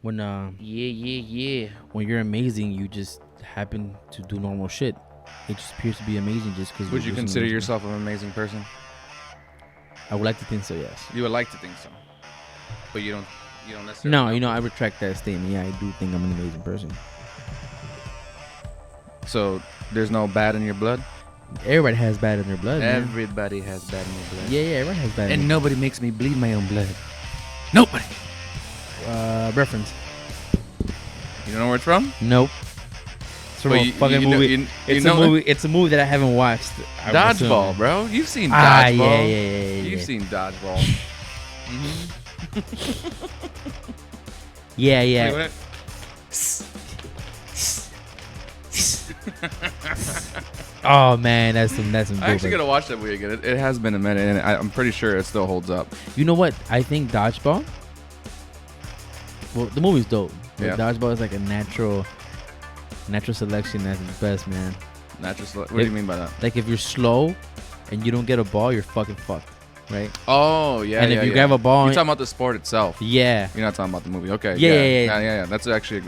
When when you're amazing, you just happen to do normal shit. It just appears to be amazing just because. Would you consider yourself an amazing person? I would like to think so. Yes. You would like to think so, but you don't necessarily. No, I retract that statement. Yeah, I do think I'm an amazing person. So there's no bad in your blood. Everybody has bad in their blood. Everybody has bad in their blood. Yeah, everyone has bad. And nobody makes me bleed my own blood. Nobody. Reference. You don't know where it's from? Nope. It's from a fucking movie. It's a movie that I haven't watched. Dodgeball, bro. You've seen Dodgeball. Yeah. You've seen Dodgeball. Yeah. Wait, Oh man, that's some. I actually gotta watch that movie again. It has been a minute, and I'm pretty sure it still holds up. You know what? I think Dodgeball. Well, the movie's dope. Yeah. Dodgeball is like a natural selection. That's the best, man. What do you mean by that? Like if you're slow and you don't get a ball, you're fucking fucked, right? Oh yeah. And if you grab a ball, you're talking about the sport itself. Yeah. You're not talking about the movie. Okay. Yeah. That's actually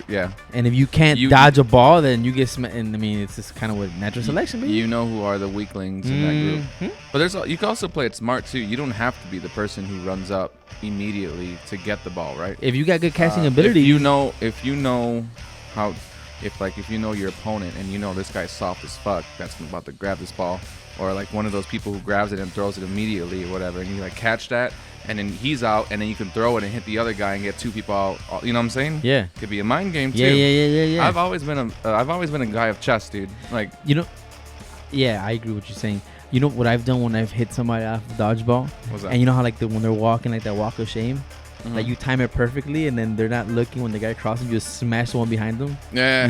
And if you can't dodge a ball, then you get smacked. And I mean, it's just kind of what natural selection. Baby. You know who are the weaklings in that group. But you can also play it smart too. You don't have to be the person who runs up immediately to get the ball, right? If you got good catching ability, if you know how. If you know your opponent and you know this guy's soft as fuck, that's about to grab this ball, or like one of those people who grabs it and throws it immediately or whatever, and you like catch that, and then he's out, and then you can throw it and hit the other guy and get two people out. You know what I'm saying? Yeah. Could be a mind game too. Yeah. I've always been a guy of chess, dude. Like Yeah, I agree with what you're saying. You know what I've done when I've hit somebody off the dodgeball? What's that? And you know how like when they're walking like that walk of shame? Mm-hmm. Like you time it perfectly, and then they're not looking when the guy crosses. You just smash the one behind them. Yeah.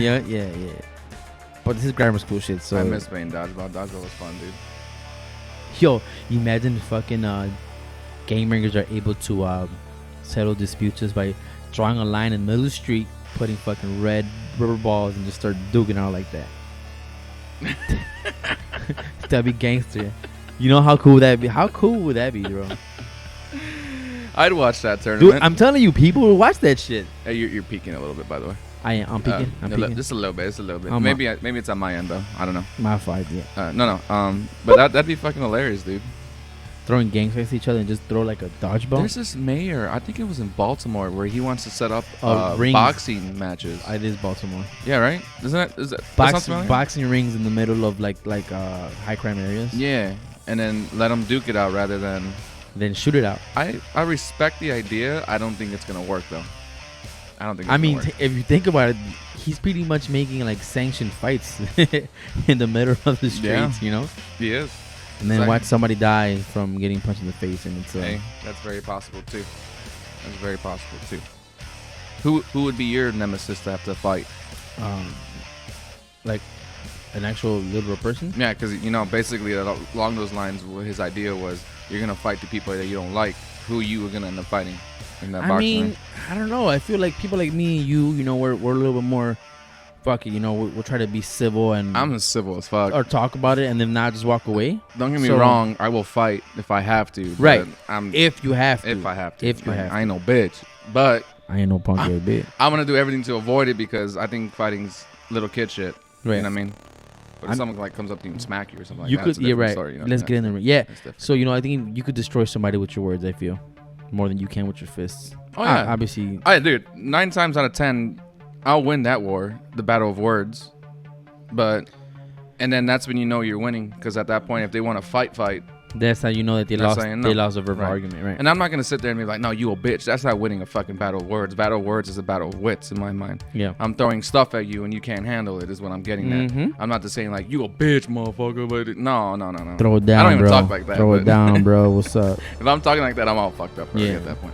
But this is grammar school shit. So I miss playing dodgeball. Dodgeball was fun, dude. Yo, imagine if fucking game ringers are able to settle disputes just by drawing a line in the middle of the street, putting fucking red rubber balls, and just start duking out like that. That'd be gangster. You know how cool that'd be? How cool would that be, bro? I'd watch that tournament. Dude, I'm telling you, people will watch that shit. Hey, you're peeking a little bit, by the way. I'm peeking. I'm peeking. Just a little bit. Maybe it's on my end though. I don't know. My fault, yeah. No. But that'd be fucking hilarious, dude. Throwing gang fights to each other and just throw like a dodgeball. There's this mayor, I think it was in Baltimore, where he wants to set up rings. boxing matches. It is Baltimore. Yeah, right. Is that boxing rings in the middle of like high crime areas? Yeah, and then let them duke it out rather than then shoot it out. I respect the idea. I don't think it's gonna work though. I don't think. If you think about it, he's pretty much making like sanctioned fights in the middle of the streets. Yeah. You know. He is. And then watch somebody die from getting punched in the face, and it's hey, that's very possible too. That's very possible too. Who would be your nemesis to have to fight? Like an actual literal person? Yeah, because basically along those lines, his idea was you're gonna fight the people that you don't like. Who you were gonna end up fighting in that boxing ring? I don't know. I feel like people like me and you, we're a little bit more. Fuck it, we'll try to be civil and I'm civil as fuck. Or talk about it and then not just walk away. Don't get me wrong, I will fight if I have to. Right. If you have to. If I have to. If you have to. I ain't no bitch. But I ain't no punk ass bitch. I'm gonna do everything to avoid it because I think fighting's little kid shit. Right. You know what I mean? But if someone like comes up to you and smack you or something like that, it's a different story, Let's get in the ring. Yeah. So I think you could destroy somebody with your words, I feel. More than you can with your fists. Oh yeah. Obviously. Dude, 9 times out of 10 I'll win that war, the battle of words. And then that's when you know you're winning, because at that point, if they want to fight, that's how you know that they lost. They lost a verbal argument, right? And I'm not gonna sit there and be like, "No, you a bitch." That's not winning a fucking battle of words. Battle of words is a battle of wits in my mind. Yeah. I'm throwing stuff at you and you can't handle it. Is what I'm getting at. I'm not just saying like you a bitch, motherfucker. But no. Throw it down, I don't even bro. talk like that. Throw it down, bro. What's up? If I'm talking like that, I'm all fucked up at that point.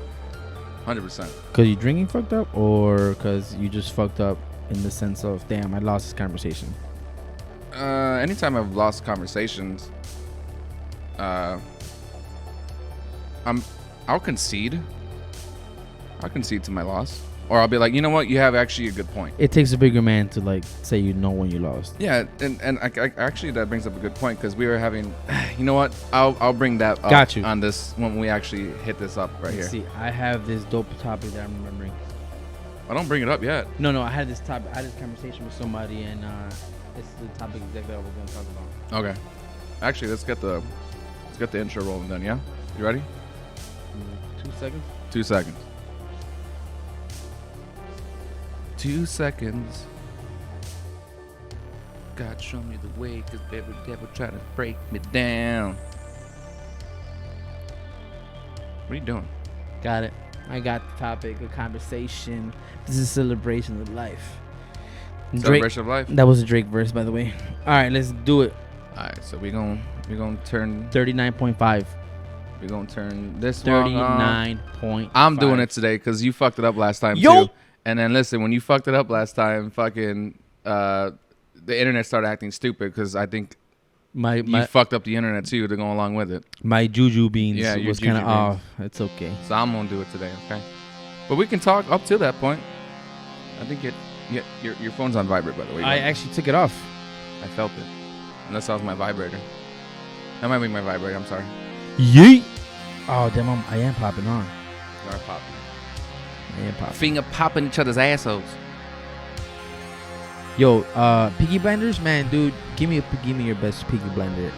100%. Cause you drinking fucked up, or cause you just fucked up in the sense of, damn, I lost this conversation. Anytime I've lost conversations, I'll concede. I'll concede to my loss, or I'll be like, you know what, you have actually a good point. It takes a bigger man to like say when you lost. Yeah, and I actually that brings up a good point, because we were having, you know what, I'll bring that up Got you. on this when we actually hit this up right here. See, I have this dope topic that I'm remembering. I don't bring it up yet. No. I had this conversation with somebody, and it's the topic exactly what we're gonna talk about. Okay. Actually, let's get the intro rolling then. Yeah. You ready? 2 seconds. 2 seconds. 2 seconds. God, show me the way, 'cause every devil try to break me down. What are you doing? Got it. I got the topic, the conversation. This is a celebration of life. Celebration of life. That was a Drake verse, by the way. All right, let's do it. All right, so we're gonna turn 39.5. We're gonna turn this one on. 39.5. I'm doing it today because you fucked it up last time Yo! too. And then listen, when you fucked it up last time, fucking the internet started acting stupid because I think you fucked up the internet too to go along with it. My juju beans Yeah, your was kind of juju off. It's okay. So I'm gonna do it today, okay? But we can talk up to that point. I think your phone's on vibrate, by the way. I actually took it off. I felt it. Unless that was my vibrator. That might be my vibrator. I'm sorry. Yeet. Oh damn! I am popping on. You are popping. I am popping. Finger popping each other's assholes. Yo, Peaky Blinders, man, dude, give me your best Peaky Blinder.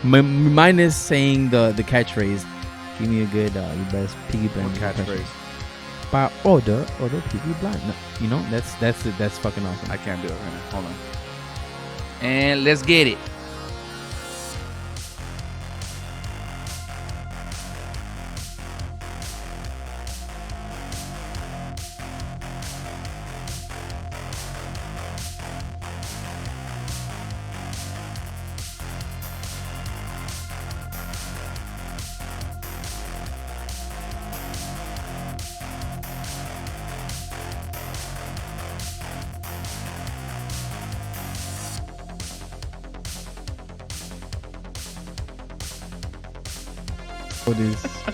Minus saying the catchphrase. Give me a good your best Peaky Blinder Catchphrase. By order Peaky Blind. No, you know that's fucking awesome. I can't do it right now. Hold on. And let's get it.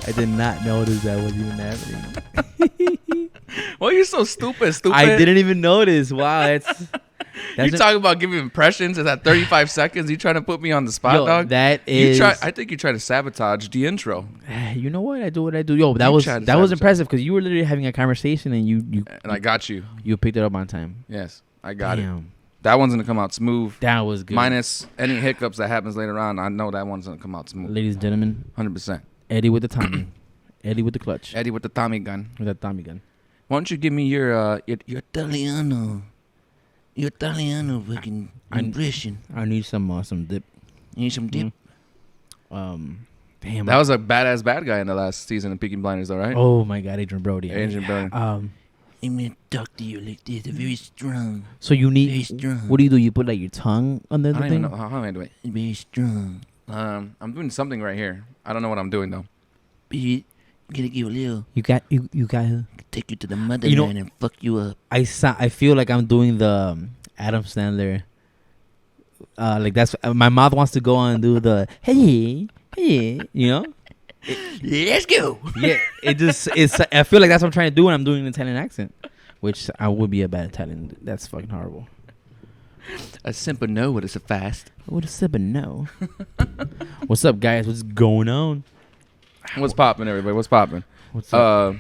I did not notice that was even happening. Well, you're so stupid. I didn't even notice. Wow, that's you talking about giving impressions? Is that 35 seconds? You trying to put me on the spot, dog? That is. I think you try to sabotage the intro. You know what? I do what I do. Yo, that was impressive because you were literally having a conversation and you and I got you. You picked it up on time. Yes, I got it. That one's gonna come out smooth. That was good. Minus any hiccups that happens later on. I know that one's gonna come out smooth. Ladies and gentlemen, 100%. Eddie with the Tommy. Eddie with the clutch. Eddie with the Tommy gun. With that Tommy gun. Why don't you give me your Italiano? Your Italiano fucking impression. I need some dip. You need some dip? Damn. That was a badass bad guy in the last season of Peaky Blinders, though, right? Oh my God, Adrian Brody. Adrian Brody. I'm gonna talk to you like this. Very strong. So you need. Very strong. What do? You put like your tongue under the thing? I don't even know how am I doing. Very strong. I'm doing something right here. I don't know what I'm doing though. But gonna give a little. You got her. Take you to the motherland and fuck you up. I feel like I'm doing the Adam Sandler. Like that's my mouth wants to go on and do the hey, you know. Let's go. Yeah, it's. I feel like that's what I'm trying to do when I'm doing an Italian accent, which I would be a bad Italian. That's fucking horrible. A simple no would have sufficed. What a simple no. What's up, guys? What's going on? What's popping, everybody? What's popping? What's up?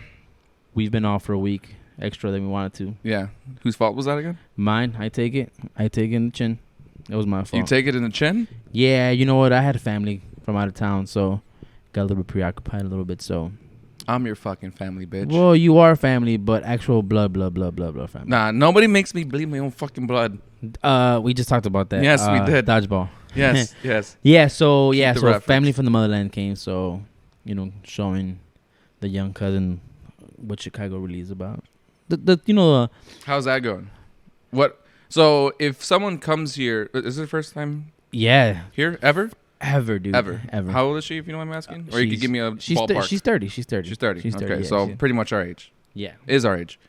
We've been off for a week extra than we wanted to. Yeah. Whose fault was that again? Mine. I take it in the chin. It was my fault. You take it in the chin? Yeah. You know what? I had a family from out of town, so got a little bit preoccupied a little bit. So I'm your fucking family, bitch. Well, you are family, but actual blood family. Nah, nobody makes me bleed my own fucking blood. We just talked about that. Yes, we did. Dodgeball. Yes, yes. Yeah. So reference. Family from the motherland came. So, showing the young cousin what Chicago really is about. How's that going? What? So if someone comes here, is it the first time? Yeah. Here ever? Ever, dude. Ever. Ever. How old is she, if you know what I'm asking? Or you could give me a ballpark. She's 30. She's 30. She's 30. She's 30. Okay, yeah, so pretty much our age. Yeah. Is our age.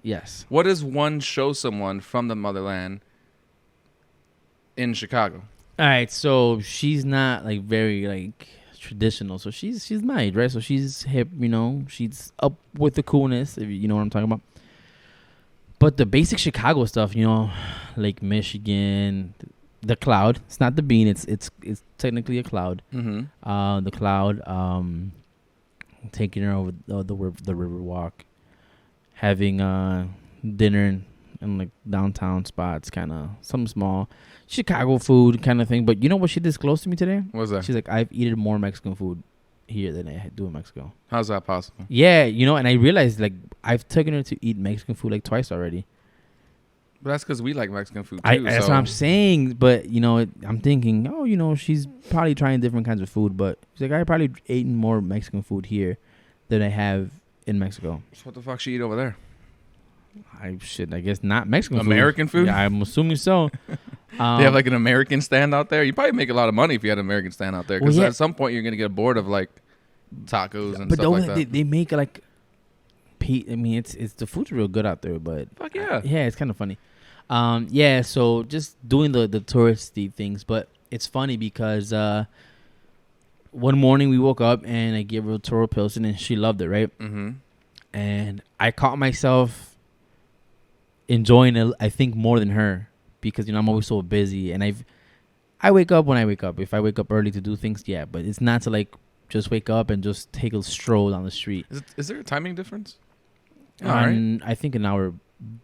Yes. What does one show someone from the motherland in Chicago? All right, so she's not like very like traditional. So she's my age, right? So she's hip, she's up with the coolness, if you know what I'm talking about. But the basic Chicago stuff, Lake Michigan, the cloud. It's not the bean. It's technically a cloud. Mm-hmm. The cloud. Taking her over the river walk. having dinner in like downtown spots, kind of something small, Chicago food kind of thing. But you know what she disclosed to me today? What was that? She's like, I've eaten more Mexican food here than I do in Mexico. How's that possible? Yeah, you know, and I realized like I've taken her to eat Mexican food like twice already. But that's because we like Mexican food too. That's what I'm saying. But you know, I'm thinking, oh, you know, she's probably trying different kinds of food. But she's like, I probably eaten more Mexican food here than I have in Mexico. So what the fuck she eat over there? I guess not Mexican food. American food? Yeah, I'm assuming so. They have like an American stand out there. You probably make a lot of money if you had an American stand out there. Because at some point you're gonna get bored of like tacos and stuff like that. They make like, I mean, it's the food's real good out there. But fuck yeah, yeah, it's kind of funny. Yeah, so just doing the touristy things, but it's funny because one morning we woke up and I gave her a Toro Pilsen and she loved it, right? Mm-hmm. And I caught myself enjoying it, I think, more than her because, you know, I'm always so busy and I wake up when I wake up. If I wake up early to do things, yeah, but it's not to like just wake up and just take a stroll down the street. Is there a timing difference? I think an hour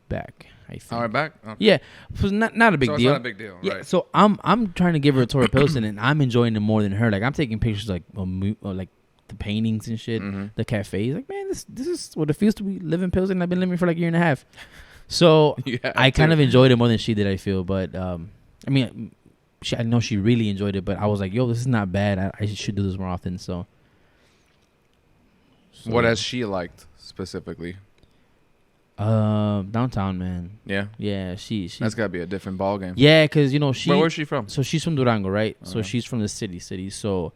back. I think. Hour back? Okay. Yeah, so not a big so deal. It's not a big deal, Yeah, right? so I'm trying to give her a Toro Pilsen and I'm enjoying it more than her. Like I'm taking pictures like like the paintings and shit, the cafes. Like, man, this is what it feels to be living Pilsen. I've been living for like a year and a half. So Yeah, I kind of enjoyed it more than she did, I feel. But I mean, I know she really enjoyed it. But I was like, yo, this is not bad. I should do this more often. So what has she liked specifically? Downtown, man. Yeah, Yeah, she that's gotta be a different ball game. yeah, because you know Where's she from? So she's from Durango, right? So Okay. she's from the city. So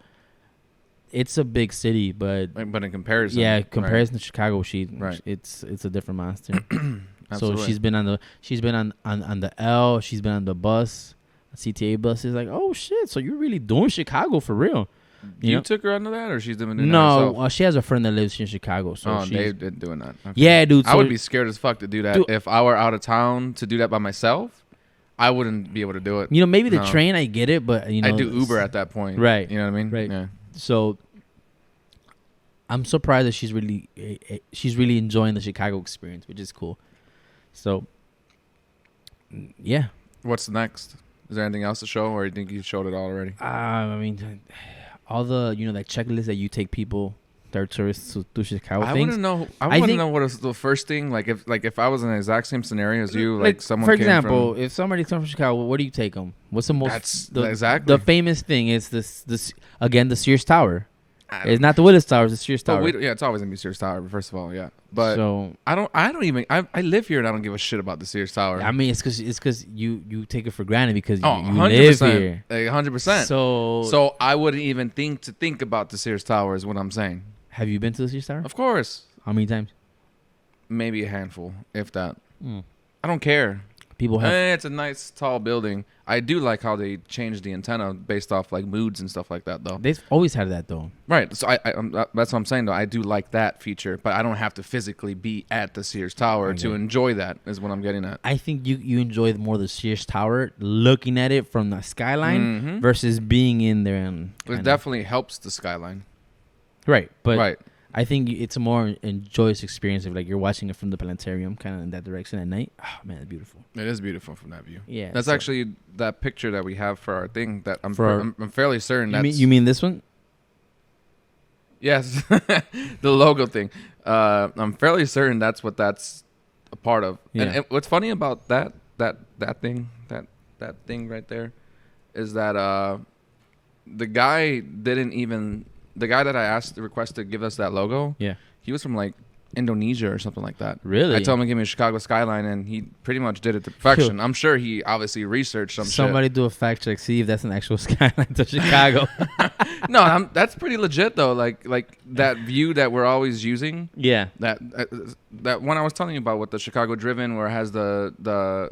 it's a big city, but But in comparison, yeah, right. comparison to Chicago, Right. it's a different monster. So Absolutely. she's been on the L, she's been on the bus, CTA bus. Is like, oh shit, so you're really doing Chicago for real? You know? took her under that, or she's doing it herself? No, she has a friend that lives in Chicago. So Oh, she's, they've been doing that. Okay. yeah, dude. So I would be scared as fuck to do that. Dude. If I were out of town to do that by myself, I wouldn't be able to do it. You know, maybe the No. train, I get it, but you know, I do Uber at that point. Right. You know what I mean? Right. Yeah. So I'm surprised that she's really enjoying the Chicago experience, which is cool. So yeah. What's next? Is there anything else to show, or you think you showed it all already? I mean, all the that checklist that you take people that are tourists to Chicago I things. want to know. I I want to think- know what is the first thing. Like if I was in the exact same scenario as you, like someone for came example, from, if somebody comes from Chicago, what do you take them? What's the most? That's the, exactly. the famous thing is this again, the Sears Tower. I It's not the Willis Tower, it's the Sears But Tower. it's always gonna be Sears Tower. First of all, yeah. But So I don't even. I live here and I don't give a shit about the Sears Tower. I mean, it's because you take it for granted because Oh, you live 100%. here. 100%. So So I wouldn't even think about the Sears Tower is what I'm saying. have you been to the Sears Tower? Of course, How many times? maybe a handful, if that. I don't care. People have. It's a nice tall building. I do like how they changed the antenna based off like moods and stuff like that, though. They've always had that though. Right. So that's what I'm saying, though. I do like that feature, but I don't have to physically be at the Sears Tower to enjoy that. Is what I'm getting at. I think you enjoy more the Sears Tower, looking at it from the skyline Mhm. versus being in there. And It definitely helps the skyline. right, but Right. I think it's a more enjoyous experience if like you're watching it from the planetarium, kind of in that direction at night. Oh man, it's beautiful. It is beautiful from that view. Yeah, That's so- actually that picture that we have for our thing. That I'm For our- I'm fairly certain that's You mean this one? yes, the logo thing. I'm fairly certain that's what that's a part of. Yeah. And what's funny about that thing right there is that the guy that I asked the request to give us that logo, Yeah. he was from like Indonesia or something like that. Really? I told him to give me a Chicago skyline, and he pretty much did it to perfection. I'm sure he obviously researched some Somebody do a fact check, see if that's an actual skyline to Chicago. shit. No, that's pretty legit though. Like that view that we're always using. Yeah. That one I was telling you about with the ChicagoDriven, where it has the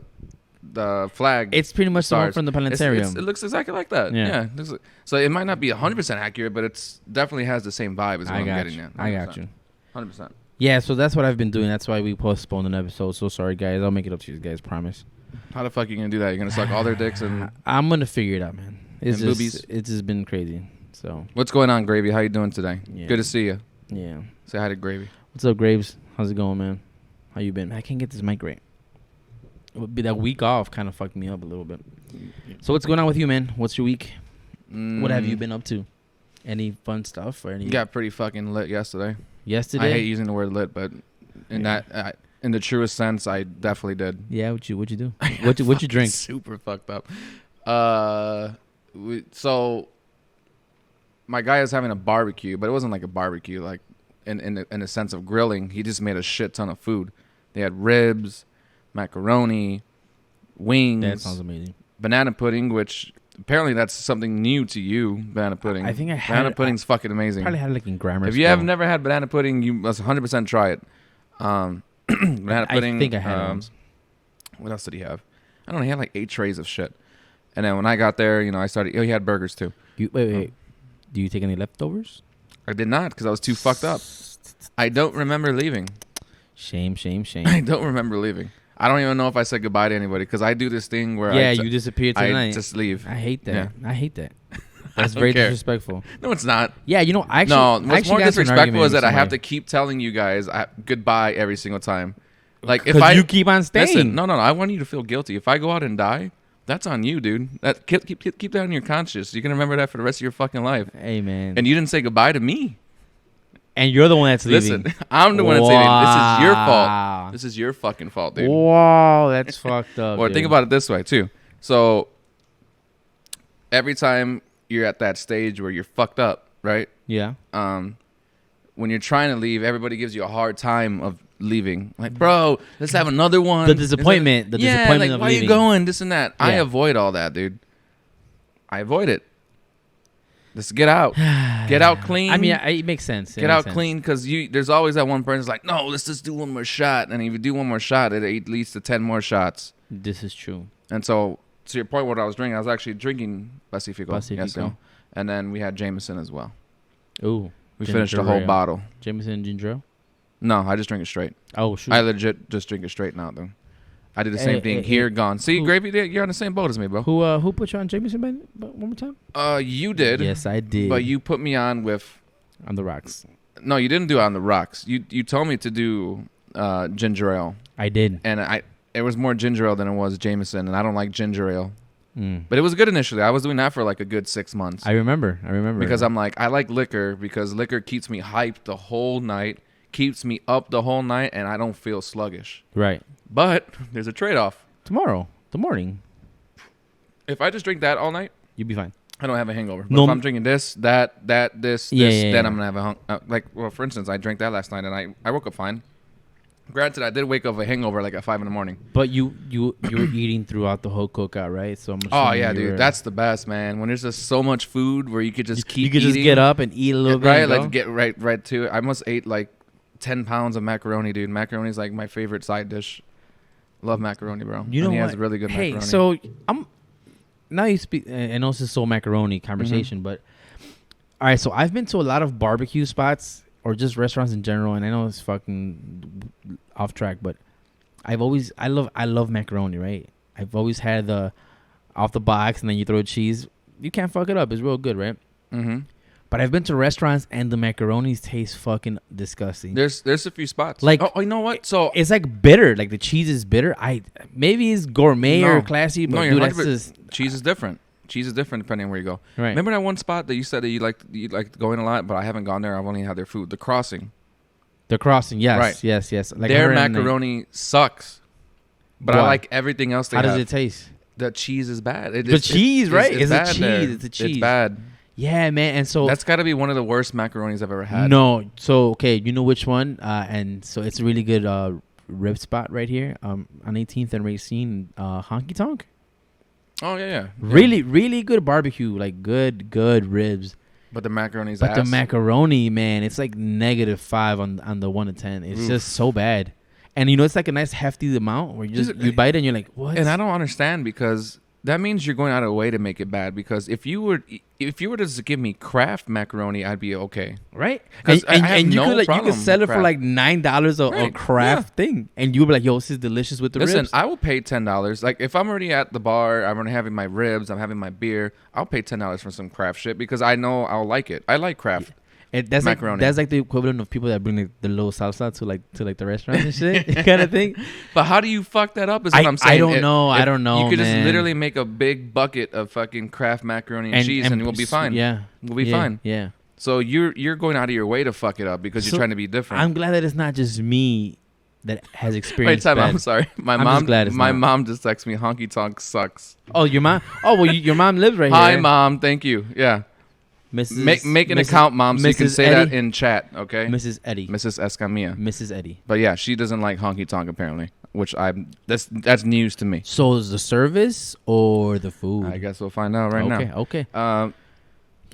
flag. It's pretty much the one stars. from the It's- planetarium. it looks exactly like that. Yeah. Yeah. So it might not be 100% accurate, but it's definitely has the same vibe as what I I'm got getting you. at. I got you. 100%. Yeah, so that's what I've been doing. That's why we postponed an episode. So sorry, guys. I'll make it up to you guys. Promise. How the fuck you gonna do that? You're gonna suck all their dicks and I'm gonna figure it out, man. It's And just boobies. it's just been crazy. So what's going on, Gravy? How you doing today? Yeah. Good to see you. yeah. Say hi to Gravy. What's up, Graves? How's it going, man? How you been? I can't get this mic right. That week off kind of fucked me up a little bit. So what's going on with you, man? What's your week? What have you been up to? Any fun stuff or any? Got pretty fucking lit yesterday. Yesterday? I hate using the word lit, but in in the truest sense, I definitely did. Yeah, what'd you do? What'd you drink? Super fucked up. So my guy was having a barbecue, but it wasn't like a barbecue, like in a sense of grilling. He just made a shit ton of food. They had ribs, macaroni, wings. That sounds amazing. Banana pudding, which apparently that's something new to you. Banana pudding. I think I had banana pudding's fucking amazing. Probably had it like in grammar If school. you have never had banana pudding, you must 100% try it. Banana pudding. I think I had it. What else did he have? I don't know. He had like 8 trays of shit. And then when I got there, I started. Oh, he had burgers too. Wait. Do you take any leftovers? I did not because I was too fucked up. I don't remember leaving. Shame. I don't remember leaving. I don't even know if I said goodbye to anybody because I do this thing where you disappeared tonight. I just leave. I hate that. Yeah. I hate that. I That's don't very care. disrespectful. No, it's not. Yeah, I actually. No, what's more got into an disrespectful argument is that with I have to somebody. keep telling you guys goodbye every single time. Like if Because you keep on staying. listen, no, I want you to feel guilty. If I go out and die, that's on you, dude. That keep that in your conscience. You can remember that for the rest of your fucking life. Hey, man. And you didn't say goodbye to me. And you're the one that's leaving. Listen, I'm the one that's leaving. This is your fault. This is your fucking fault, dude. Wow, that's fucked up. Or dude. think about it this way too. So every time you're at that stage where you're fucked up, right? Yeah. When you're trying to leave, everybody gives you a hard time of leaving. Like, bro, let's have another one. The disappointment. The disappointment like, of why leaving. are you going? This and that. I Yeah. avoid all that, dude. I avoid it. Let's get out. Get out clean. I mean, it makes sense. Get out clean because there's always that one person who's like, no, let's just do one more shot. And if you do one more shot, it leads to 10 more shots. This is true. And so, to your point, what I was drinking, I was actually drinking Pacifico. Pacifico. And then we had Jameson as well. Ooh. We finished the whole bottle. Jameson and ginger ale? No, I just drink it straight. Oh, shoot. I legit just drink it straight now, though. I did the same thing here, gone. See, Gravy, you're on the same boat as me, bro. Who put you on Jameson one more time? You did. Yes, I did. But you put me on with... On the rocks. No, you didn't do it on the rocks. You told me to do ginger ale. I did. And it was more ginger ale than it was Jameson, and I don't like ginger ale. Mm. But it was good initially. I was doing that for like a good 6 months. I remember. Because I'm like, I like liquor because liquor keeps me hyped the whole night, keeps me up the whole night, and I don't feel sluggish. Right. But there's a trade-off. Tomorrow, the morning, If I just drink that all night, you'll be fine. I don't have a hangover. But No. if I'm drinking this, this, Yeah. then I'm going to have a for instance, I drank that last night, and I woke up fine. Granted, I did wake up with a hangover like at 5 in the morning. But you were eating throughout the whole cookout, right? So I'm Oh, assuming yeah, you dude. were- That's the best, man. When there's just so much food where you could just keep you could eating. just get up and eat a little bit. Right? and Like, go? get right to it. I must ate like 10 pounds of macaroni, dude. Macaroni is like my favorite side dish. Love macaroni, bro. You know and he what? has really good macaroni. So now you speak. I know this is so macaroni conversation, but all right. So I've been to a lot of barbecue spots or just restaurants in general, and I know it's fucking off track, but I love macaroni, right? I've always had the off the box, and then you throw cheese. You can't fuck it up. It's real good, right? Mm-hmm. But I've been to restaurants and the macaronis taste fucking disgusting. There's a few spots. Like- oh, you know what? So It's like bitter. Like the cheese is bitter. Maybe it's gourmet No. or classy, but no, dude, you're that's 100%. just Cheese is different. Cheese is different depending on where you go. right. Remember that one spot that you said that you liked going a lot, but I haven't gone there. I've only had their food. The Crossing. The Crossing, yes, Right. yes. Like Their I heard in macaroni sucks, but I Why? like everything else they How have. does it taste? The cheese is bad. The cheese, right? It's a bad cheese. there. It's a cheese. It's bad. Yeah, man. And so That's got to be one of the worst macaronis I've ever had. no. So okay, you know which one? And so it's a really good rib spot right here. On 18th and Racine, Honky Tonk. Oh yeah. Really, really good barbecue. Like good ribs. But the macaroni's But ass. the macaroni, man, it's like -5 on the 1 to 10. It's Oof. just so bad. And you know, it's like a nice hefty amount where you bite it and you're like, what? And I don't understand because that means you're going out of the way to make it bad. Because if you were to just give me Kraft macaroni, I'd be okay. right? 'Cause I have you no could you problem could sell it with for Kraft. like $9 a Right, Kraft thing, and you'll be like, yo, this is delicious with the Listen, ribs. I will pay $10. Like if I'm already at the bar, I'm already having my ribs, I'm having my beer. I'll pay $10 for some Kraft shit because I know I'll like it. I like Kraft. That's macaroni. That's like the equivalent of people that bring the little salsa to the restaurants and shit kind of thing. But how do you fuck that up? Is what I'm saying. I don't know. I don't know. You could just man. literally make a big bucket of fucking Kraft macaroni and cheese, and we'll be fine. Yeah, we'll be fine. Yeah. So you're going out of your way to fuck it up because you're trying to be different. I'm glad that it's not just me that has Wait, experienced. time. I'm sorry. My mom just texted me. Honky tonk sucks. Oh, your mom. Oh, well, your mom lives right here. Hi, mom. Thank you. Yeah. Mrs. Make an account, mom, so you can say Eddie? that in chat, okay? Mrs. Eddie. Mrs. Escamilla. Mrs. Eddie. But yeah, she doesn't like honky tonk apparently, which that's news to me. So is the service or the food? I guess we'll find out right now. Okay.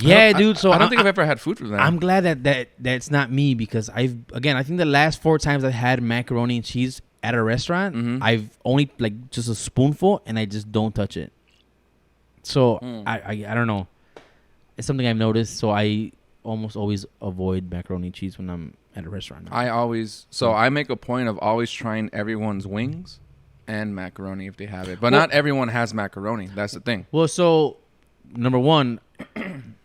Yeah, dude. So I don't think I've ever had food from them. I'm glad that's not me because I think the last 4 times I've had macaroni and cheese at a restaurant, I've only like just a spoonful and I just don't touch it. So I don't know. It's something I've noticed. So I almost always avoid macaroni and cheese when I'm at a restaurant. I make a point of always trying everyone's wings and macaroni if they have it, but not everyone has macaroni. That's the thing. Well, so number one,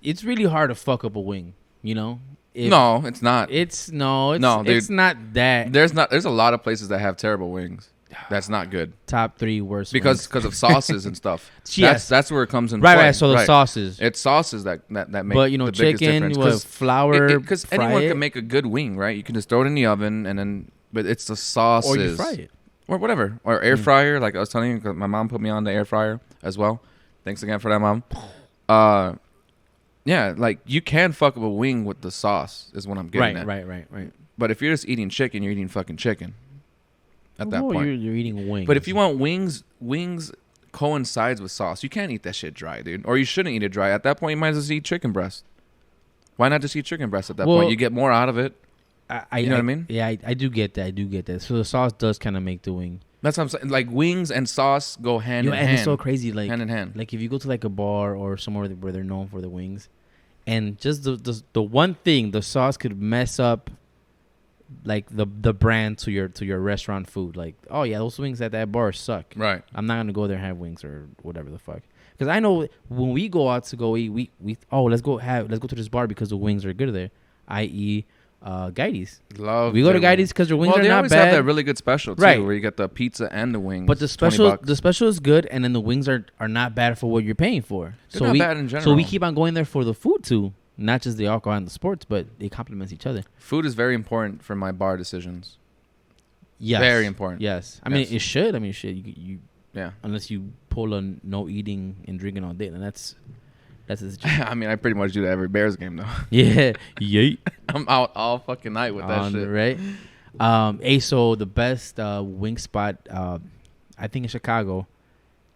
it's really hard to fuck up a wing. You know. No, it's not. Dude, it's not that. There's a lot of places that have terrible wings. That's not good. Top 3 worst because of sauces and stuff. Yes. That's where it comes in. Right, play. right. So the sauces. It's sauces that make. But the chicken with flour. Because anyone can make a good wing, right? You can just throw it in the oven and then. But it's the sauces. Or you fry it. Or whatever. Or air fryer, like I was telling you, because my mom put me on the air fryer as well. Thanks again for that, mom. Yeah, like you can fuck up a wing with the sauce is what I'm getting at. Right. But if you're just eating chicken, you're eating fucking chicken. At that point, you're eating wings. But if you want wings coincides with sauce. You can't eat that shit dry, dude. Or you shouldn't eat it dry. At that point, you might as well just eat chicken breast. Why not just eat chicken breast at that point? You get more out of it. You know what I mean? Yeah, I do get that. So the sauce does kind of make the wing. That's what I'm saying. Like wings and sauce go hand in hand. And it's so crazy, like hand in hand. Like if you go to like a bar or somewhere where they're known for the wings, and just the one thing, the sauce could mess up like the brand to your restaurant food. Like, oh yeah, those wings at that bar suck. Right. I'm not gonna go there and have wings or whatever the fuck. Because I know when we go out to go eat, we let's go to this bar because the wings are good there. I.e. Guides. We go to Guides because their wings are not bad. They always have that really good special too, right? Where you get the pizza and the wings. But the special is good, and then the wings are not bad for what you're paying for. They're not bad in general. So we keep on going there for the food too, not just the alcohol and the sports, but they complement each other. Food is very important for my bar decisions. Yes, very important. Yes, I mean it should. I mean shit. You yeah. Unless you pull a no eating and drinking all day, then that's I mean, I pretty much do that every Bears game though. Yeah, yeet. I'm out all fucking night with that shit. Right. Hey, so the best wing spot, I think in Chicago,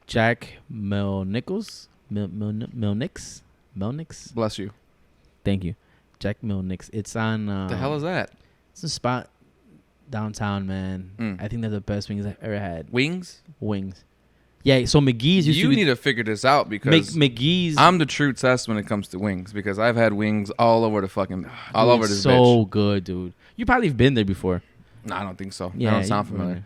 Jack Melnick's. Bless you. Thank you, Jack Melnick's. It's on. The hell is that? It's a spot downtown, man. I think they're the best wings I've ever had. Wings. Yeah, so McGee's used You need to figure this out because McGee's. I'm the true test when it comes to wings because I've had wings all over the fucking all over this bitch. So good, dude. You probably have been there before. No, I don't think so. Yeah, I don't sound familiar.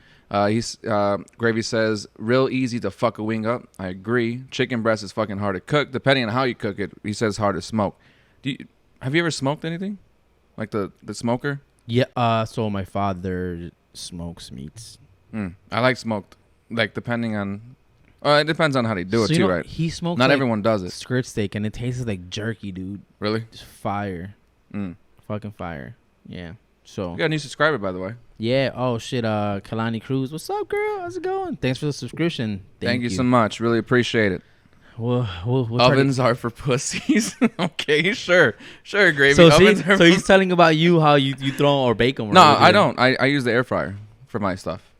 Gravy says real easy to fuck a wing up. I agree. Chicken breast is fucking hard to cook depending on how you cook it. He says hard to smoke. Have you ever smoked anything? Like the smoker? Yeah. So my father smokes meats. I like smoked. Like depending on. It depends on how they do it too, right? He smokes. Not like everyone does it. Skirt steak, and it tastes like jerky, dude. Really? It's fire. Fucking fire. Yeah. So. You got a new subscriber, by the way. Yeah. Oh shit. Kalani Cruz. What's up, girl? How's it going? Thanks for the subscription. Thank you so much. Really appreciate it. We'll ovens are for pussies. Okay, sure, Gravy. So he's telling about you how you throw or bake them. No, I don't. I use the air fryer for my stuff.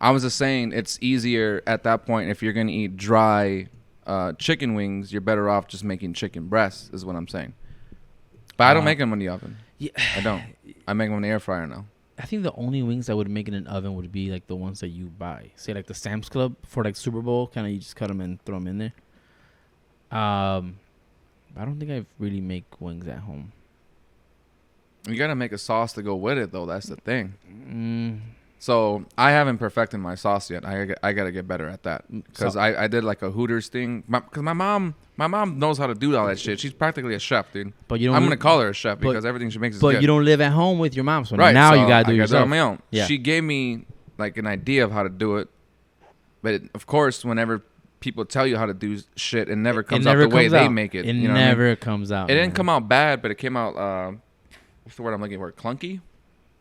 I was just saying it's easier at that point if you're gonna eat dry chicken wings. You're better off just making chicken breasts. Is what I'm saying. But I don't make them in the oven. Yeah, I don't. I make them in the air fryer now. I think the only wings I would make in an oven would be like the ones that you buy. Say like the Sam's Club for like Super Bowl. Kind of you just cut them and throw them in there. I don't think I really make wings at home. You gotta make a sauce to go with it, though. That's the thing. So I haven't perfected my sauce yet. I gotta get better at that because I did like a Hooters thing. Because my mom knows how to do all that shit. She's practically a chef, dude. But you don't. I'm gonna call her a chef because everything she makes is good. But you don't live at home with your mom, so right, now so you gotta do it I yourself. on my own. Yeah. She gave me like an idea of how to do it, but of course, whenever people tell you how to do shit, it never comes out the way they make it. It you know never what I mean? comes out. It didn't come out bad, but it came out. What's the word I'm looking for? Clunky?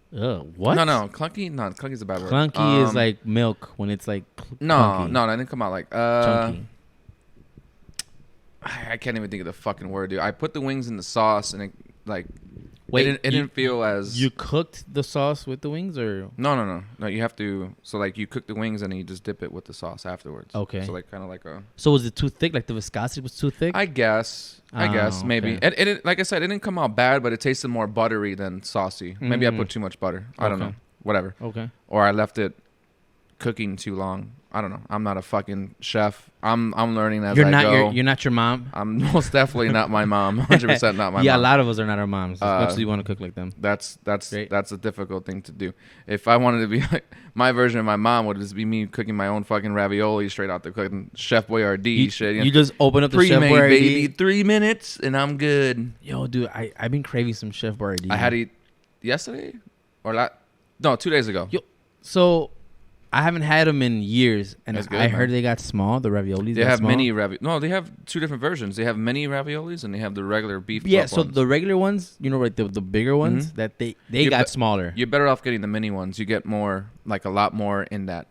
What? No, clunky. No, clunky's a bad word. Clunky is like milk when it's like clunky. No, that didn't come out like Chunky. I can't even think of the fucking word, dude. I put the wings in the sauce and it like Wait, it didn't feel as you cooked the sauce with the wings or no. You have to like you cook the wings and then you just dip it with the sauce afterwards. Okay. So like kind of like a. So was it too thick? Like the viscosity was too thick? I guess maybe. Okay. It like I said, it didn't come out bad, but it tasted more buttery than saucy. Maybe I put too much butter. I don't Okay. know. Whatever. Okay. Or I left it cooking too long. I don't know. I'm not a fucking chef. I'm learning as I go. You're not your mom. I'm most definitely not my mom. 100% not my mom. Yeah, a lot of us are not our moms. As much as you want to cook like them. That's Great. that's a difficult thing to do. If I wanted to be like my version of my mom would just be me cooking my own fucking ravioli straight out the cooking Chef Boyardee shit. You just open up the Chef pre-made, Boyardee. baby, 3 minutes and I'm good. Yo, dude, I've been craving some Chef Boyardee. I had it yesterday or 2 days ago. Yo, so I haven't had them in years, and That's good, I heard man. they got small. The raviolis. They got have small. mini No, they have two different versions. They have mini raviolis and they have the regular beef. Yeah, club so ones. the regular ones, you know, right, the bigger ones that they You got be- smaller. You're better off getting the mini ones. You get more, like a lot more in that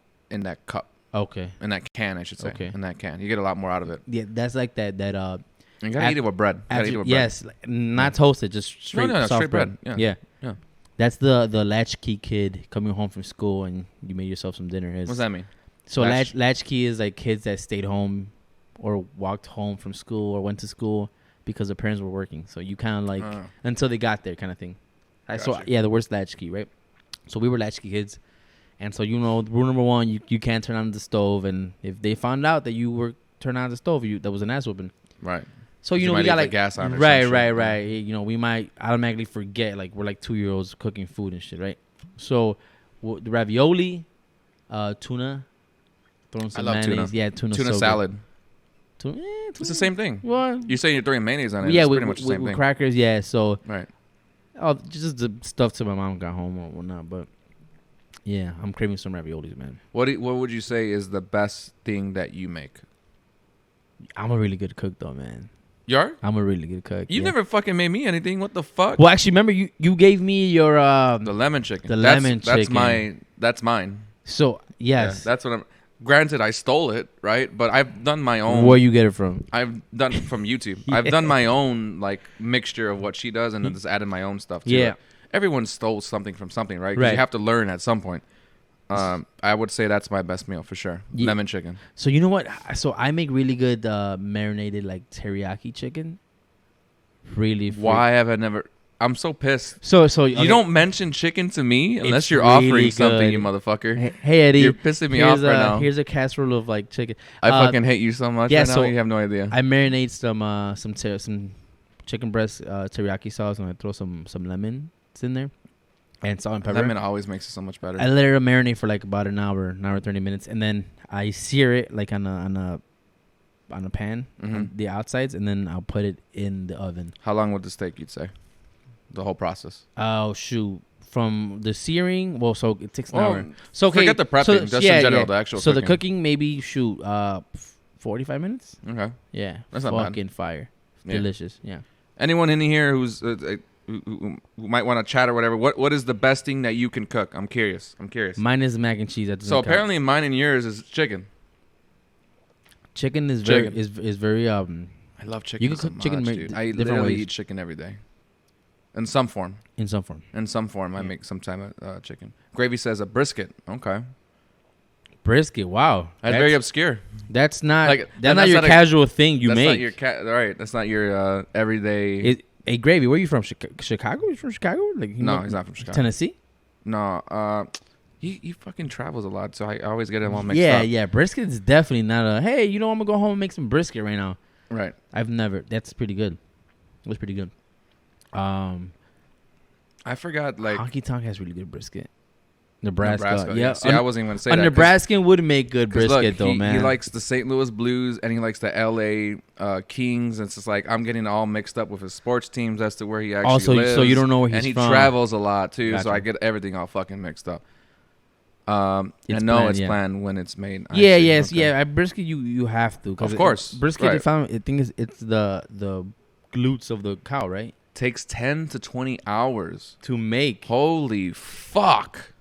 cup, Okay. in that can, I should say. Okay. In that can, you get a lot more out of it. Yeah, that's like that. And you gotta Af- eat it with bread. You gotta eat it with bread. Yes, like, not toasted, just straight, no, soft straight bread. Yeah. Yeah. Yeah. That's the latchkey kid coming home from school and you made yourself some dinner. What's that mean? So Latch- latchkey is like kids that stayed home or walked home from school or went to school because their parents were working. So you kind of like until they got there kind of thing. So Gotcha. yeah, the word's latchkey, right? So we were latchkey kids. And so, you know, rule number one, you can't turn on the stove. And if they found out that you were turning on the stove, that was an ass whooping. Right. So, you know, might we got leave the like gas on or some right. shit. You know, we might automatically forget, like we're like 2-year-olds cooking food and shit, right? So the ravioli, tuna, throwing some I love mayonnaise. tuna. Yeah, tuna Tuna so salad. Tuna, It's the same thing. What? You're saying you're throwing mayonnaise on it. Yeah, it's with, pretty much the same with thing. crackers. Yeah, so Right. just the stuff till my mom got home or whatnot. But yeah, I'm craving some raviolis, man. What would you say is the best thing that you make? I'm a really good cook, though, man. You are? I'm a really good cook. You yeah. never fucking made me anything. What the fuck? Well, actually, remember you gave me your The lemon chicken. the That's- lemon That's chicken. That's mine. So yes, Yeah, that's what I'm. Granted, I stole it, right? But I've done my own. where you get it from? I've done it from YouTube. Yeah. I've done my own like mixture of what she does, and then just added my own stuff to Yeah. it. Everyone stole something from something, right? 'Cause Right. You have to learn at some point. I would say that's my best meal for sure. Yeah. Lemon chicken. So you know what? So I make really good marinated like teriyaki chicken. Really? Why have I never? I'm so pissed. So You okay. don't mention chicken to me unless It's you're really offering something, good. you motherfucker. Hey Eddie, You're pissing me off right now. Here's a casserole of like chicken. I fucking hate you so much yeah, right now. so You have no idea. I marinate some chicken breast teriyaki sauce and I throw some lemons in there and salt and pepper. Lemon always makes it so much better. I let it marinate for like about an hour 30 minutes, and then I sear it like on a pan, on the outsides, and then I'll put it in the oven. How long would this take? You'd say the whole process. Oh shoot! From the searing, well, so it takes an hour. So okay, forget the prepping, just in general, the actual So the cooking. cooking maybe 45 minutes. Okay. Yeah, That's not bad. fucking fire, Yeah. delicious. Yeah. Anyone in here who might want to chat or whatever, what is the best thing that you can cook? I'm curious. Mine is mac and cheese. So apparently mine and yours is chicken. chicken is Chicken. very I love chicken. You can so cook chicken much, ma- dude. I different literally ways. eat chicken every day. In some form. in some form. I Yeah. make sometime chicken. Gravy says a brisket. Okay. Brisket. Wow, That's very obscure. That's not Like, that's not that's your not a- casual thing you That's make. not your right. That's not your everyday. Hey, Gravy, where are you from? Chicago? You from Chicago? Like No, he's not from Chicago. Tennessee? No, he fucking travels a lot, so I always get him all mixed Yeah, up. yeah. Brisket is definitely not a. Hey, you know I'm gonna go home and make some brisket right now. Right. I've never. That's pretty good. That's pretty good. I forgot like Honky Tonk has really good brisket. Nebraska. Yeah. See, I wasn't even gonna say a that. Nebraskan would make good 'Cause brisket look, though, man. He likes the St. Louis Blues and he likes the L.A. Kings. It's just like I'm getting all mixed up with his sports teams as to where he actually Also, lives. so you don't know where he's and he from. travels a lot too, so Gotcha. I get everything all fucking mixed up. It's I know planned, it's yeah. planned when it's made. I Yeah, see. yes, Okay. yeah. At brisket, you have to. 'Cause Of course, brisket. right. If I think it's the glutes of the cow, right? Takes 10 to 20 hours. To make. Holy fuck!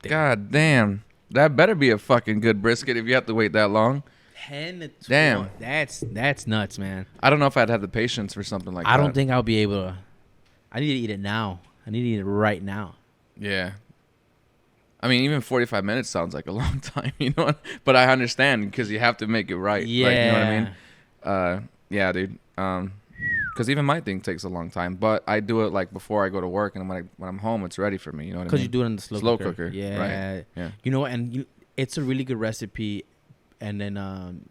God damn, that better be a fucking good brisket if you have to wait that long. 10 to 12. Damn. That's nuts, man. I don't know if I'd have the patience for something like that. I don't think I'll be able to. I need to eat it now. I need to eat it right now. Yeah. I mean, even 45 minutes sounds like a long time, you know? But I understand because you have to make it right. Yeah. Like, you know what I mean? Yeah, dude. Because even my thing takes a long time. But I do it, like, before I go to work. And when I'm home, it's ready for me. You know what I mean? Because you do it in the slow cooker. Yeah. Right. Yeah. You know what? And it's a really good recipe. And then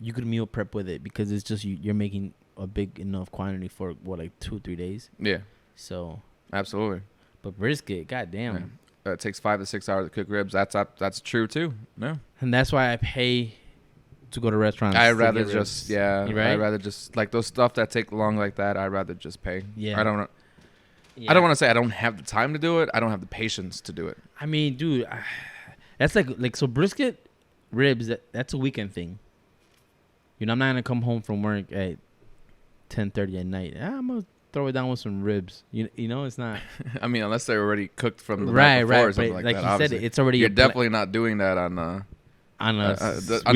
you could meal prep with it because it's just you're making a big enough quantity for, what, like 2-3 days? Yeah. So. Absolutely. But brisket, goddamn. Yeah. It takes 5 to 6 hours to cook ribs. That's true, too. No. And that's why I pay to go to restaurants. I'd to rather get just, ribs. yeah. You right? I'd rather just, like, those stuff that take long like that, I'd rather just pay. Yeah. I don't know. Yeah. I don't want to say I don't have the time to do it. I don't have the patience to do it. I mean, dude, that's like so brisket ribs. That's a weekend thing. You know, I'm not gonna come home from work at 10:30 at night. I'm gonna throw it down with some ribs. You know, it's not I mean, unless they're already cooked from the night before or But something like that. you said, obviously. it's already You're definitely not doing that on the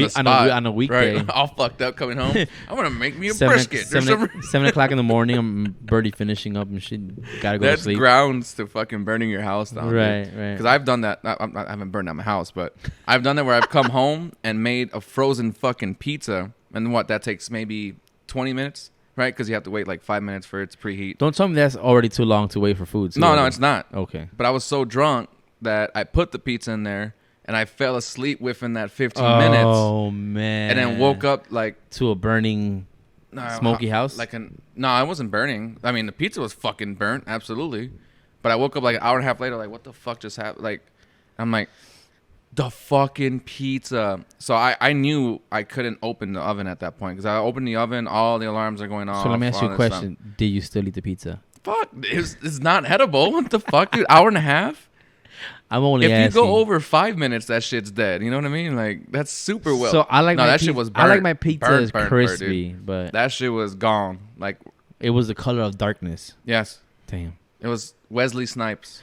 spot. on a weekday. Right? All fucked up coming home. I'm gonna make me a 7 brisket. There's some- 7 o'clock in the morning. I'm Birdie finishing up and shit. Gotta go That's to sleep. grounds to fucking burning your house down. Right. Because I've done that. I haven't burned down my house, but I've done that where I've come home and made a frozen fucking pizza. And that takes maybe 20 minutes, right? Because you have to wait like 5 minutes for it to preheat. Don't tell me that's already too long to wait for food. No, it's not. Okay. But I was so drunk that I put the pizza in there and I fell asleep within that 15 minutes. Oh man! And then woke up like to a burning smoky house. No, I wasn't burning. I mean, the pizza was fucking burnt, absolutely. But I woke up like an hour and a half later, like, what the fuck just happened? Like, I'm like, the fucking pizza. So I knew I couldn't open the oven at that point because I opened the oven, all the alarms are going off. So let me ask you all a this question: Did you still eat the pizza? Fuck, it's not edible. What the fuck, dude? Hour and a half. I'm only If asking. you go over 5 minutes, that shit's dead. You know what I mean? Like, that's super well. So I like no, my that pizza. shit was burnt. I like my pizza burnt, dude. crispy, but That shit was gone. Like, it was the color of darkness. yes, Damn. it was Wesley Snipes.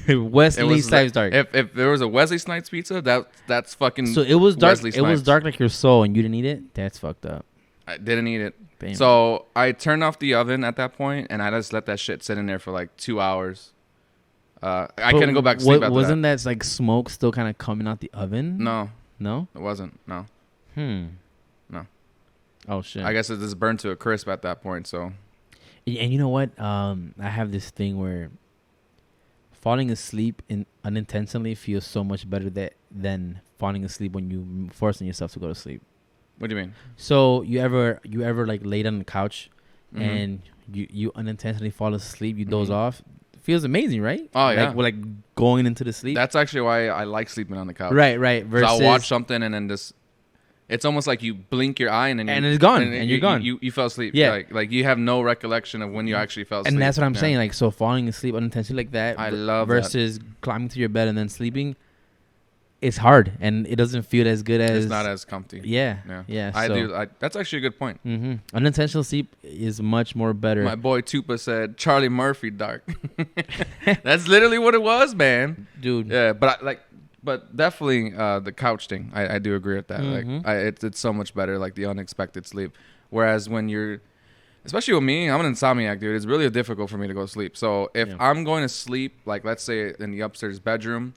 Wesley It was Snipes dark. If there was a Wesley Snipes pizza, that's fucking. So it was dark. Wesley It was Snipes. dark like your soul, and you didn't eat it. That's fucked up. I didn't eat it. Damn. So I turned off the oven at that point, and I just let that shit sit in there for like 2 hours. I couldn't go back to sleep after wasn't that like smoke still kind of coming out the oven? No, No. it wasn't. No. No. Oh shit. I guess it just burned to a crisp at that point. So And you know what? I have this thing where falling asleep unintentionally feels so much better than falling asleep when you forcing yourself to go to sleep. what do you mean? So you ever like laid on the couch Mhm. and you unintentionally fall asleep, you doze off? It feels amazing, right? Oh, yeah. Like we're like going into the sleep. That's actually why I like sleeping on the couch. right. 'Cause Versus I'll watch something and then just. It's almost like you blink your eye and then it's gone, and you're gone. You fell asleep. Yeah. Like you have no recollection of when you actually fell asleep. and that's what I'm Yeah. saying. Like, so falling asleep unintentionally like that, I love that. versus climbing to your bed and then sleeping, it's hard and it doesn't feel as good as. It's not as comfy. Yeah. That's actually a good point. Mm-hmm. Unintentional sleep is much more better. My boy Tupa said Charlie Murphy dark. That's literally what it was, man. Dude. Yeah, but definitely the couch thing. I do agree with that. Mhm. Like it's so much better, like the unexpected sleep. Whereas when you're, especially with me, I'm an insomniac, dude. It's really difficult for me to go to sleep. So if Yeah. I'm going to sleep, like let's say in the upstairs bedroom,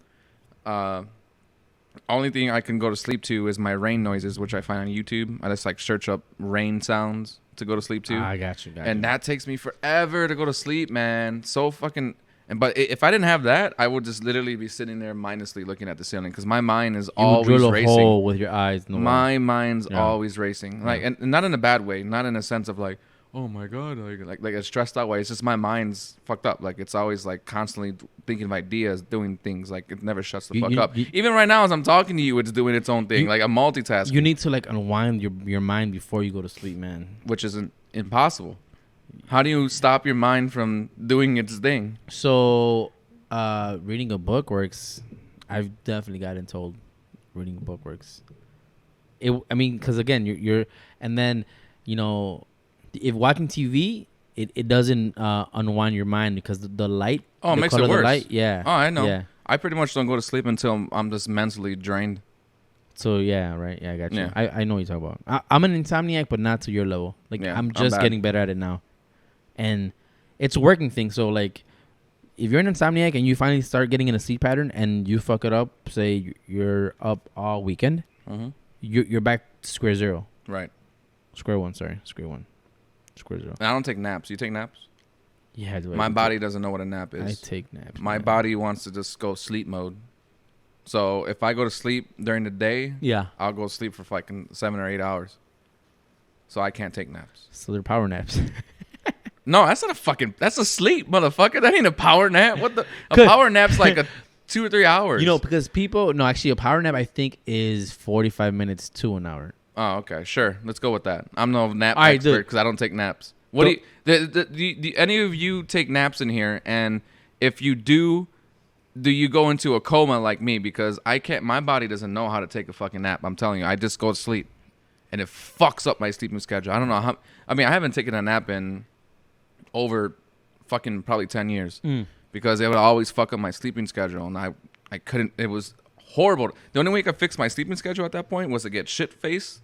only thing I can go to sleep to is my rain noises, which I find on YouTube. I just like search up rain sounds to go to sleep to. I got you. And that takes me forever to go to sleep, man. So fucking. But if I didn't have that, I would just literally be sitting there mindlessly looking at the ceiling because my mind is you would always drill a racing. hole with your eyes. My mind's Yeah. always racing, like, Yeah. and not in a bad way, not in a sense of like, oh my god, like a stressed out way. It's just my mind's fucked up. Like it's always like constantly thinking of ideas, doing things. Like it never shuts the fuck up. Even right now, as I'm talking to you, it's doing its own thing. Like I'm multitasking. You need to like unwind your mind before you go to sleep, man. Which is impossible. How do you stop your mind from doing its thing? So, reading a book works. I've definitely gotten told reading a book works. I mean, because again, you're, and then, you know, if watching TV, it doesn't unwind your mind because the light. Oh, it makes it worse. Light, yeah. Oh, I know. Yeah. I pretty much don't go to sleep until I'm just mentally drained. So yeah, right. Yeah, I got you. Yeah. I know what you're talking about. I'm an insomniac, but not to your level. Like I'm just getting better at it now, and it's a working thing. So like, if you're an insomniac and you finally start getting in a sleep pattern and you fuck it up, say you're up all weekend, you're back to square zero. Right. Square one. Square zero. And I don't take naps. You take naps? Yeah. My body doesn't know what a nap is. I take naps. My body wants to just go sleep mode. So if I go to sleep during the day, I'll go sleep for like 7 or 8 hours. So I can't take naps. So they're power naps. No, that's not that's a sleep, motherfucker. That ain't a power nap. A power nap's like a 2 or 3 hours. You know, because actually a power nap I think is 45 minutes to an hour. Oh, okay, sure. Let's go with that. I'm no nap expert because I don't take naps. What do any of you take naps in here? And if you do you go into a coma like me? Because I can't. My body doesn't know how to take a fucking nap. I'm telling you, I just go to sleep, and it fucks up my sleeping schedule. I don't know how. I mean, I haven't taken a nap in over fucking probably 10 years because it would always fuck up my sleeping schedule, and I couldn't. It was horrible. The only way I could fix my sleeping schedule at that point was to get shit-faced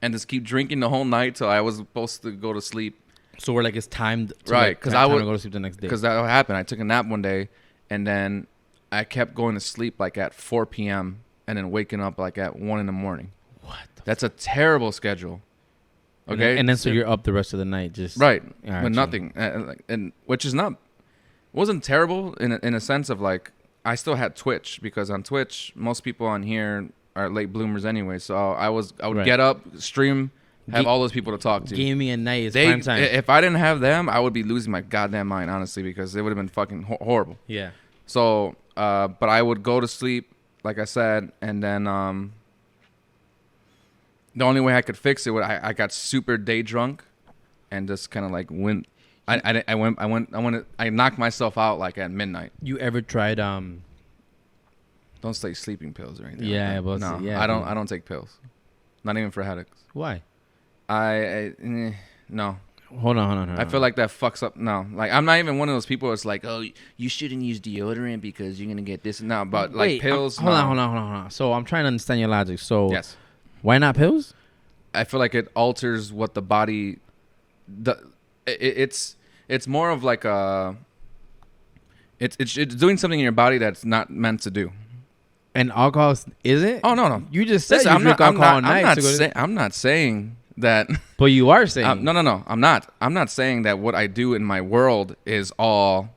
and just keep drinking the whole night till I was supposed to go to sleep. So we're like it's timed, right? Because I would go to sleep the next day. Because that would happen. I took a nap one day, and then I kept going to sleep like at 4 p.m. and then waking up like at 1 in the morning. What? That's a terrible schedule. Okay, and then so you're up the rest of the night, just right, but nothing, and which is wasn't terrible in a sense of like I still had Twitch because on Twitch most people on here are late bloomers anyway. So I would get up, stream, have all those people to talk to. Gaming at night is prime time. If I didn't have them, I would be losing my goddamn mind, honestly, because it would have been fucking horrible. Yeah. So, but I would go to sleep, like I said, and then the only way I could fix it was I got super day drunk, and just kind of like went. I knocked myself out like at midnight. You ever tried Don't say sleeping pills or anything. Yeah, like that. No, I don't take pills. Not even for headaches. Why? No. Hold on. I feel like that fucks up. No, like I'm not even one of those people. It's like, oh, You shouldn't use deodorant because you're gonna get this. no, but like pills. Hold on. So I'm trying to understand your logic. So yes, why not pills? I feel like it alters what the body. It's more of like a. It's doing something in your body that's not meant to do. And alcohol isn't? Oh no. You just said Listen, you drink alcohol at night. I'm not saying that. But you are saying. No. I'm not. I'm not saying that what I do in my world is all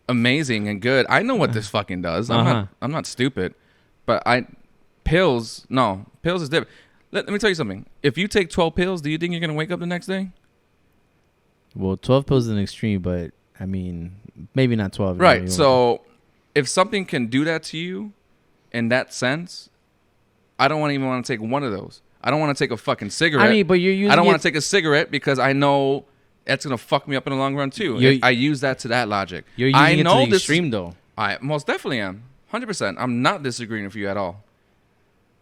amazing and good. I know what this fucking does. I'm not stupid. But pills is different. Let me tell you something. If you take 12 pills, do you think you're gonna wake up the next day? Well, 12 pills is an extreme, but I mean, maybe not 12. Right. So, if something can do that to you, in that sense, I don't even want to take one of those. I don't want to take a fucking cigarette. I mean, but you're using. I don't want to take a cigarette because I know that's gonna fuck me up in the long run too. I use that to that logic. You're using it to the extreme, though. I most definitely am. 100%. I'm not disagreeing with you at all.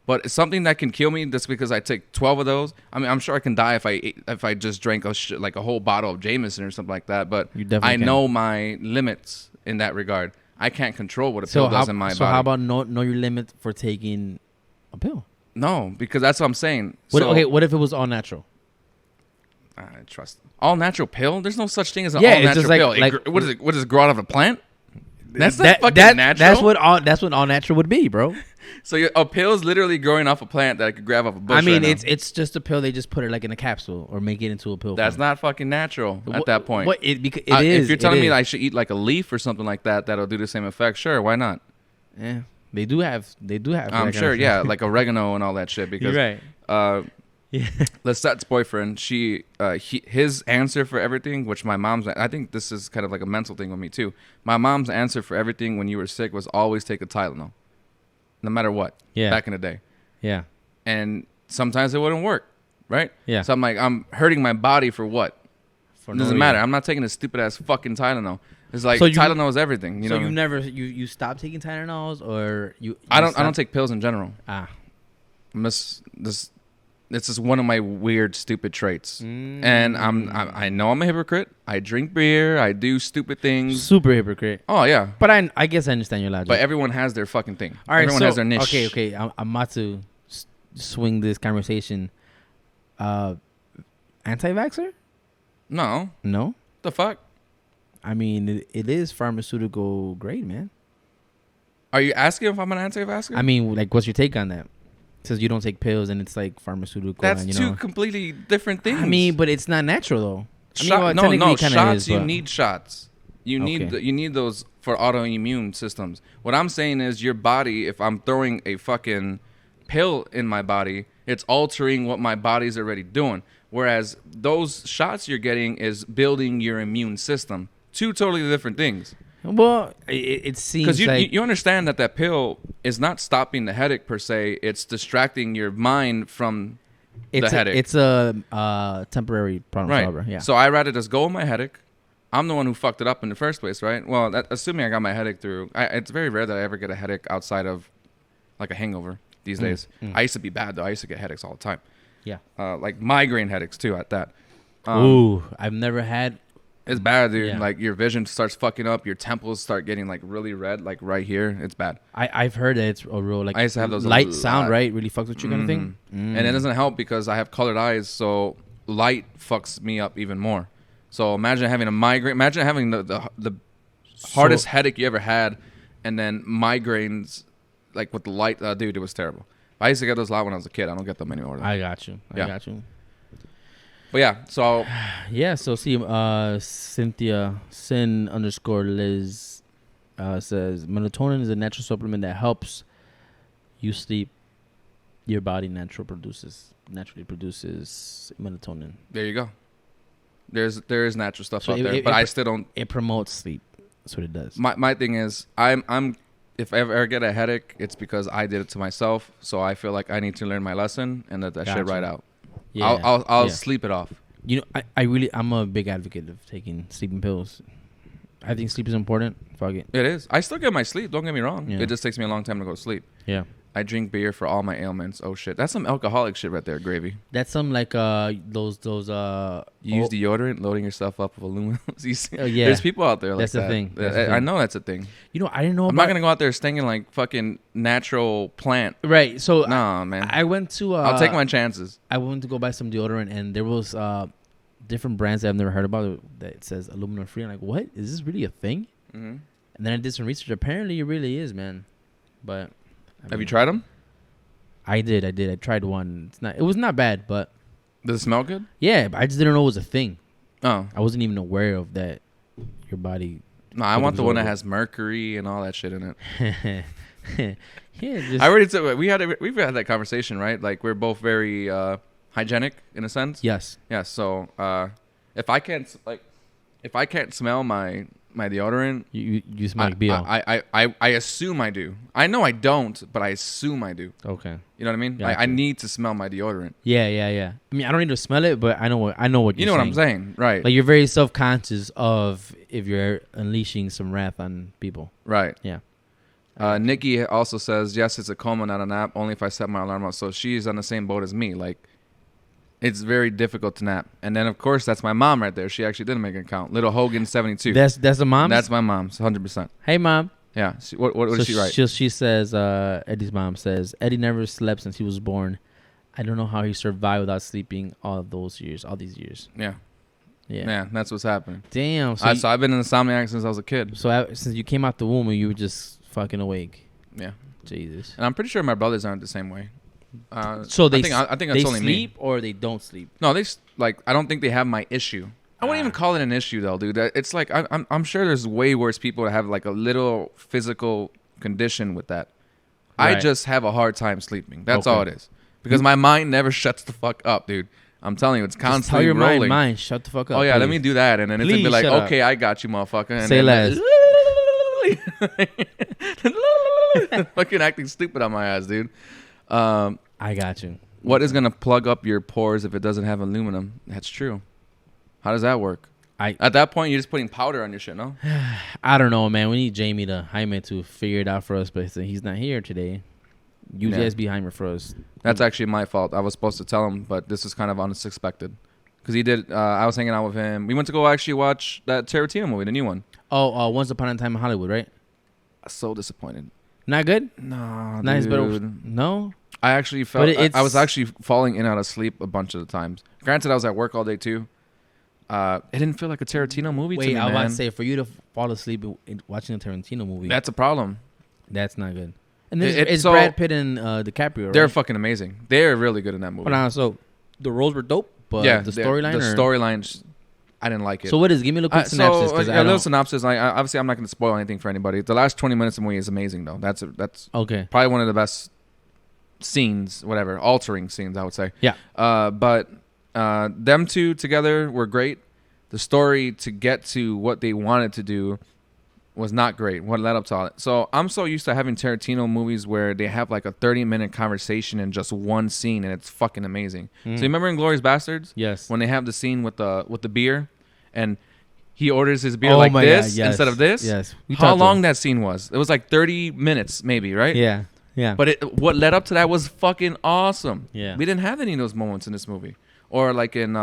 But it's something that can kill me just because I take 12 of those. I mean, I'm sure I can die if I just drank like a whole bottle of Jameson or something like that. But I know my limits in that regard. I can't control what a pill does in my body. So how about know your limit for taking a pill? No, because that's what I'm saying. What if it was all natural? I trust them. All natural pill? There's no such thing as an all natural pill. What is it? What does it grow out of a plant? That's not fucking natural. That's what all natural would be, bro. So a pill is literally growing off a plant that I could grab off a bush. I mean, it's just a pill. They just put it like in a capsule or make it into a pill. That's not fucking natural at that point. It is. If you're telling me that I should eat like a leaf or something like that, that'll do the same effect. Sure, why not? Yeah, they do have. I'm sure. Yeah, like oregano and all that shit. Because you're right. Yeah. Lesette's boyfriend, his answer for everything, which my mom's, I think this is kind of like a mental thing with me too. My mom's answer for everything when you were sick was always take a Tylenol, no matter what. Yeah. Back in the day. Yeah. And sometimes it wouldn't work, right? Yeah. So I'm like, I'm hurting my body for what? For It doesn't matter. I'm not taking a stupid ass fucking Tylenol. It's like Tylenol is everything. You know. you never you stopped taking Tylenols or you I don't take pills in general. Ah. This is one of my weird, stupid traits, and I know I'm a hypocrite. I drink beer. I do stupid things. Super hypocrite. Oh yeah, But I guess I understand your logic. but everyone has their fucking thing. All right, Everyone has their niche. Okay. I'm about to swing this conversation. Anti-vaxxer? No, No. the fuck. I mean, it is pharmaceutical grade, man. Are you asking if I'm an anti-vaxxer? I mean, like, what's your take on that? It says you don't take pills and it's like pharmaceutical. That's and, you two know. completely different things. I mean, but it's not natural though. No, technically kinda shots. is, You but- need shots. You need Okay. you need those for autoimmune systems. What I'm saying is your body. If I'm throwing a fucking pill in my body, it's altering what my body's already doing. Whereas those shots you're getting is building your immune system. Two totally different things. Well, it seems Because like you understand that pill is not stopping the headache per se. It's distracting your mind from the headache. It's a temporary problem Right. solver. Yeah. So I rather just go with my headache. I'm the one who fucked it up in the first place, right? Well, assuming I got my headache through, it's very rare that I ever get a headache outside of like a hangover these days. I used to be bad though. I used to get headaches all the time. Yeah. Like migraine headaches too at that. Ooh, I've never had. It's bad, dude. Yeah. Like your vision starts fucking up. Your temples start getting like really red, like right here. It's bad. I've heard that it's a real like I used to have those a light sound, lot. right? Really fucks with you kind of thing. And it doesn't help because I have colored eyes, so light fucks me up even more. So imagine having a migraine. Imagine having the hardest headache you ever had, and then migraines, like with the light. Dude, it was terrible. I used to get those a lot when I was a kid. I don't get them anymore. I got you. I Yeah. got you. But yeah, so Yeah. So see, Cynthia Sin_Liz says melatonin is a natural supplement that helps you sleep. Your body naturally produces melatonin. there you go. There is natural stuff So out it- there, it- but it- I still don't. It promotes sleep. That's what it does. My thing is, I'm if I ever get a headache, it's because I did it to myself. So I feel like I need to learn my lesson and let that shit Gotcha. right out. Yeah. I'll Yeah. sleep it off. You know, I'm a big advocate of taking sleeping pills. I think sleep is important. Fuck it. It is. I still get my sleep. Don't get me wrong. Yeah. It just takes me a long time to go to sleep. Yeah. I drink beer for all my ailments. Oh shit, that's some alcoholic shit right there, Gravy. That's some like those You use deodorant, loading yourself up with aluminum. yeah. There's people out there like That's the that. thing. That's the I thing. know that's a thing. You know, I didn't know I'm about not gonna go out there stinging like fucking natural plant. right. So No, man. I went to I'll take my chances. I went to go buy some deodorant and there was different brands that I've never heard about that it says aluminum free. I'm like, what? Is this really a thing? Mm-hmm. And then I did some research. Apparently, it really is, man. But Have you tried them? I did. I tried one. It was not bad, but Does it smell good? yeah, but I just didn't know it was a thing. Oh I wasn't even aware of that. Your body. no, I want the one that absorb it. has mercury and all that shit in it. Yeah, just I already said we've had that conversation, right? Like we're both very hygienic in a sense. yes. Yeah. So if I can't smell my deodorant, You smell like BO. I assume I do. I know I don't, but I assume I do. Okay. You know what I mean? Gotcha. I need to smell my deodorant. Yeah. I mean, I don't need to smell it, but I know what You know what I'm saying, right? Like you're very self-conscious of if you're unleashing some wrath on people. Right. Yeah. Nikki also says, yes, it's a coma, not a nap. Only if I set my alarm out. So she's on the same boat as me. Like, it's very difficult to nap. And then, of course, that's my mom right there. She actually didn't make an account. Little Hogan 72. That's the mom. That's my mom's, 100%. Hey, mom. Yeah. What did she write? She says, Eddie's mom says, Eddie never slept since he was born. I don't know how he survived without sleeping all these years. Yeah. Yeah. Man, that's what's happening. Damn. So I've been an insomniac since I was a kid. Since you came out the womb, you were just fucking awake. Yeah. Jesus. And I'm pretty sure my brothers aren't the same way. So I think that's they only sleep me. or they don't sleep. No, I don't think they have my issue. I wouldn't even call it an issue though, dude. It's like I'm sure there's way worse people that have like a little physical condition with that. I Right. just have a hard time sleeping. That's all it is. because my mind never shuts the fuck up, dude. I'm telling you, it's Just tell constantly your rolling. mind, shut the fuck up. Oh yeah, let please. me do that, and then it's gonna be Please like, shut up. okay, I got you, motherfucker. And Say then, less. fucking acting stupid on my ass, dude. I got you. What is gonna plug up your pores if it doesn't have aluminum? That's true. How does that work? At that point, you're just putting powder on your shit, no? I don't know, man. We need Jamie to Jaime to figure it out for us, but he's not here today. You Yeah. guys be Jaime for us. That's actually my fault. I was supposed to tell him, but this is kind of unexpected. Because he did, I was hanging out with him. We went to go actually watch that Tarantino movie, the new one. Oh, Once Upon a Time in Hollywood, right? So disappointed. Not good? No, Nice, dude. but no? I actually felt, But I was actually falling in and out of sleep a bunch of the times. Granted, I was at work all day too. It didn't feel like a Tarantino movie to Wait, me, I was about man. to say, for you to fall asleep watching a Tarantino movie, That's a problem. that's not good. And then It's it's so- Brad Pitt and DiCaprio, right? They're fucking amazing. They're really good in that movie. Hold on, so the roles were dope, but yeah, the storyline? The storyline, I didn't like it. So what is? Give me a little quick synopsis. So 'cause a I little don't- synopsis. Obviously, I'm not going to spoil anything for anybody. The last 20 minutes of the movie is amazing, though. That's Okay. probably one of the best scenes, whatever, altering scenes, I would say. Yeah. But them two together were great. The story to get to what they wanted to do was not great. What led up to all it. So I'm so used to having Tarantino movies where they have like a 30-minute conversation in just one scene, and it's fucking amazing. So you remember in Glorious Bastards? Yes. When they have the scene with the beer, and he orders his beer Oh like my this God, yes, instead of this. yes. We How talked to long him. that scene was? It was like 30 minutes, maybe, right? Yeah. Yeah. But what led up to that was fucking awesome. Yeah. We didn't have any of those moments in this movie. Or like in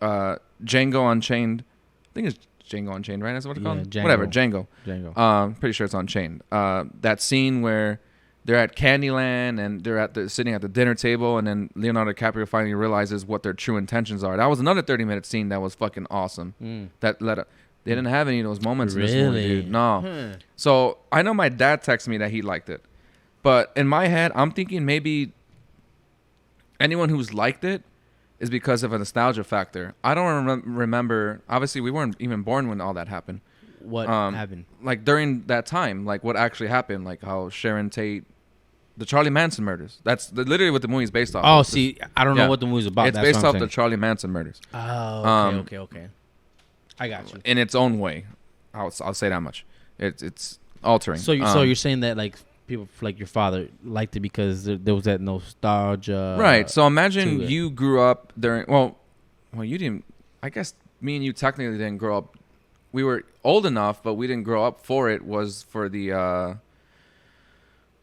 Django Unchained. I think it's Django Unchained, right? That's what it's Yeah, called? Django. Whatever, Django. Django. Pretty sure it's Unchained. That scene where they're at Candyland and they're sitting at the dinner table, and then Leonardo DiCaprio finally realizes what their true intentions are. That was another 30-minute scene that was fucking awesome. That led up. They didn't have any of those moments in this movie, Really? dude. No. So I know my dad texted me that he liked it. But in my head, I'm thinking maybe anyone who's liked it is because of a nostalgia factor. I don't remember. Obviously, we weren't even born when all that happened. What happened? Like during that time, like what actually happened, like how Sharon Tate, the Charlie Manson murders. That's literally what the movie's based off. Oh, of. see, I don't know Yeah. what the movie's about. It's That's based what I'm off the saying. Charlie Manson murders Oh, okay. I got you. in its own way. I'll say that much. It's altering. So you're saying that like people like your father liked it because there was that nostalgia, right. So to imagine it. you grew up during. Well, you didn't. I guess me and you technically didn't grow up. We were old enough, but we didn't grow up for it. Was for the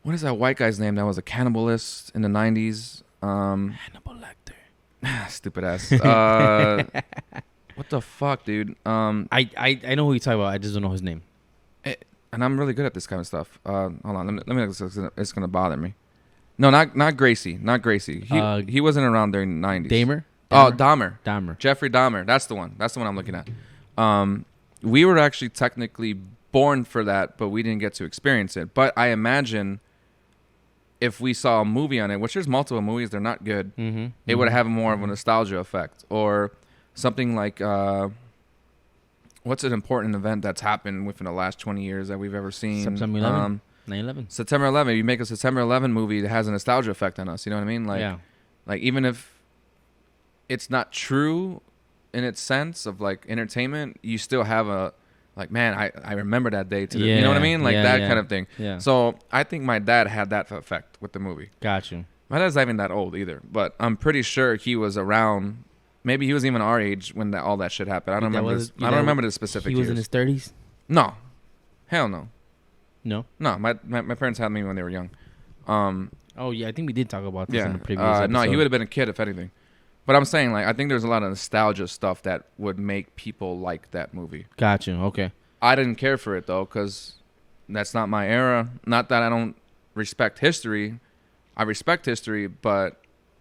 what is that white guy's name that was a cannibalist in the 90s? Hannibal Lecter. Stupid ass. What the fuck, dude? I know who you're talking about. I just don't know his name. And I'm really good at this kind of stuff. Hold on, let me. It's gonna bother me. No, not Gracie. Not Gracie. He wasn't around during the 90s. Dahmer? Oh, Dahmer. Dahmer. Jeffrey Dahmer. That's the one. That's the one I'm looking at. We were actually technically born for that, but we didn't get to experience it. But I imagine if we saw a movie on it, which there's multiple movies, they're not good. It would have more of a nostalgia effect, or something like what's an important event that's happened within the last 20 years that we've ever seen? September 11. 9/11. September 11. You make a September 11 movie that has a nostalgia effect on us. You know what I mean? Like, Yeah. like even if it's not true in its sense of like entertainment, you still have a like, man, I remember that day. You know what I mean? Like that kind of thing. Yeah. So I think my dad had that effect with the movie. Got you. My dad's not even that old either, but I'm pretty sure he was around. Maybe he was even our age when all that shit happened. I don't remember. I don't remember the specific He years. was in his 30s? No, hell no. No. No, my parents had me when they were young. Oh, yeah. I think we did talk about this in Yeah. the previous episode. No, he would have been a kid if anything. But I'm saying, like, I think there's a lot of nostalgia stuff that would make people like that movie. Got you. Okay. I didn't care for it, though, because that's not my era. Not that I don't respect history. I respect history, but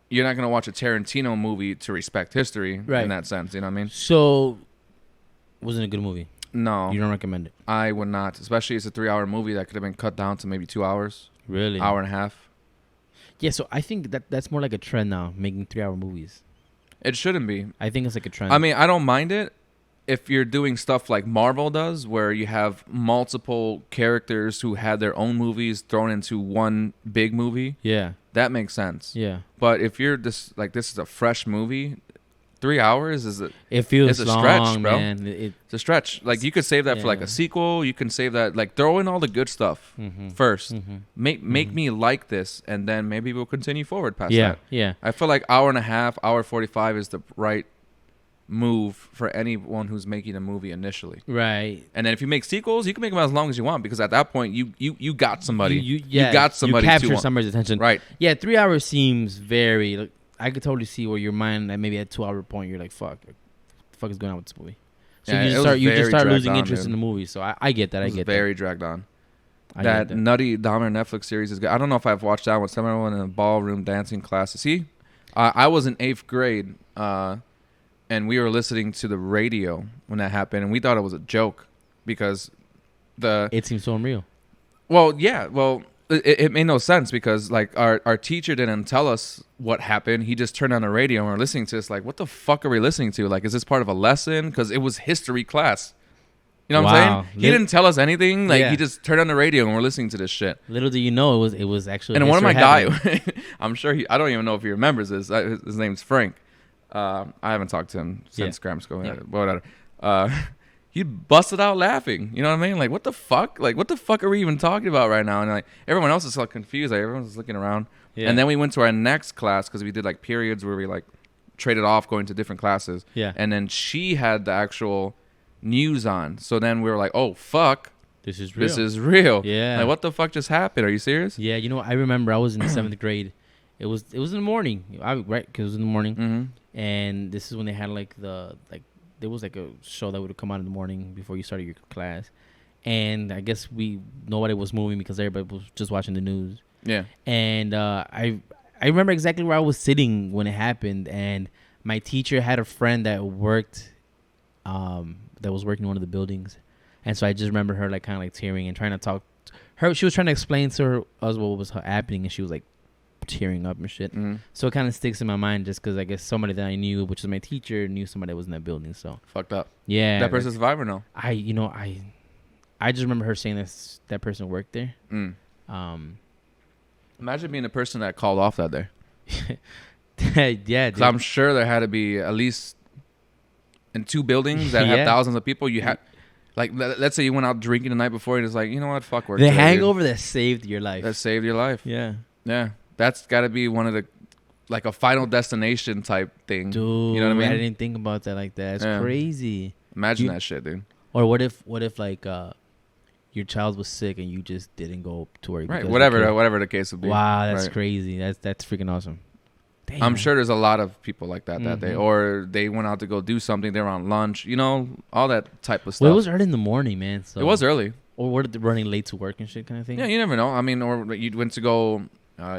you're not going to watch a Tarantino movie to respect history Right. in that sense. You know what I mean? So, wasn't a good movie. No, You don't recommend it? I would not. Especially it's a 3-hour movie that could have been cut down to maybe 2 hours, Really? hour and a half. Yeah, so I think that's more like a trend now, making 3-hour movies. It shouldn't be. I think it's like a trend. I mean, I don't mind it if you're doing stuff like Marvel does, where you have multiple characters who had their own movies thrown into one big movie. yeah. that makes sense. Yeah. But if you're this is a fresh movie, 3 hours is a It feels it's a long, stretch, bro. man. It's a stretch. Like you could save that for like Yeah. a sequel. You can save that, like throw in all the good stuff first. Make me like this, and then maybe we'll continue forward past Yeah. that. Yeah. I feel like hour and a half, hour 45 is the right move for anyone who's making a movie initially. Right. And then if you make sequels, you can make them as long as you want, because at that point you got somebody. You got somebody You to capture want. somebody's attention. Right. Yeah. 3 hours seems very. Like, I could totally see where your mind, like maybe at 2 hour point, you're like, "Fuck, what the fuck is going on with this movie?" So Yeah, you it just was start very start dragged losing on, interest dude. in the movie. So I get that. It I was get very dragged on. I That get Nutty Dahmer Netflix series is good. I don't know if I've watched that one. Someone in a ballroom dancing class. See, I was in 8th grade, and we were listening to the radio when that happened, and we thought it was a joke because It seems so unreal. it made no sense because like our teacher didn't tell us what happened. He just turned on the radio and we're listening to this. Like, what the fuck are we listening to? Like, is this part of a lesson? Because it was history class. You know what I'm Wow. saying? He didn't tell us anything. Like, Yeah. he just turned on the radio and we're listening to this shit. Little do you know, it was actually. And one of my history guys, happening. I'm sure I don't even know if he remembers this. His name's Frank. I haven't talked to him since grammar school. Yeah. Whatever. He busted out laughing. You know what I mean? Like, what the fuck? Like, what the fuck are we even talking about right now? And like, everyone else is so confused. Like, everyone's just looking around. Yeah. And then we went to our next class because we did like periods where we like traded off going to different classes. Yeah. And then she had the actual news on. So then we were like, oh fuck, This is real. this is real. Yeah. Like, what the fuck just happened? Are you serious? Yeah, you know, I remember I was in 7th grade. It was in the morning, right? Because it was in the morning, Mm-hmm. and this is when they had like there was like a show that would come out in the morning before you started your class, and I guess nobody was moving because everybody was just watching the news. Yeah. And I remember exactly where I was sitting when it happened, and my teacher had a friend that worked, that was working in one of the buildings, and so I just remember her like kind of like tearing and trying to talk. She was trying to explain to us what was happening, and she was like tearing up and shit. Mm-hmm. So it kind of sticks in my mind just because I guess somebody that I knew, which is my teacher, knew somebody that was in that building. So Fucked up. yeah, That person survived or no? I just remember her saying that person worked there. Mm. Imagine being the person that called off that day. Yeah, Because I'm sure there had to be at least in 2 buildings that Yeah. have thousands of people. You had, like, let's say you went out drinking the night before and it's like, you know what, fuck work. the today, dude. hangover that saved your life. That saved your life. Yeah, Yeah. That's got to be one of the, like a final destination type thing. dude. You know what I mean? didn't think about that like that. It's Yeah. crazy. Imagine You- that shit, dude. Or what if like your child was sick and you just didn't go to work? Right. because Whatever the kid- the case would be. Wow, that's Right. crazy. That's freaking awesome. Damn. I'm sure there's a lot of people like that day. Mhm. Or they went out to go do something. They were on lunch. You know, all that type of stuff. Well, it was early in the morning, man. So It was early. Or were they running late to work and shit kind of thing? Yeah, you never know. I mean, or you went to go,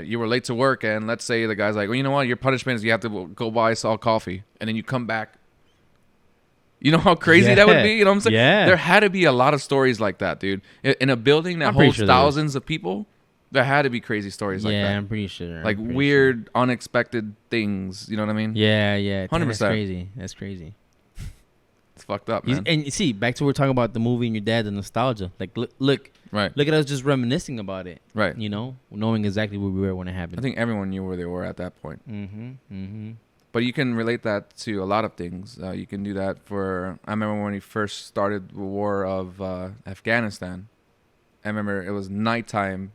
you were late to work, and let's say the guy's like, well, you know what? Your punishment is you have to go buy us all coffee, and then you come back. You know how crazy that would be? You know what I'm saying? Yeah. There had to be a lot of stories like that, dude. In a building that I'm pretty holds sure there is. thousands of people, there had to be crazy stories like Yeah, that. I'm pretty sure. Like I'm pretty weird, unexpected things. You know what I mean? sure. Yeah. Damn, 100%. That's crazy. That's crazy. It's fucked up, man. And you see, back to what we're talking about the movie and your dad, the nostalgia. Like, look Right. at us just reminiscing about it. Right. You know, knowing exactly where we were when it happened. I think everyone knew where they were at that point. Mm-hmm. But you can relate that to a lot of things. You can do that for... I remember when we first started the war of Afghanistan. I remember it was nighttime.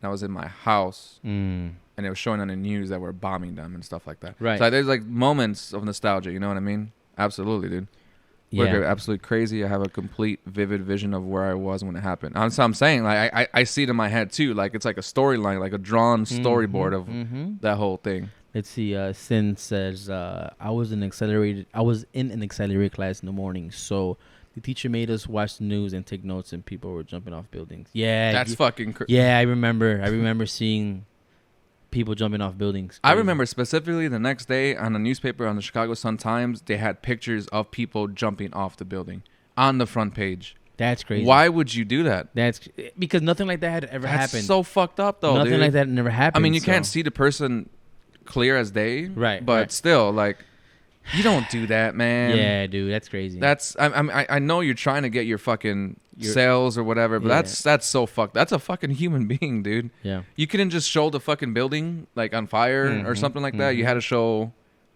And I was in my house. Mm. And it was showing on the news that we're bombing them and stuff like that. Right. So there's like moments of nostalgia. You know what I mean? Absolutely, dude. Yeah. We're absolutely crazy. I have a complete, vivid vision of where I was when it happened. So I'm saying, like, I see it in my head too. Like it's like a storyline, like a drawn storyboard of that whole thing. Let's see. Sin says I was in an accelerated class in the morning, so the teacher made us watch the news and take notes, and people were jumping off buildings. Yeah, That's fucking crazy. Yeah, I remember seeing people jumping off buildings. I Crazy. remember specifically the next day on the newspaper, on the Chicago Sun-Times, they had pictures of people jumping off the building on the front page. That's crazy. Why would you do that? That's because nothing like that had ever That's happened. so fucked up, though, Nothing dude. like that never happened. I mean, you so- can't see the person clear as day. Right, But right. still, like, You don't do that, man. Yeah, dude, that's crazy. That's I know you're trying to get your fucking sales or whatever, but Yeah. that's so fucked. That's a fucking human being, dude. Yeah. You couldn't just show the fucking building like on fire or something like that. You had to show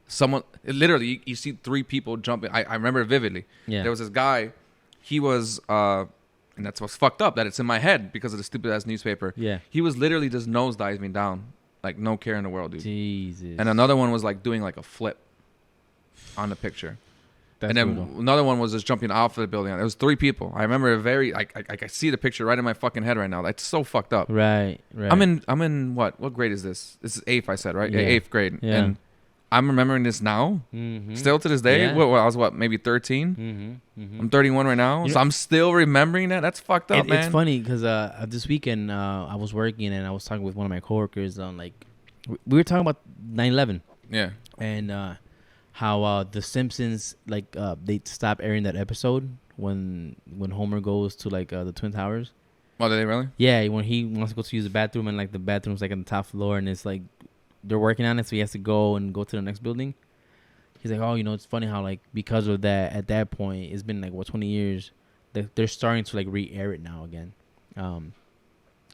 someone. Literally, you see 3 people jumping. I remember it vividly. Yeah. There was this guy. He was and that's what's fucked up, that it's in my head because of the stupid ass newspaper. Yeah. He was literally just nosediving down, like no care in the world, dude. Jesus. And another one was like doing like a flip on the picture. That's and then brutal. another one was just jumping off of the building. It was 3 people. I remember it very. I see the picture right in my fucking head right now. That's so fucked up. Right. I'm in what grade is this? This is 8th. I said right. Yeah. 8th grade. Yeah. And I'm remembering this now. Mm-hmm. Still to this day. Yeah. Well, I was maybe 13. Mm-hmm. Mm-hmm. I'm 31 right now, so I'm still remembering that. That's fucked up, man. It's funny because this weekend I was working and I was talking with one of my coworkers on we were talking about 9/11 Yeah. and how the Simpsons they stopped airing that episode when Homer goes to the Twin Towers. Oh, did they really? Yeah, when he wants to go to use the bathroom and the bathroom's on the top floor and it's they're working on it, so he has to go to the next building. He's like, oh, it's funny how because of that, at that point, it's been 20 years, they're starting to re-air it now again.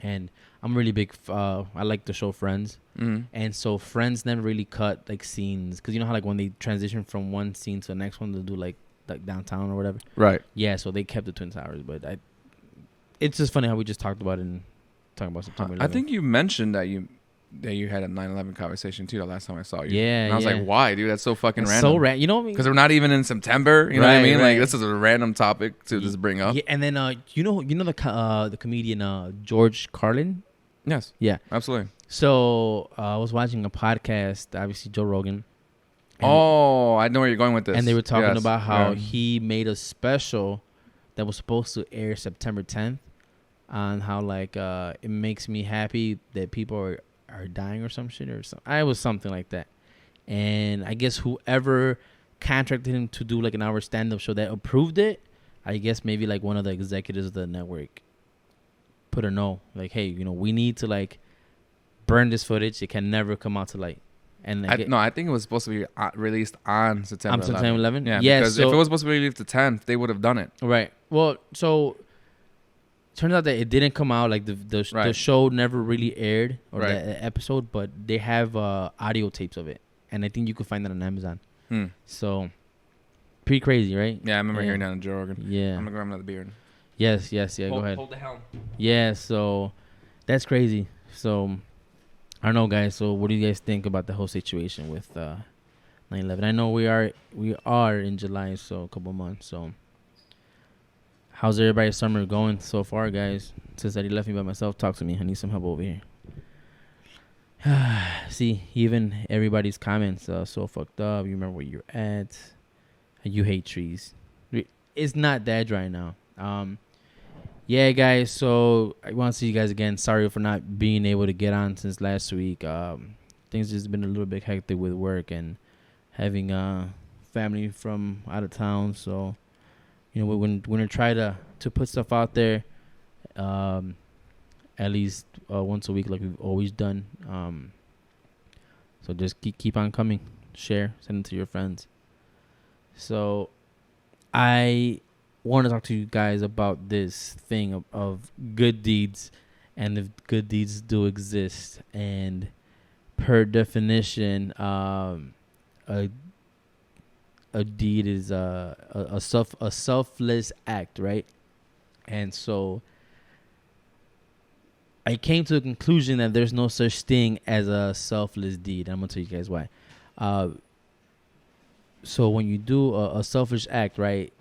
And I'm really big. I like the show Friends, and so Friends never really cut scenes because you know how when they transition from one scene to the next one, they'll do like downtown or whatever. Right. Yeah, so they kept the Twin Towers, but it's just funny how we just talked about it and talking about September 11th. I think you mentioned that you had a 9/11 conversation too the last time I saw you. Yeah, and I was like, why, dude? That's so fucking it's random. so random. You know what I mean? Because we're not even in September. You know what I Right, mean? right. This is a random topic to just bring up. Yeah, and then you know the comedian George Carlin. Yes. Yeah. Absolutely. So I was watching a podcast, obviously Joe Rogan. Oh, I know where you're going with this. And they were talking Yes. about how Yeah. he made a special that was supposed to air September 10th on how it makes me happy that people are dying or some shit or something. I was something like that. And I guess whoever contracted him to do an hour stand-up show that approved it, I guess maybe one of the executives of the network put a no. Hey, we need to burn this footage. It can never come out to light. And I think it was supposed to be released on September 11th. September 11th? Yeah, because if it was supposed to be released the 10th, they would have done it. Right. Well, so turns out that it didn't come out. The show never really aired or the episode, but they have audio tapes of it, and I think you could find that on Amazon. So pretty crazy, right? Yeah, I remember hearing that on Joe Rogan. Yeah. I'm gonna grab another beer. Yes. Yeah. Go ahead. Hold the helm. Yeah. So that's crazy. So I don't know, guys. So what do you guys think about the whole situation with 9/11? I know we are in July, so a couple months. So how's everybody's summer going so far, guys? Since I left me by myself, talk to me. I need some help over here. See, even everybody's comments so fucked up. You remember where you're at. You hate trees. It's not that dry now. Yeah, guys. So I want to see you guys again. Sorry for not being able to get on since last week. Things just been a little bit hectic with work and having family from out of town. So we're gonna try to put stuff out there. At least once a week, like we've always done. So just keep on coming. Share, send it to your friends. So I want to talk to you guys about this thing of good deeds, and if good deeds do exist. And per definition, a deed is a selfless act, right? And so I came to the conclusion that there's no such thing as a selfless deed. I'm gonna tell you guys why. So when you do a selfish act, right,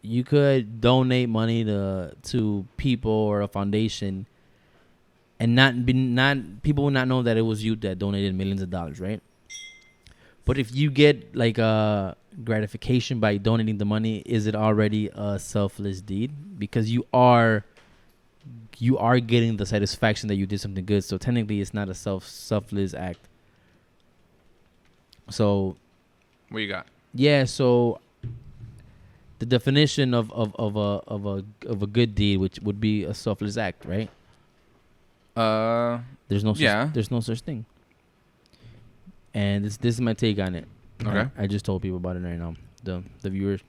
you could donate money to people or a foundation, and people will not know that it was you that donated millions of dollars, right? But if you get gratification by donating the money, is it already a selfless deed? Because you are getting the satisfaction that you did something good. So technically, it's not a selfless act. So, what you got? Yeah. So the definition of a good deed, which would be a selfless act, right? There's no such thing. And this is my take on it. Okay. I just told people about it right now. The viewers.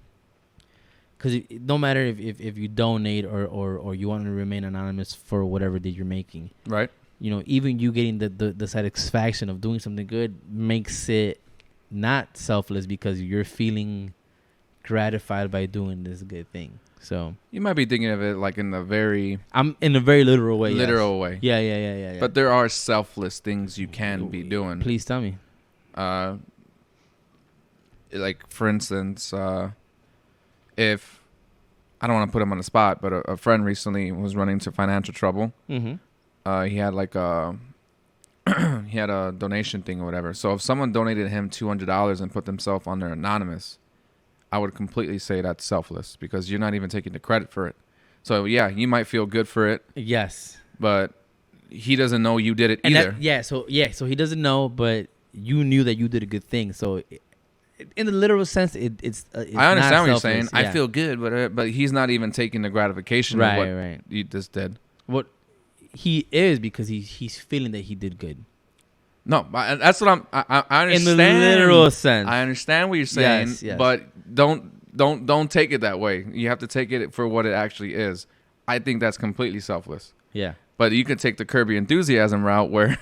Because no matter if you donate or you want to remain anonymous for whatever that you're making, Right. you know, even you getting the satisfaction of doing something good makes it not selfless because you're feeling gratified by doing this good thing. So You might be thinking of it like in a very I'm in a very literal way. literal way. Yeah. But there are selfless things you can be doing. Please tell me. Like for instance, if I don't want to put him on the spot, but a friend recently was running into financial trouble. Mm-hmm. He had like a he had a donation thing or whatever. So if someone donated him $200 and put themselves under anonymous, I would completely say that's selfless because you're not even taking the credit for it. So yeah, you might feel good for it, Yes. but he doesn't know you did it And either. so he doesn't know, but you knew that you did a good thing. So in the literal sense, it's I understand not what you're saying. selfless. I feel good, but he's not even taking the gratification Right, of what right. you just did. What he is because he's feeling that he did good. No, that's what I understand. In the literal sense. I understand what you're saying, Yes. but don't take it that way. You have to take it for what it actually is. I think that's completely selfless. Yeah. But you could take the Curb Your Enthusiasm route where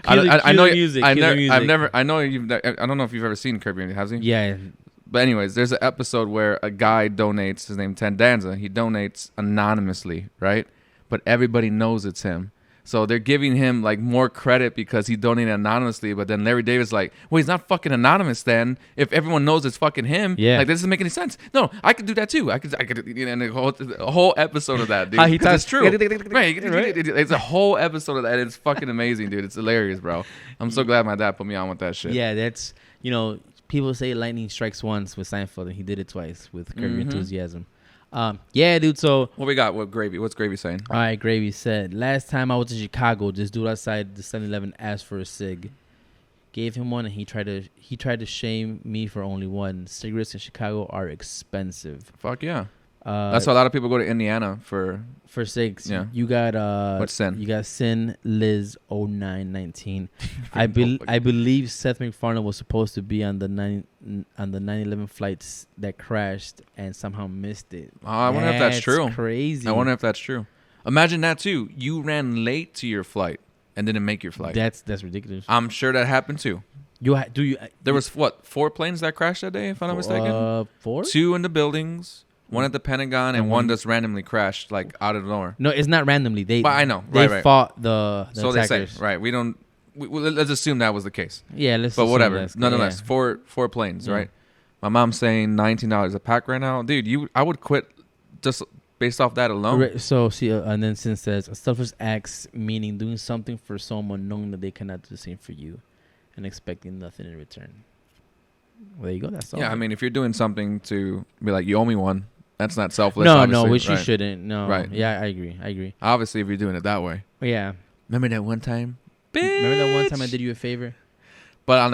I know you've. I don't know if you've ever seen Curb Your Enthusiasm. Has he? Yeah. But anyways, there's an episode where a guy donates. His name Ted Danza. He donates anonymously, right? But everybody knows it's him. So they're giving him like more credit because he donated anonymously. But then Larry David's like, well, he's not fucking anonymous then. If everyone knows it's fucking him, Yeah. like, this doesn't make any sense. No, I could do that too. I could, and a whole episode of that, dude. How he 'Cause talks- it's true. Right. It's a whole episode of that. It's fucking amazing, dude. It's hilarious, bro. I'm so glad my dad put me on with that shit. Yeah, that's, you know, people say lightning strikes once with Seinfeld, and he did it twice with Curb Your Enthusiasm. Yeah, dude. So What we got? What's Gravy saying? all right, Gravy said, last time I was in Chicago, this dude outside the 7-Eleven asked for a cig. Gave him one, and he tried to shame me for only one. Cigarettes in Chicago are expensive. Fuck yeah. That's why a lot of people go to Indiana for cigs. Yeah. You got What's Sin? You got Sin Liz 0919. I believe Seth MacFarlane was supposed to be on the 9/11 flights that crashed and somehow missed it. Oh, I wonder if that's true. Crazy. I wonder if that's true. Imagine that too. You ran late to your flight and didn't make your flight. That's ridiculous. I'm sure that happened too. There was 4 planes that crashed that day, if I'm not mistaken. 4? 2 in the buildings, 1 at the Pentagon, and 1 just randomly crashed like out of nowhere. No, it's not randomly. But I know. They Right. fought the So attackers. they say, right? We don't. Let's assume that was the case. Yeah, let's. But assume whatever. that's- Nonetheless, yeah. 4 planes, Yeah. right? My mom's saying $19 a pack right now, dude. I would quit just based off that alone. Right, so see, and then Sin says, a selfless acts meaning doing something for someone knowing that they cannot do the same for you, and expecting nothing in return. Well, there you go. That's all. Yeah, I mean, if you're doing something to be like, you owe me one, that's not selfless. no, obviously, which you right? shouldn't. No, Right. Yeah, I agree. Obviously, if you're doing it that way. Yeah. Remember that one time? Remember that one time I did you a favor? But on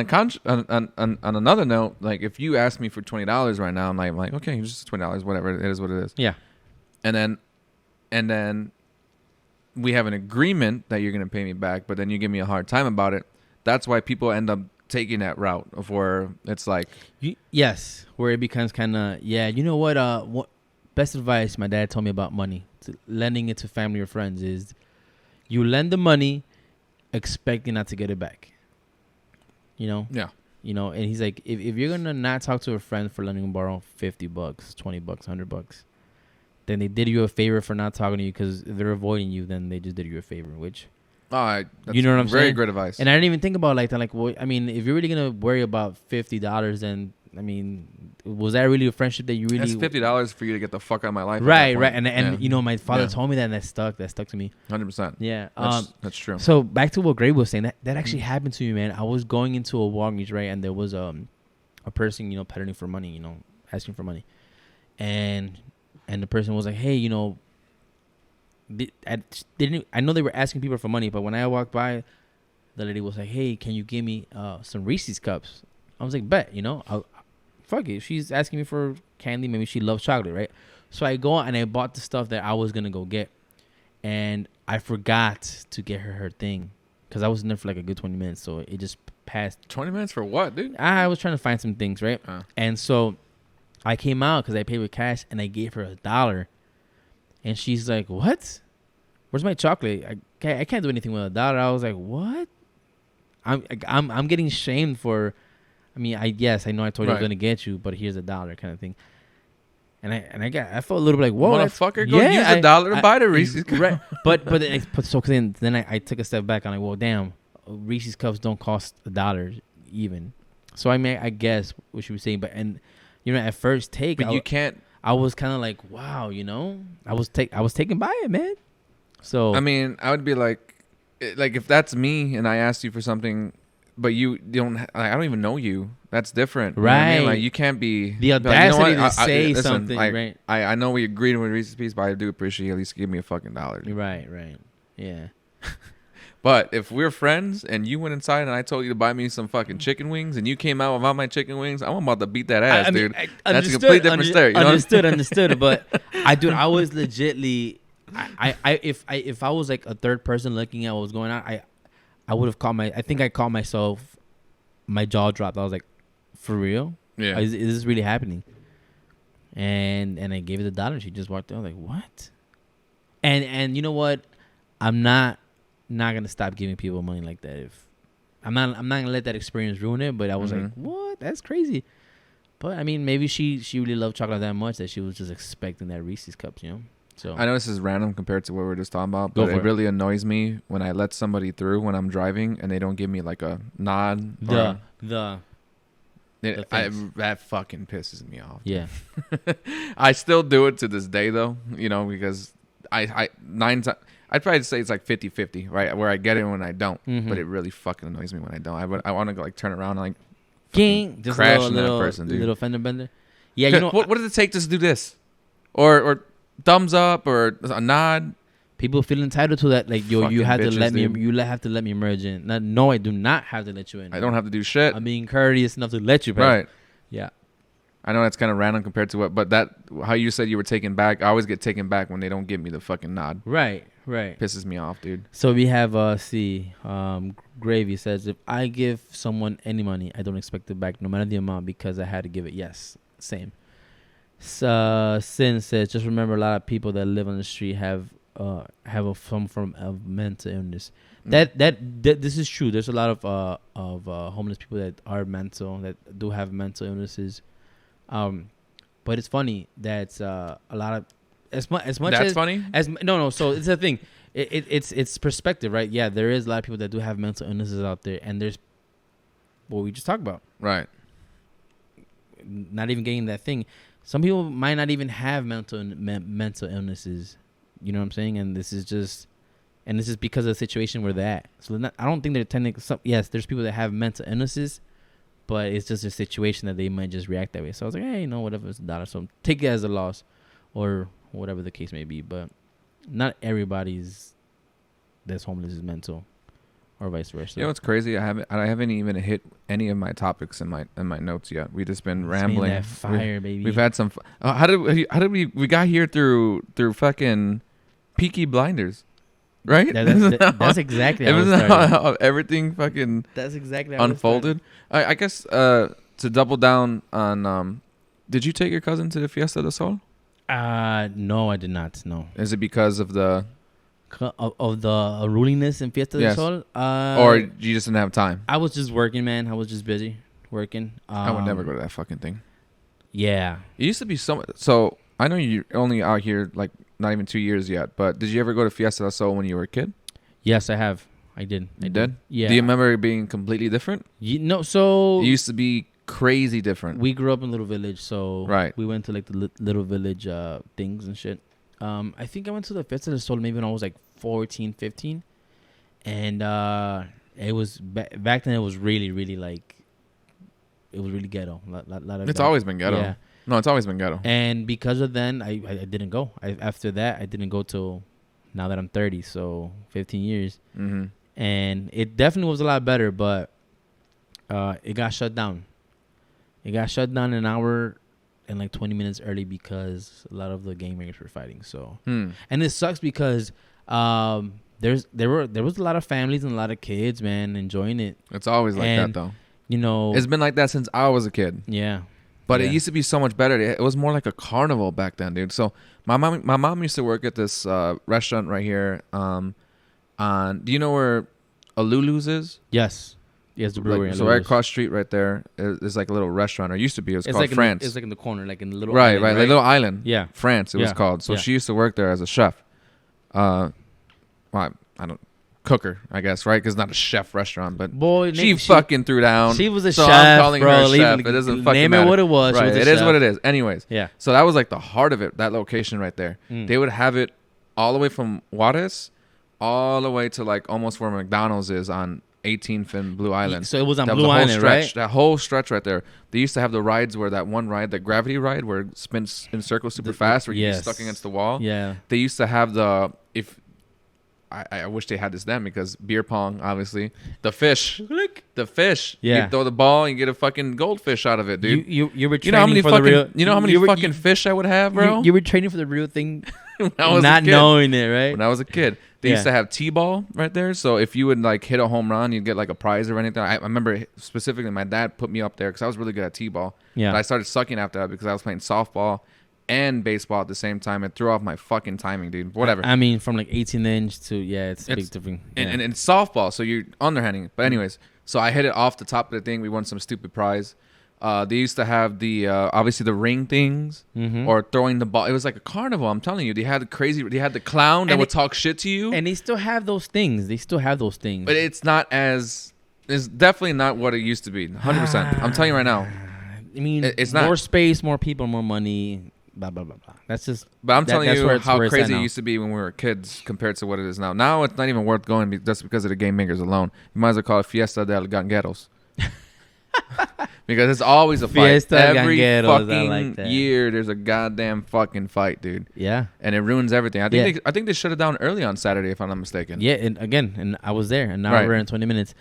another note, like if you ask me for $20 right now, I'm like, okay, it's just $20, whatever. It is what it is. Yeah. And then we have an agreement that you're gonna pay me back, but then you give me a hard time about it. That's why people end up taking that route of where it's like, Yes, where it becomes kind of, yeah, you know what best advice my dad told me about money, lending it to family or friends, is you lend the money expecting not to get it back. You know? yeah, And he's like, if you're going to not talk to a friend for letting them borrow $50, $20, $100, then they did you a favor for not talking to you because they're avoiding you, then they just did you a favor, which... that's You know what I'm very saying? great advice. And I didn't even think about it like that. Like, well, I mean, if you're really gonna worry about $50, then I mean, was that really a friendship that you really? That's $50 for you to get the fuck out of my life. Right. And yeah. you know, my father Yeah. told me that, and that stuck to me. 100%. Yeah. That's true. So back to what Gray was saying, that actually happened to me, man. I was going into a Walgreens, right, and there was a person, peddling for money, asking for money, and the person was like, hey, I know they were asking people for money, but when I walked by, the lady was like, hey, can you give me some Reese's cups? I was like, bet, fuck it. She's asking me for candy. Maybe she loves chocolate, right? So I go and I bought the stuff that I was going to go get. And I forgot to get her thing because I was in there for like a good 20 minutes. So it just past. 20 minutes for what, dude? I was trying to find some things, right? Oh. And so I came out because I paid with cash, and I gave her $1. And she's like, "What? Where's my chocolate? I can't do anything with $1." I was like, "What?" I'm getting shamed for. I mean, I know I told you I was Right. gonna get you, but here's $1 kind of thing. And I felt a little bit like, whoa, motherfucker, go use $1 to buy the Reese's Cups. Right, but then I took a step back. I'm like, well, damn, Reese's Cups don't cost $1 even. So I mean, I guess what she was saying, but at first take, But you can't. I was kind of like, wow, I was taken by it, man. So I mean, I would be like if that's me and I asked you for something, but you don't, I don't even know you. That's different, right? You know what I mean? Like you can't be the audacity you know to say listen, something, right? I know we agreed with Reese's Piece, but I do appreciate you at least give me a fucking $1. Right, yeah. But if we're friends and you went inside and I told you to buy me some fucking chicken wings and you came out without my chicken wings, I'm about to beat that ass, dude. That's a completely different story. You know Understood. But I was legitly, if I was like a third person looking at what was going on, I would have I think I caught myself, my jaw dropped. I was like, for real? Yeah. Is this really happening? And I gave her $1. She just walked out. I was like, what? And you know what? I'm not gonna stop giving people money like that. If I'm not gonna let that experience ruin it. But I was like, what? That's crazy. But I mean, maybe she really loved chocolate that much that she was just expecting that Reese's Cups, So I know this is random compared to what we were just talking about, but it really annoys me when I let somebody through when I'm driving and they don't give me like a nod. That fucking pisses me off. Yeah. I still do it to this day though, because I'd probably say it's like 50-50, right? Where I get it when I don't, but it really fucking annoys me when I don't. I want to go like turn around and like just crash a into that person, dude. Little fender bender. Yeah, what does it take to do this, or thumbs up or a nod? People feel entitled to that. Like, yo, you have bitches, to let dude. me. You have to let me merge in. No, I do not have to let you in. I don't have to do shit. I'm being courteous enough to let you. Right. Yeah. I know that's kind of random compared to what, but how you said you were taken back. I always get taken back when they don't give me the fucking nod. Right. Pisses me off, dude. So we have Gravy says, if I give someone any money, I don't expect it back, no matter the amount, because I had to give it. Yes, same. Sin says, just remember, a lot of people that live on the street have some form of mental illness. That this is true. There's a lot of homeless people that are mental, that do have mental illnesses. But it's funny that a lot of as much that's as funny. No. So it's a thing. It's perspective, right? Yeah, there is a lot of people that do have mental illnesses out there, and there's what we just talked about. Right. Not even getting that thing. Some people might not even have mental illnesses. You know what I'm saying? And this is because of the situation where they're at. So I don't think they're tending. Yes, there's people that have mental illnesses, but it's just a situation that they might just react that way. So I was like, hey, whatever, it's $1. So take it as a loss, or whatever the case may be. But not everybody's that's homeless is mental, or vice versa. You know what's crazy? I haven't even hit any of my topics in my notes yet. We just been rambling. That fire, baby. We've had some. How did we got here through fucking Peaky Blinders, right? That's exactly how it started. How everything fucking That's exactly how unfolded. I guess to double down on. Did you take your cousin to the Fiesta del Sol? No, I did not. No. Is it because of the of the ruliness in Fiesta del Sol? Or you just didn't have time? I was just working, man. I was just busy working. I would never go to that fucking thing. Yeah. It used to be so I know you're only out here like not even 2 years yet, but did you ever go to Fiesta del Sol when you were a kid? Yes, I have. I did. You did? Yeah. Do you remember it being completely different? So it used to be crazy different. We grew up in Little Village, so right. We went to like the Little Village things and shit. I think I went to the Fiesta del Sol maybe when I was like 14, 15. And it was back then it was really, really like it was really ghetto. It's always been ghetto. Yeah. No, it's always been ghetto. And because of then, I didn't go. After that, I didn't go till now that I'm 30, so 15 years. Mm-hmm. And it definitely was a lot better, but it got shut down. It got shut down an hour and like 20 minutes early because a lot of the gang bangers were fighting. So, and it sucks because the there was a lot of families and a lot of kids, man, enjoying it. It's always like And, that though. You know, It's been like that since I was a kid. yeah. But Yeah. it used to be so much better. It was more like a carnival back then, dude. So my mom used to work at this restaurant right here. On do you know where Alulu's is? Yes. Yes, the brewery. So right across the street, right there, is like a little restaurant. Or used to be. It's called like France. it's like in the corner, like in the little right, island, right, like little island. Yeah. France. It was Yeah. called. So Yeah. she used to work there as a chef. Well, I don't cooker, I guess, right? Because it's not a chef restaurant, but Boy, she fucking threw down. She was a so chef, I'm calling bro. her a Leave chef. it- It doesn't fucking name matter. it what it was. She Right, was a it is chef. what it is. Anyways, Yeah. so that was like the heart of it. That location right there. Mm. They would have it all the way from Juarez, all the way to like almost where McDonald's is on 18th and Blue Island. So it was on That Blue the whole Island, stretch, right? That whole stretch right there. They used to have the rides where that one ride, the gravity ride, where it spins in circles super fast, where you get yes. stuck against the wall. Yeah. They used to have the I wish they had this then because beer pong, obviously. The fish. The fish. Yeah. You throw the ball and you get a fucking goldfish out of it, dude. You were You know how many training for the real. fucking how many fucking fish I would have, bro? You were training for the real thing, when I was not a kid. knowing it, right? When I was a kid, they used to have T-ball right there. So if you would like hit a home run, you'd get like a prize or anything. I remember specifically my dad put me up there because I was really good at T-ball. Yeah. But I started sucking after that because I was playing softball and baseball at the same time. It threw off my fucking timing, dude. Whatever. I mean, from like 18 inch to it's a big difference. And it's softball, so you're underhanding it. But anyways, so I hit it off the top of the thing. We won some stupid prize. They used to have the obviously the ring things or throwing the ball. It was like a carnival. I'm telling you, they had the clown that would talk shit to you. And they still have those things. But it's not as. It's definitely not what it used to be. 100%. I'm telling you right now. I mean, It's not. more space, more people, more money. Blah blah blah blah. That's just. But I'm telling you how where it's at crazy it now. used to be when we were kids compared to what it is now. Now it's not even worth going just because of the game makers alone. You might as well call it Fiesta del Gangueros. Because it's always a fight. Fiesta Every Gangueros, I fucking like that. year there's a goddamn fucking fight, dude. Yeah. And it ruins everything. I think they shut it down early on Saturday, if I'm not mistaken. Yeah, and I was there, and now Right. we're in 20 minutes.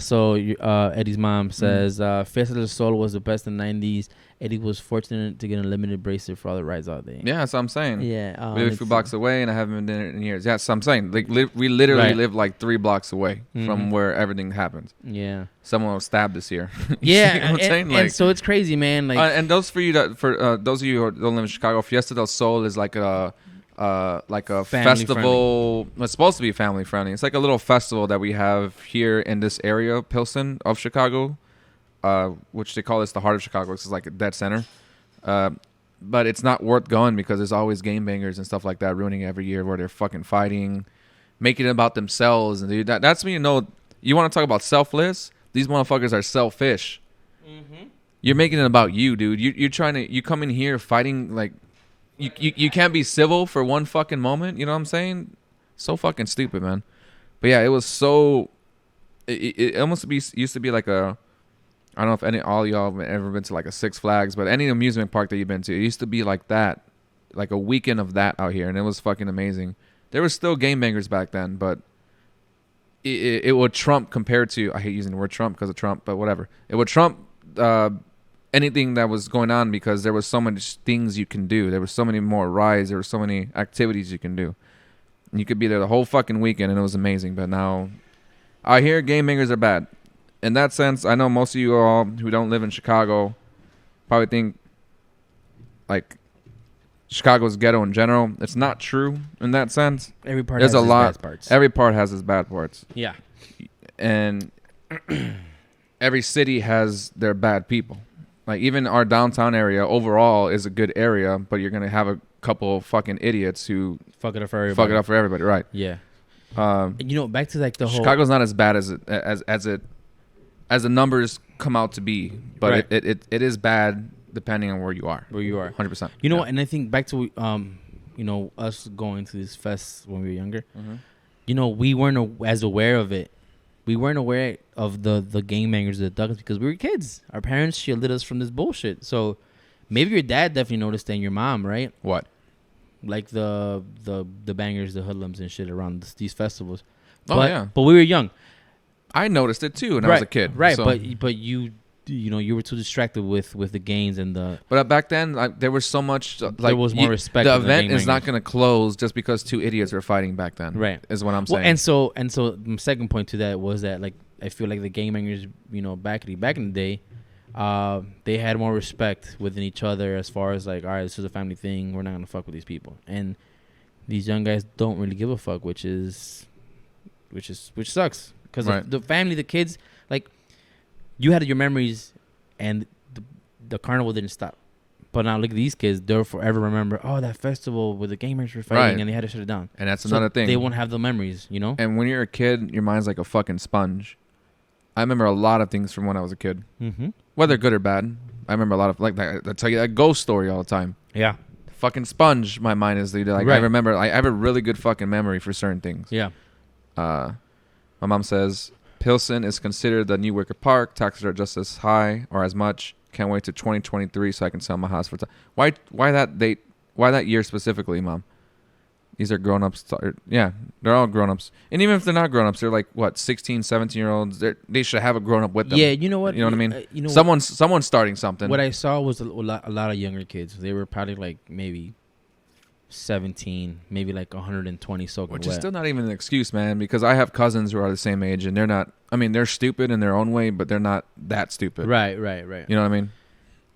So Eddie's mom says Fiesta del Sol was the best in the 90s. Eddie was fortunate to get a limited bracelet for all the rides all day. Yeah, that's what I'm saying. Yeah. We live a few blocks away, and I haven't been there in years. Yeah, so I'm saying, like, we literally Right. live like 3 blocks away from where everything happens. Yeah. Someone was stabbed this year. You Yeah, see what I'm saying? and so it's crazy, man. Like, And those for you those of you who don't live in Chicago, Fiesta del Sol is like a Family festival. It's supposed to be family friendly. It's like a little festival that we have here in this area, Pilsen of Chicago, which they call this the heart of Chicago. It's like a dead center. But it's not worth going because there's always game bangers and stuff like that ruining every year where they're fucking fighting, making it about themselves. And dude, that's when you know, you want to talk about selfless? These motherfuckers are selfish. You're making it about you, dude. You're trying to, you come in here fighting like, you can't be civil for one fucking moment. You know what I'm saying? So fucking stupid, man. But yeah, it was so, it almost used to be like a, I don't know if all y'all have ever been to like a Six Flags, but any amusement park that you've been to, it used to be like that, like a weekend of that out here, and it was fucking amazing. There was still game bangers back then, but it would trump compared to, I hate using the word Trump because of Trump, but whatever. It would trump anything that was going on because there was so many things you can do. There were so many more rides. There were so many activities you can do. And you could be there the whole fucking weekend, and it was amazing. But now, I hear game bangers are bad. In that sense, I know most of you all who don't live in Chicago probably think like Chicago's ghetto in general. It's not true in that sense. every part There's has a its lot. bad parts. Every part has its bad parts, Yeah. and every city has their bad people. Like even our downtown area overall is a good area, but you're gonna have a couple of fucking idiots who Fuck it up for everybody. fuck it up for everybody, right? Yeah. And, back to like the whole. Chicago's not as bad as the numbers come out to be, but Right. it is bad depending on where you are. Where you are. 100%. You know what? And I think back to us going to these fests when we were younger. We weren't as aware of it. We weren't aware of the game bangers, the duggins, because we were kids. Our parents shielded us from this bullshit. So maybe your dad definitely noticed, and your mom, right? What? Like the bangers, the hoodlums, and shit around these festivals. Oh, yeah. But we were young. I noticed it too when I was a kid. Right, so. but you you were too distracted with the games and the. But back then, there was so much. There was more respect. The in event game is not bangers. going to close just because two idiots were fighting back then. Right. Is what I'm Well, saying. and so my second point to that was that like I feel like the game bangers, back in the day, they had more respect within each other as far as like, all right, this is a family thing. We're not gonna fuck with these people. And these young guys don't really give a fuck, which sucks because Right. the family, the kids, like you had your memories, and the carnival didn't stop. But now look at these kids; they'll forever remember. Oh, that festival where the gamers were fighting, Right. and they had to shut it down. And that's So another thing. They won't have the memories, And when you're a kid, your mind's like a fucking sponge. I remember a lot of things from when I was a kid, Mm-hmm. whether good or bad. I remember a lot of I tell you that ghost story all the time. Yeah. Fucking sponge. My mind is like I Right. remember. I have a really good fucking memory for certain things. Yeah. My mom says Pilsen is considered the new Wicker Park. Taxes are just as high or as much. Can't wait to 2023 so I can sell my house for. Why that date? Why that year specifically, Mom? These are grown-ups. Yeah, they're all grown-ups. And even if they're not grown-ups, they're like, what, 16, 17-year-olds? They should have a grown-up with them. Yeah, you know what? You know what I mean? What? Someone's starting something. What I saw was a lot of younger kids. They were probably like maybe 17, maybe like 120 soaking Which wet. is still not even an excuse, man, because I have cousins who are the same age, and they're not, I mean, they're stupid in their own way, but they're not that stupid. Right. You know what I mean?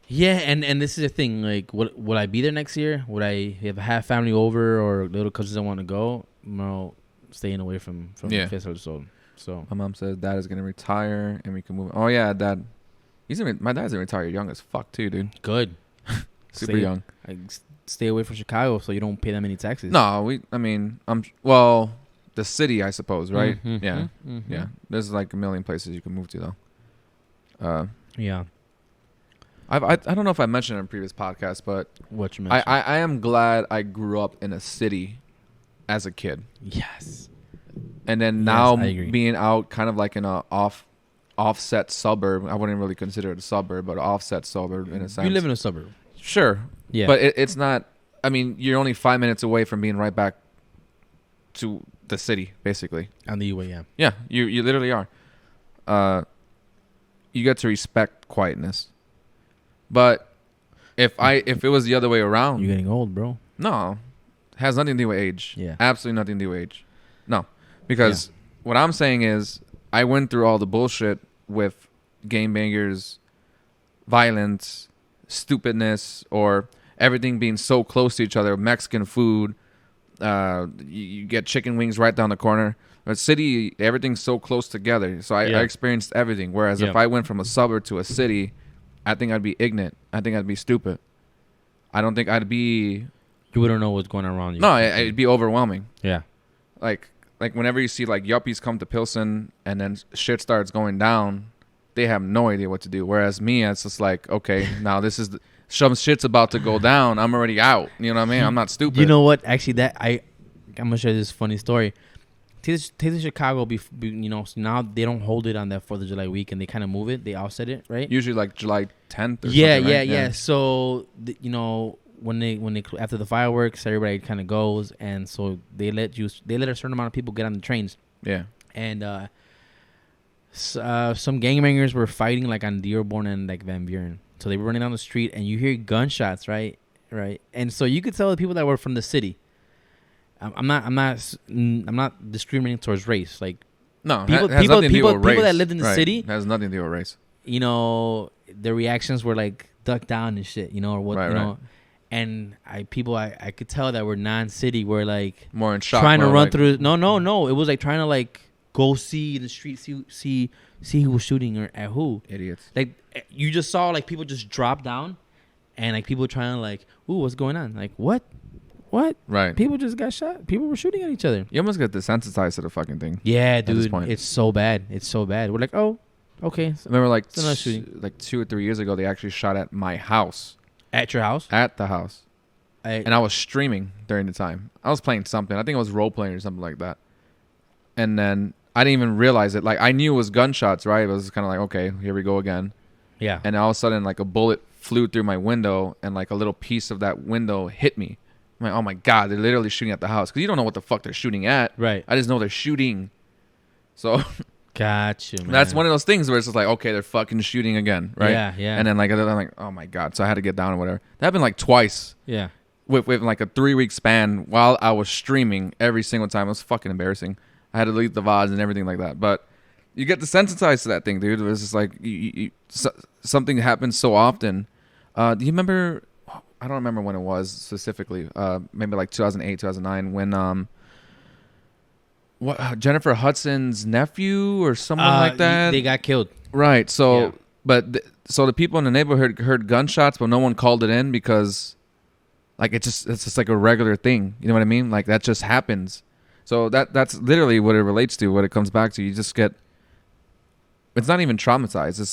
Yeah, and this is the thing. Like, would I be there next year? Would I have family over or little cousins that want to go? No, staying away from Yeah. the festival. So My mom says Dad is going to retire, and we can move. Oh, yeah, Dad. My dad's going to retire young as fuck, too, dude. good. Super young. Stay away from Chicago so you don't pay that many taxes. No, the city, I suppose, right? Mhm, Yeah. mhm. Yeah. There's like a million places you can move to, though. Yeah. I don't know if I mentioned it in a previous podcast, but What you mentioned. I am glad I grew up in a city as a kid. Yes. And then now I agree. being out kind of like in a offset suburb. I wouldn't really consider it a suburb, but an offset suburb in a sense. You live in a suburb. Sure. Yeah. But it's not, I mean, you're only 5 minutes away from being right back to the city, basically. On the UA, yeah. Yeah, you literally are. You get to respect quietness. But if it was the other way around, You're getting old, bro. no, it has nothing to do with age. Yeah. Absolutely nothing to do with age. No, because what I'm saying is I went through all the bullshit with game bangers, violence, stupidness, or everything being so close to each other. Mexican food, you get chicken wings right down the corner. A city, everything's so close together. So I experienced everything. Whereas if I went from a suburb to a city, I think I'd be ignorant. I think I'd be stupid. I don't think I'd be. You wouldn't know what's going on around you. No, it'd be overwhelming. Yeah. Like whenever you see like yuppies come to Pilsen and then shit starts going down, they have no idea what to do. Whereas me, it's just like, okay, now this is some shit's about to go down. I'm already out. You know what I mean? I'm not stupid. You know what? Actually, I'm gonna share this funny story. Take the Chicago, so now they don't hold it on that 4th of July week, and they kind of move it. They offset it, right? Usually like July 10th. Or Yeah. something, right? So when they after the fireworks, everybody kind of goes, and so they let a certain amount of people get on the trains, Yeah. and some gangbangers were fighting like on Dearborn and like Van Buren. So they were running down the street, and you hear gunshots, right, and so you could tell the people that were from the city. I'm not discriminating towards race. Like No, people it has nothing to do with people race. that lived in the Right. city, It has nothing to do with race. their reactions were like duck down and shit, or what, Right, know. right. And I could tell that were non-city were like More in shock. trying to more run like, through. No. It was like trying to like go see the street, see who was shooting or at who. idiots. Like you just saw like people just drop down, and like people trying to like, ooh, what's going on? Like what? Right. People just got shot. People were shooting at each other. You almost get desensitized to the fucking thing. Yeah, this dude, point. it's so bad. We're like, oh, okay. I remember like It's not shooting. like 2 or 3 years ago, they actually shot at my house. At your house? At the house. And And I was streaming during the time. I was playing something. I think it was role playing or something like that. And then I didn't even realize it. Like I knew it was gunshots, right? It was kind of like, okay, here we go again. yeah. And all of a sudden, like a bullet flew through my window, and like a little piece of that window hit me. I'm like, oh my god, they're literally shooting at the house because you don't know what the fuck they're shooting at. Right. I just know they're shooting. So Gotcha, man. That's one of those things where it's just like, okay, they're fucking shooting again, right? Yeah, yeah. And then like I'm like, oh my god, so I had to get down or whatever. That happened like twice Yeah. with like a 3-week span while I was streaming every single time. It was fucking embarrassing. I had to delete the VODs and everything like that. But you get desensitized to that thing, dude. It was just like something happens so often. Do you remember? I don't remember when it was specifically. Maybe like 2008, 2009, when Jennifer Hudson's nephew or someone like that. They got killed. Right. So, Yeah. but so the people in the neighborhood heard gunshots, but no one called it in because, like, it's just like a regular thing. You know what I mean? Like that just happens. So that's literally what it relates to. What it comes back to. You just get. It's not even traumatized. It's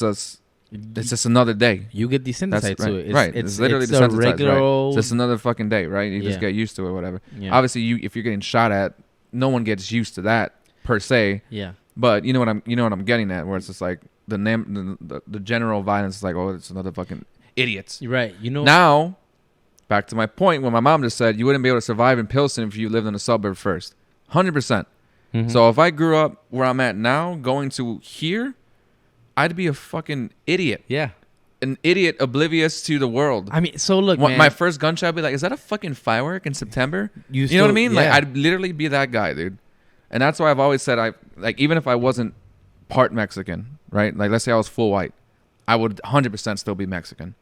just another day. You get desensitized to it. Right. It's literally a desensitized. regular Right. old... It's just another fucking day, right? You just Yeah. get used to it, whatever. Yeah. Obviously, if you're getting shot at, no one gets used to that per se. Yeah. But you know what I'm getting at, where it's just like the general violence is like, oh, it's another fucking idiots. You're right. You know... Now, back to my point when my mom just said you wouldn't be able to survive in Pilsen if you lived in a suburb first. 100%. Mhm. So if I grew up where I'm at now, going to here, I'd be a fucking idiot. Yeah. An idiot oblivious to the world. I mean, so look, man. My first gunshot would be like, is that a fucking firework in September? You know what I mean? Yeah. Like, I'd literally be that guy, dude. And that's why I've always said, even if I wasn't part Mexican, right? Like, let's say I was full white, I would 100% still be Mexican.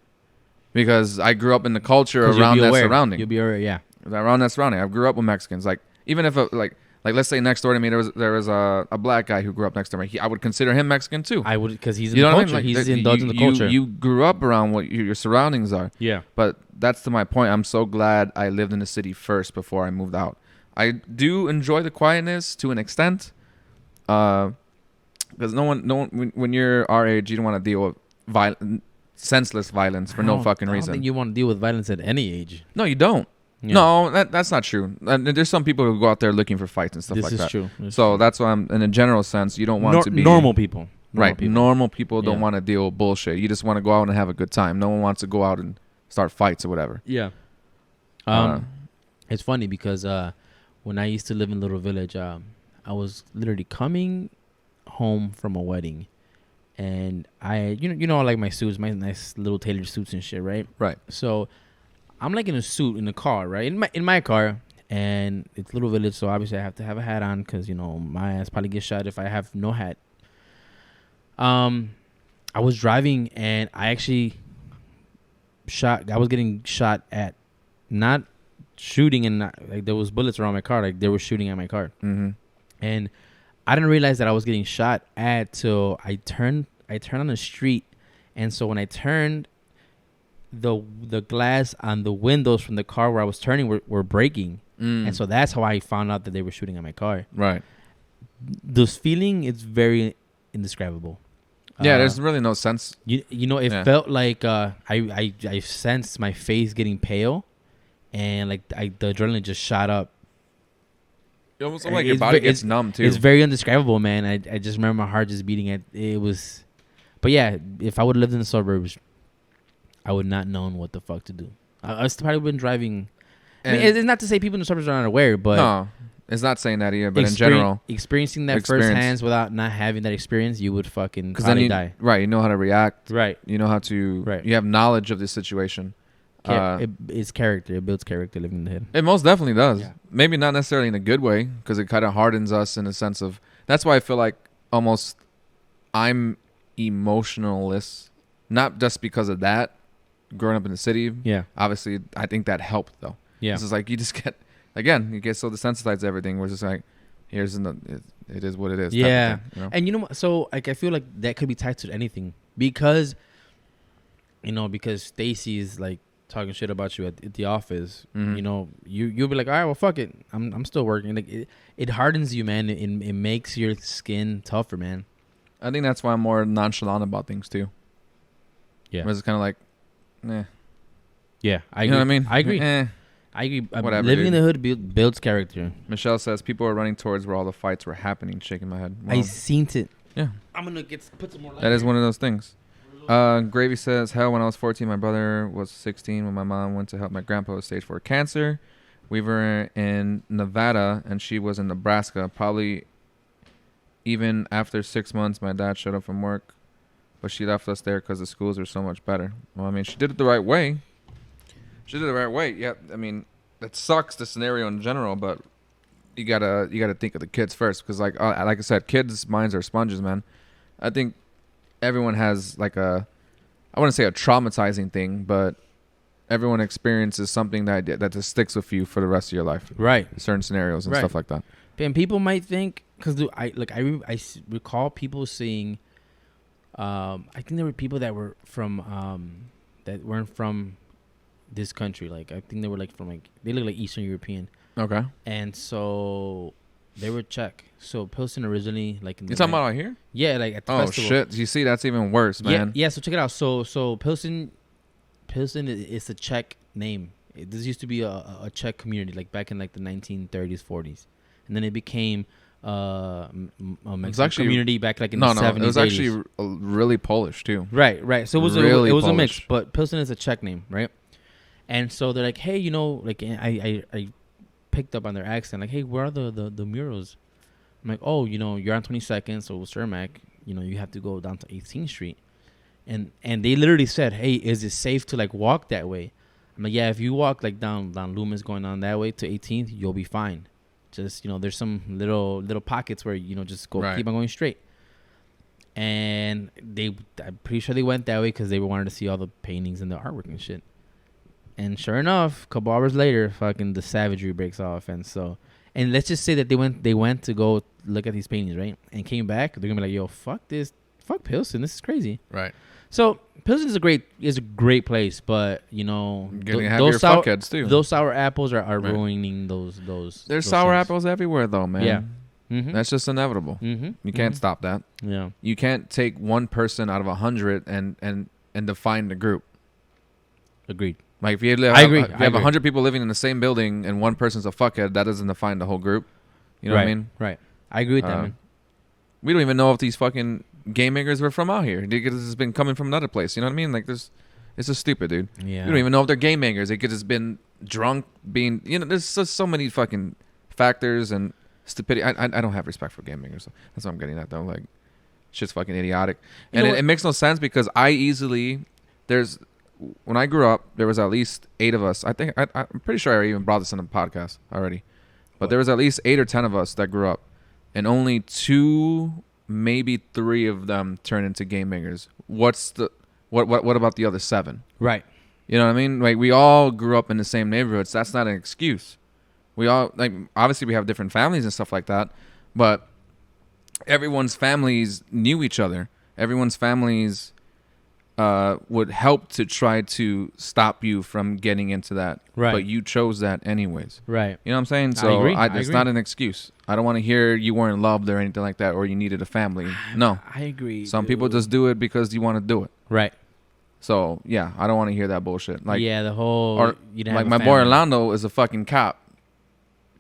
Because I grew up in the culture 'Cause you'll around be that aware. surrounding. You'll be aware, yeah. Around that surrounding. I grew up with Mexicans. Like, even if, like let's say next door to me there was a black guy who grew up next to me. I would consider him Mexican too. I would, because he's in You the know what I mean? culture. Like, He's indulged in the culture. You grew up around what your surroundings are. Yeah. But that's to my point. I'm so glad I lived in the city first before I moved out. I do enjoy the quietness to an extent, because no one when you're our age, you don't want to deal with senseless violence for no fucking I reason. don't think you want to deal with violence at any age. No, you don't. Yeah. No, that's not true. There's some people who go out there looking for fights and stuff This like is that. true. So that's why I'm in a general sense. You don't want to be normal people. Normal people don't Yeah. want to deal with bullshit. You just want to go out and have a good time. No one wants to go out and start fights or whatever. Yeah. It's funny because when I used to live in Little Village, I was literally coming home from a wedding, and I like my suits, my nice little tailored suits and shit, right? Right. So I'm like in a suit in the car, right? In my car, and it's Little Village, so obviously I have to have a hat on because my ass probably gets shot if I have no hat. I was driving and I actually I was getting shot at, not shooting, and like there was bullets around my car, like they were shooting at my car, and I didn't realize that I was getting shot at till I turned on the street, and so when I turned, the glass on the windows from the car where I was turning were breaking, and so that's how I found out that they were shooting at my car. Right. This feeling is very indescribable. Yeah, there's really no sense. It felt like I sensed my face getting pale, and like the adrenaline just shot up. It almost like your body gets numb too. It's very indescribable, man. I just remember my heart just beating. It was, but yeah, if I would have lived in the suburbs, I would not known what the fuck to do. I probably been driving. I mean, it's not to say people in the suburbs are not aware, but no, it's not saying that either. But in general, experiencing that firsthand without not having that experience, you would fucking probably die. Right, you know how to react. Right, you know how to. Right. You have knowledge of the situation. It's character. It builds character living in the head. It most definitely does. Yeah. Maybe not necessarily in a good way, because it kind of hardens us in a sense of. That's why I feel like almost I'm emotionless, not just because of that. Growing up in the city, yeah. Obviously, I think that helped though. Yeah, it's just like you just get, again, you get so desensitized to everything. We're just like, it is what it is. Yeah, type of thing, and you know what? So like I feel like that could be tied to anything because Stacy is like talking shit about you at the office. Mhm. You'll be like, all right, well, fuck it, I'm still working. Like it hardens you, man. It makes your skin tougher, man. I think that's why I'm more nonchalant about things too. Yeah, where it's kind of like, eh. Yeah, I agree. You know what I mean? I agree. Eh. I agree. Whatever, Living dude. in the hood builds character. Michelle says people are running towards where all the fights were happening. Shaking my head. I Well, seen it. yeah, I'm gonna put some more. that is one of those things. Gravy says, hell, when I was 14, my brother was 16 when my mom went to help my grandpa with stage 4 cancer. We were in Nevada and she was in Nebraska, probably Even after 6 months, my dad showed up from work, but she left us there because the schools were so much better. Well, I mean, she did it the right way. Yeah, I mean, it sucks, the scenario in general, but you gotta think of the kids first, because like I said, kids' minds are sponges, man. I think everyone has like I wouldn't say a traumatizing thing, but everyone experiences something that just sticks with you for the rest of your life. Right. Certain scenarios and stuff like that. And people might think, because I recall people saying, I think there were people that were from that weren't from this country. Like I think they were like from like, they look like Eastern European. Okay. And so they were Czech. So Pilsen originally, like in You talking about out here? Yeah, like at the festival. Oh shit! You see, that's even worse, man. Yeah. So check it out. So Pilsen is a Czech name. This used to be a Czech community, like back in like the 1930s, 40s, and then it became a Mexican community back like in the 70s. It was 80s. actually really Polish too. Right. So it was really it was a Polish. mix, but Pilsen is a Czech name, right? And so they're like, hey, you know, like I picked up on their accent, like, hey, where are the murals? I'm like, oh, you know, you're on 22nd, so Cermak, you know, you have to go down to 18th Street. And they literally said, hey, is it safe to like walk that way? I'm like, yeah, if you walk like down Loomis going on that way to 18th, you'll be fine. Just, you know, there's some little pockets where, you know, just go keep on going straight. And I'm pretty sure they went that way because they wanted to see all the paintings and the artwork and shit. And sure enough, a couple hours later, fucking the savagery breaks off. And so, and let's just say that they went to go look at these paintings, right? And came back, they're gonna be like, yo, fuck Pilsen, this is crazy. Right. So Pilsen is a great place, but you know, those sour fuckheads too. Those sour apples are ruining those. There's sour apples everywhere though, man. Yeah. Mm-hmm. That's just inevitable. Mm-hmm. You can't stop that. Yeah. You can't take one person out of 100 and define the group. Agreed. Like if you have 100 people living in the same building and one person's a fuckhead, that doesn't define the whole group. You know what I mean? Right. I agree with that, man. We don't even know if these fucking game makers were from out here. They could have just been coming from another place. You know what I mean? Like it's just stupid, dude. Yeah. We don't even know if they're game makers. They could have just been drunk, being, you know, there's just so many fucking factors and stupidity. I don't have respect for game makers. That's what I'm getting at though. Like shit's fucking idiotic. And it makes no sense because when I grew up, there was at least 8 of us. I think I'm pretty sure I even brought this on the podcast already. But there was at least 8 or 10 of us that grew up, and only 2, maybe 3 of them turned into game makers. What about the other 7? Right. You know what I mean? Like we all grew up in the same neighborhoods. That's not an excuse. We all, like, obviously we have different families and stuff like that, but everyone's families knew each other. Everyone's families would help to try to stop you from getting into that. Right. But you chose that anyways. Right. You know what I'm saying? So I agree. It's not an excuse. I don't want to hear you weren't loved or anything like that, or you needed a family. No. I agree. Some people just do it because you want to do it. Right. So, yeah, I don't want to hear that bullshit. Like, yeah, the whole... Or, like, my boy Orlando is a fucking cop.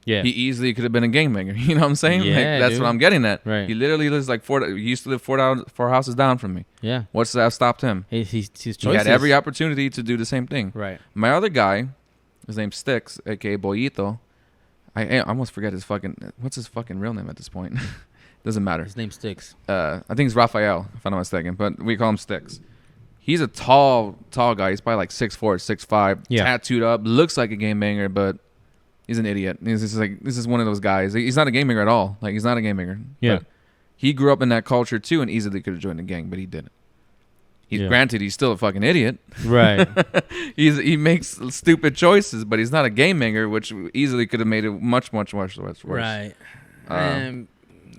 Yeah. He easily could have been a gang banger. You know what I'm saying? Yeah, like, that's dude. what I'm getting at. Right. He literally lives like he used to live 4 houses down from me. Yeah. What's that stopped him? His choices. He had every opportunity to do the same thing. Right. My other guy, his name's Sticks, a.k.a. Boyito. I almost forget what's his fucking real name at this point? Doesn't matter. His name Sticks. I think it's Raphael, if I'm not mistaken, but we call him Sticks. He's a tall guy. He's probably like 6'4", 6'5", tattooed up, looks like a game banger, but he's an idiot. He's just like, this is one of those guys. He's not a game banger at all. Like, he's not a game banger. Yeah. But he grew up in that culture too, and easily could have joined the gang, but he didn't. Granted, he's still a fucking idiot. Right. He makes stupid choices, but he's not a game banger, which easily could have made it much, much, much worse. Right. And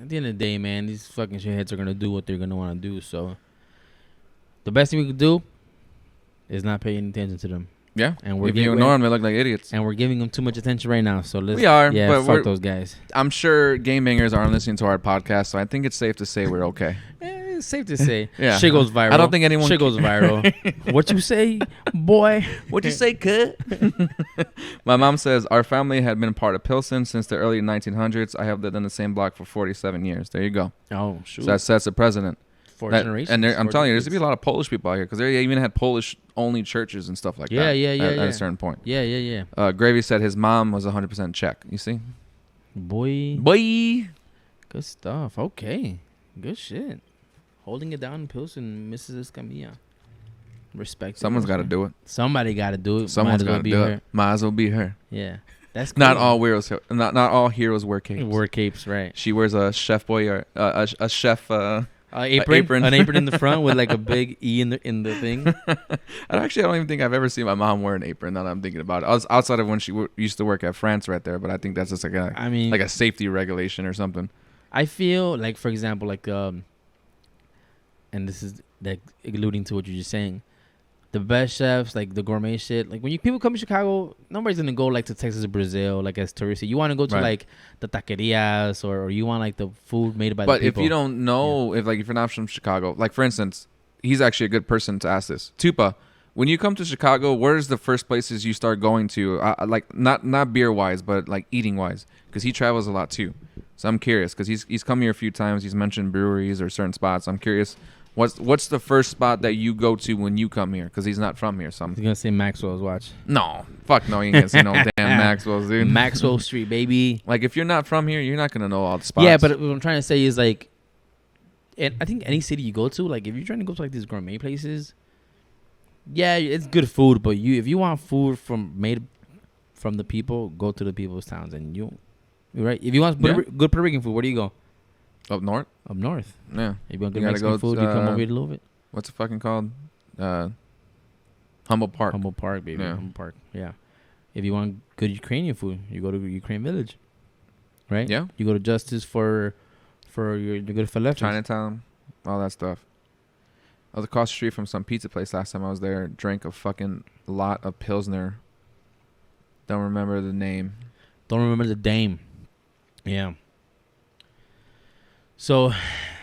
at the end of the day, man, these fucking shitheads are gonna do what they're gonna want to do. So the best thing we could do is not pay any attention to them. Yeah. And we're if you ignore them, they look like idiots. And we're giving them too much attention right now. So let's. We are. Yeah. But fuck those guys. I'm sure game bangers aren't listening to our podcast, so I think it's safe to say we're okay. It's safe to say. Yeah. Shit goes viral. I don't think anyone. Shit goes viral. What you say, boy? What'd you say, cut? My mom says our family had been part of Pilsen since the early 1900s. I have lived in the same block for 47 years. There you go. Oh, shoot. So that sets a precedent. 4 generations. And I'm telling you, there's going to be a lot of Polish people out here because they even had Polish-only churches and stuff like that. Yeah. At a certain point. Yeah. Gravy said his mom was 100% Czech. You see? Boy. Good stuff. Okay. Good shit. Holding it down in Pilsen, Mrs. Escamilla. Respect. Someone's got to do it. Somebody got to do it. Someone's Might as well got to be do her. it. Might as well be her. Yeah. That's Not cool. all heroes. Not all heroes wear capes. Wear capes, right? She wears a chef boy or a chef. Apron. An An apron in the front with like a big E in the thing. I don't even think I've ever seen my mom wear an apron. Now that I'm thinking about it, I was outside of when she used to work at France right there, but I think that's just like a safety regulation or something. I feel like, for example, like and this is like alluding to what you're just saying. The best chefs, like the gourmet shit, like when people come to Chicago, nobody's gonna go like to Texas or Brazil like as touristy. You want to go to like the taquerias or you want like the food made by the people. But if you don't know, if you're not from Chicago, like for instance, he's actually a good person to ask this. Tupa, when you come to Chicago, where's the first places you start going to? Like not beer wise, but like eating wise, because he travels a lot too. So I'm curious because he's come here a few times. He's mentioned breweries or certain spots. I'm curious. What's the first spot that you go to when you come here? Because he's not from here. So I'm gonna say Maxwell's. Watch. No, fuck no, you ain't gonna see no damn Maxwell's, dude. Maxwell Street, baby. Like if you're not from here, you're not gonna know all the spots. Yeah, but what I'm trying to say is like, and I think any city you go to, like if you're trying to go to like these gourmet places, yeah, it's good food. But if you want food made from the people, go to the people's towns, and you're right. If you want good Puerto Rican food, where do you go? Up north? Up north. Yeah. If you want good Mexican food, you come over here to Louisville. What's it fucking called? Humboldt Park. Humboldt Park, baby. Yeah. Humboldt Park. Yeah. If you want good Ukrainian food, you go to Ukraine Village. Right? Yeah. You go to Justice for your good falafel. Chinatown. All that stuff. I was across the street from some pizza place last time I was there. Drank a fucking lot of Pilsner. Don't remember the name. Don't remember the dame. Yeah. So,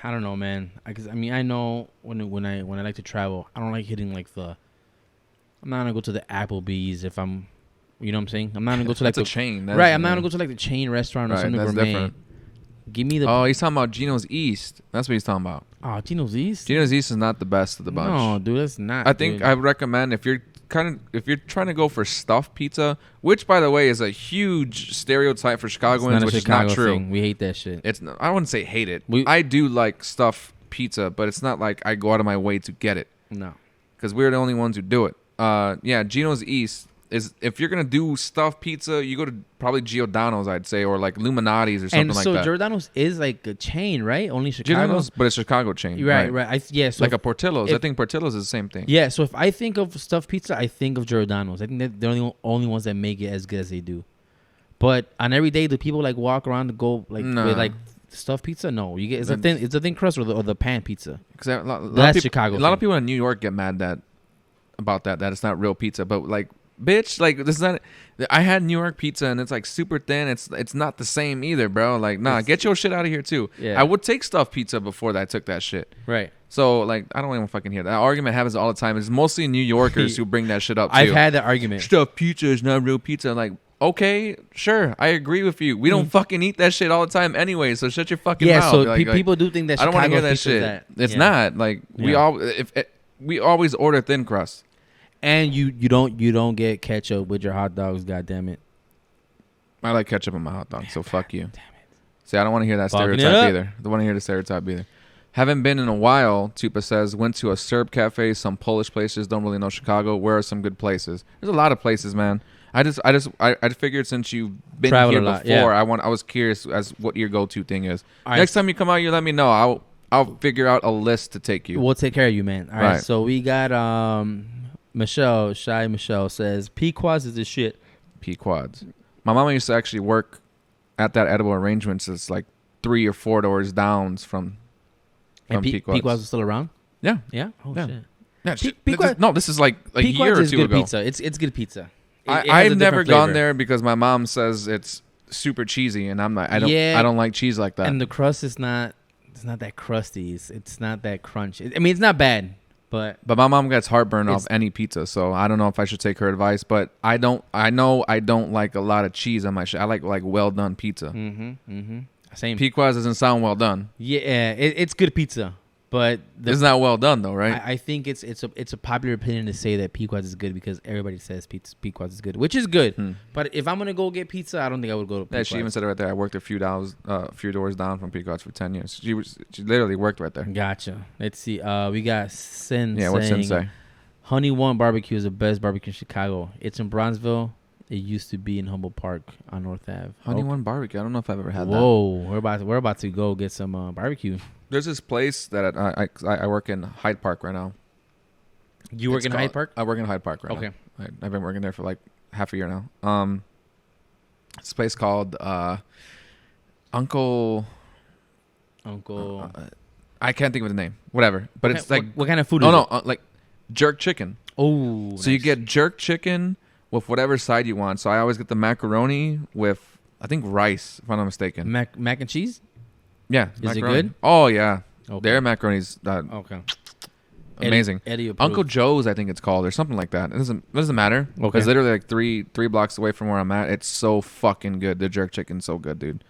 I don't know, man. I mean, I know when I like to travel, I don't like hitting like I'm not gonna go to the Applebee's if I'm, you know what I'm saying. I'm not gonna go to like the chain, right. I'm not gonna go to like the chain restaurant or something gourmet. Different. Give me the. Oh, he's talking about Gino's East. That's what he's talking about. Oh, Gino's East. Gino's East is not the best of the bunch. No, dude, that's not. I think I would recommend if you're trying to go for stuffed pizza, which by the way is a huge stereotype for Chicagoans, which is not true. We hate that shit. I wouldn't say hate it. I do like stuffed pizza, but it's not like I go out of my way to get it. No, because we're the only ones who do it. Yeah, Gino's East is if you're gonna do stuffed pizza, you go to probably Giordano's, I'd say, or like Illuminati's or something like that. And so Giordano's is like a chain, right? Only Chicago. Giordano's, but it's a Chicago chain. Right. So like a Portillo's. I think Portillo's is the same thing. Yeah. So if I think of stuffed pizza, I think of Giordano's. I think they're the only ones that make it as good as they do. But on every day, do people like walk around to go like with like stuffed pizza? No, you get it's a thin crust or the pan pizza. That's Chicago. A lot of people in New York get mad about that it's not real pizza, but like. Bitch, like this is not. I had New York pizza and it's like super thin. It's not the same either, bro. Like, nah, get your shit out of here too. Yeah. I would take stuffed pizza before that I took that shit. Right. So like, I don't even fucking hear that argument. Happens all the time. It's mostly New Yorkers who bring that shit up too. I've had that argument. Stuffed pizza is not real pizza. Like, okay, sure, I agree with you. We don't fucking eat that shit all the time anyway. So shut your fucking mouth. So people do think that I don't want to hear that shit. It's not like we always order thin crust. And you don't get ketchup with your hot dogs, goddamn it. I like ketchup on my hot dog, so fuck you. Damn it. See, I don't want to hear that Fucking stereotype either. I don't want to hear the stereotype either. Haven't been in a while, Tupa says. Went to a Serb cafe, some Polish places. Don't really know Chicago. Where are some good places? There's a lot of places, man. I figured since you've been here before, yeah. I was curious as what your go-to thing is. Next time you come out, you let me know. I'll figure out a list to take you. We'll take care of you, man. All right. So we got Michelle says Pequods is the shit. Pequods. My mama used to actually work at that Edible Arrangements. It's like 3 or 4 doors down from Pequods. Pequods is still around? Yeah. Yeah? Oh, yeah. shit. This is like a Pequods year or is two good ago. Pizza. It's good pizza. I've never gone there because my mom says it's super cheesy, and I'm like, I don't like cheese like that. And the crust is not that crusty. It's not that crunchy. I mean, it's not bad. But my mom gets heartburn off any pizza, so I don't know if I should take her advice. But I know I don't like a lot of cheese on my shit. I like well done pizza. Same. Pequods doesn't sound well done. Yeah, it's good pizza. But It's not well done though, right? I think it's a popular opinion to say that Pequod's is good because everybody says Pequod's is good, which is good. But if I'm gonna go get pizza, I don't think I would go to Pequod's. Yeah, she even said it right there. I worked a few doors down from Peacock's for 10 years. She literally worked right there. Gotcha. Let's see. We got Sin. Yeah, what's Sensei? Honey One Barbecue is the best barbecue in Chicago. It's in Bronzeville. It used to be in Humboldt Park on North Ave. Honey One Barbecue. I don't know if I've ever had that. Whoa, we're about to go get some barbecue. There's this place that I work in Hyde Park right now. You work in Hyde Park? I work in Hyde Park right now. Okay. I've been working there for like half a year now. It's a place called Uncle. I can't think of the name. Whatever. But it's like what kind of food is it? Like jerk chicken. Oh. So you get jerk chicken with whatever side you want. So I always get the macaroni with, I think, rice, if I'm not mistaken. Mac and cheese? Yeah. Is macaroni. it good? Oh, yeah. Okay. Their macaroni's okay. Amazing. Eddie Uncle Joe's, I think it's called, or something like that. It doesn't matter. Okay. It's literally like three blocks away from where I'm at. It's so fucking good. The jerk chicken's so good, dude.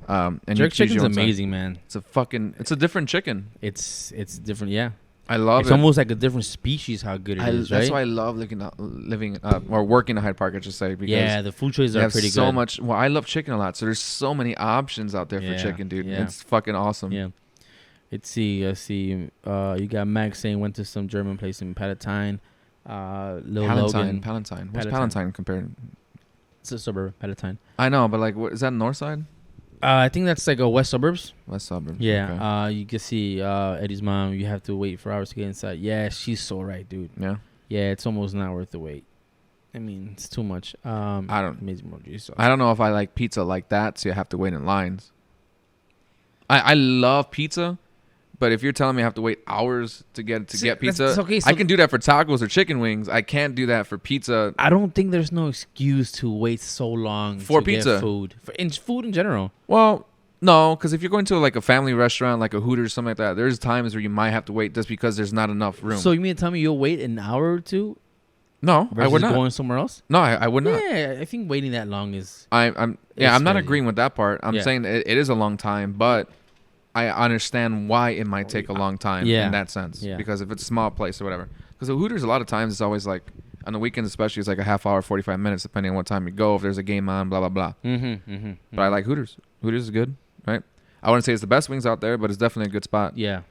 And jerk chicken's amazing, man. It's a different chicken. It's different, yeah. I love it. It's almost like a different species how good it is, right? That's why I love working in Hyde Park, I should say. Because yeah, the food choices are pretty good. So much. Well, I love chicken a lot, so there's so many options out there for chicken, dude. Yeah. It's fucking awesome. Yeah. Let's see. You got Max saying went to some German place in Palatine. Palatine. What's Palatine compared? It's a suburb, Palatine. I know, but like, what is that north side? I think that's like a west suburbs. West suburbs. Yeah. Okay. You can see Eddie's mom. You have to wait for hours to get inside. Yeah, she's so right, dude. Yeah. Yeah, it's almost not worth the wait. I mean, it's too much. I don't know if I like pizza like that, so you have to wait in lines. I love pizza, but if you're telling me I have to wait hours to get pizza, okay, so I can do that for tacos or chicken wings. I can't do that for pizza. I don't think there's no excuse to wait so long for to pizza. Get food. Food in general. Well, no, because if you're going to like a family restaurant, like a Hooters or something like that, there's times where you might have to wait just because there's not enough room. So you mean to tell me you'll wait an hour or two? No, I would not. Going somewhere else? No, I would not. Yeah, I think waiting that long is. I'm not agreeing with that part. I'm saying it is a long time, but I understand why it might take a long time in that sense. Yeah. Because if it's a small place or whatever. Because the Hooters, a lot of times, it's always like, on the weekends especially, it's like a half hour, 45 minutes, depending on what time you go, if there's a game on, blah, blah, blah. But I like Hooters. Hooters is good, right? I wouldn't say it's the best wings out there, but it's definitely a good spot. Yeah.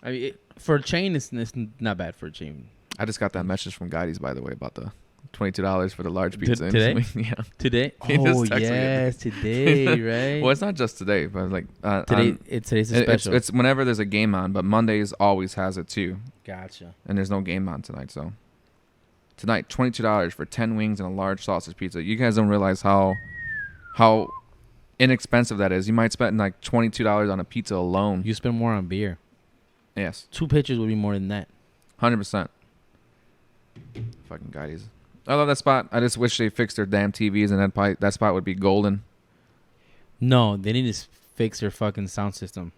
I mean, for a chain, it's not bad for a chain. I just got that message from Guides, by the way, about the $22 for the large pizza. Today? Yeah. Today? Oh, yes, today, right? Well, it's not just today, but like today's a special. It's whenever there's a game on, but Mondays always has it too. Gotcha. And there's no game on tonight, so tonight $22 for 10 wings and a large sausage pizza. You guys don't realize how inexpensive that is. You might spend like $22 on a pizza alone. You spend more on beer. Yes. 2 pitchers would be more than that. 100%. Fucking Guides. I love that spot. I just wish they fixed their damn TVs and that spot would be golden. No, they need to fix their fucking sound system.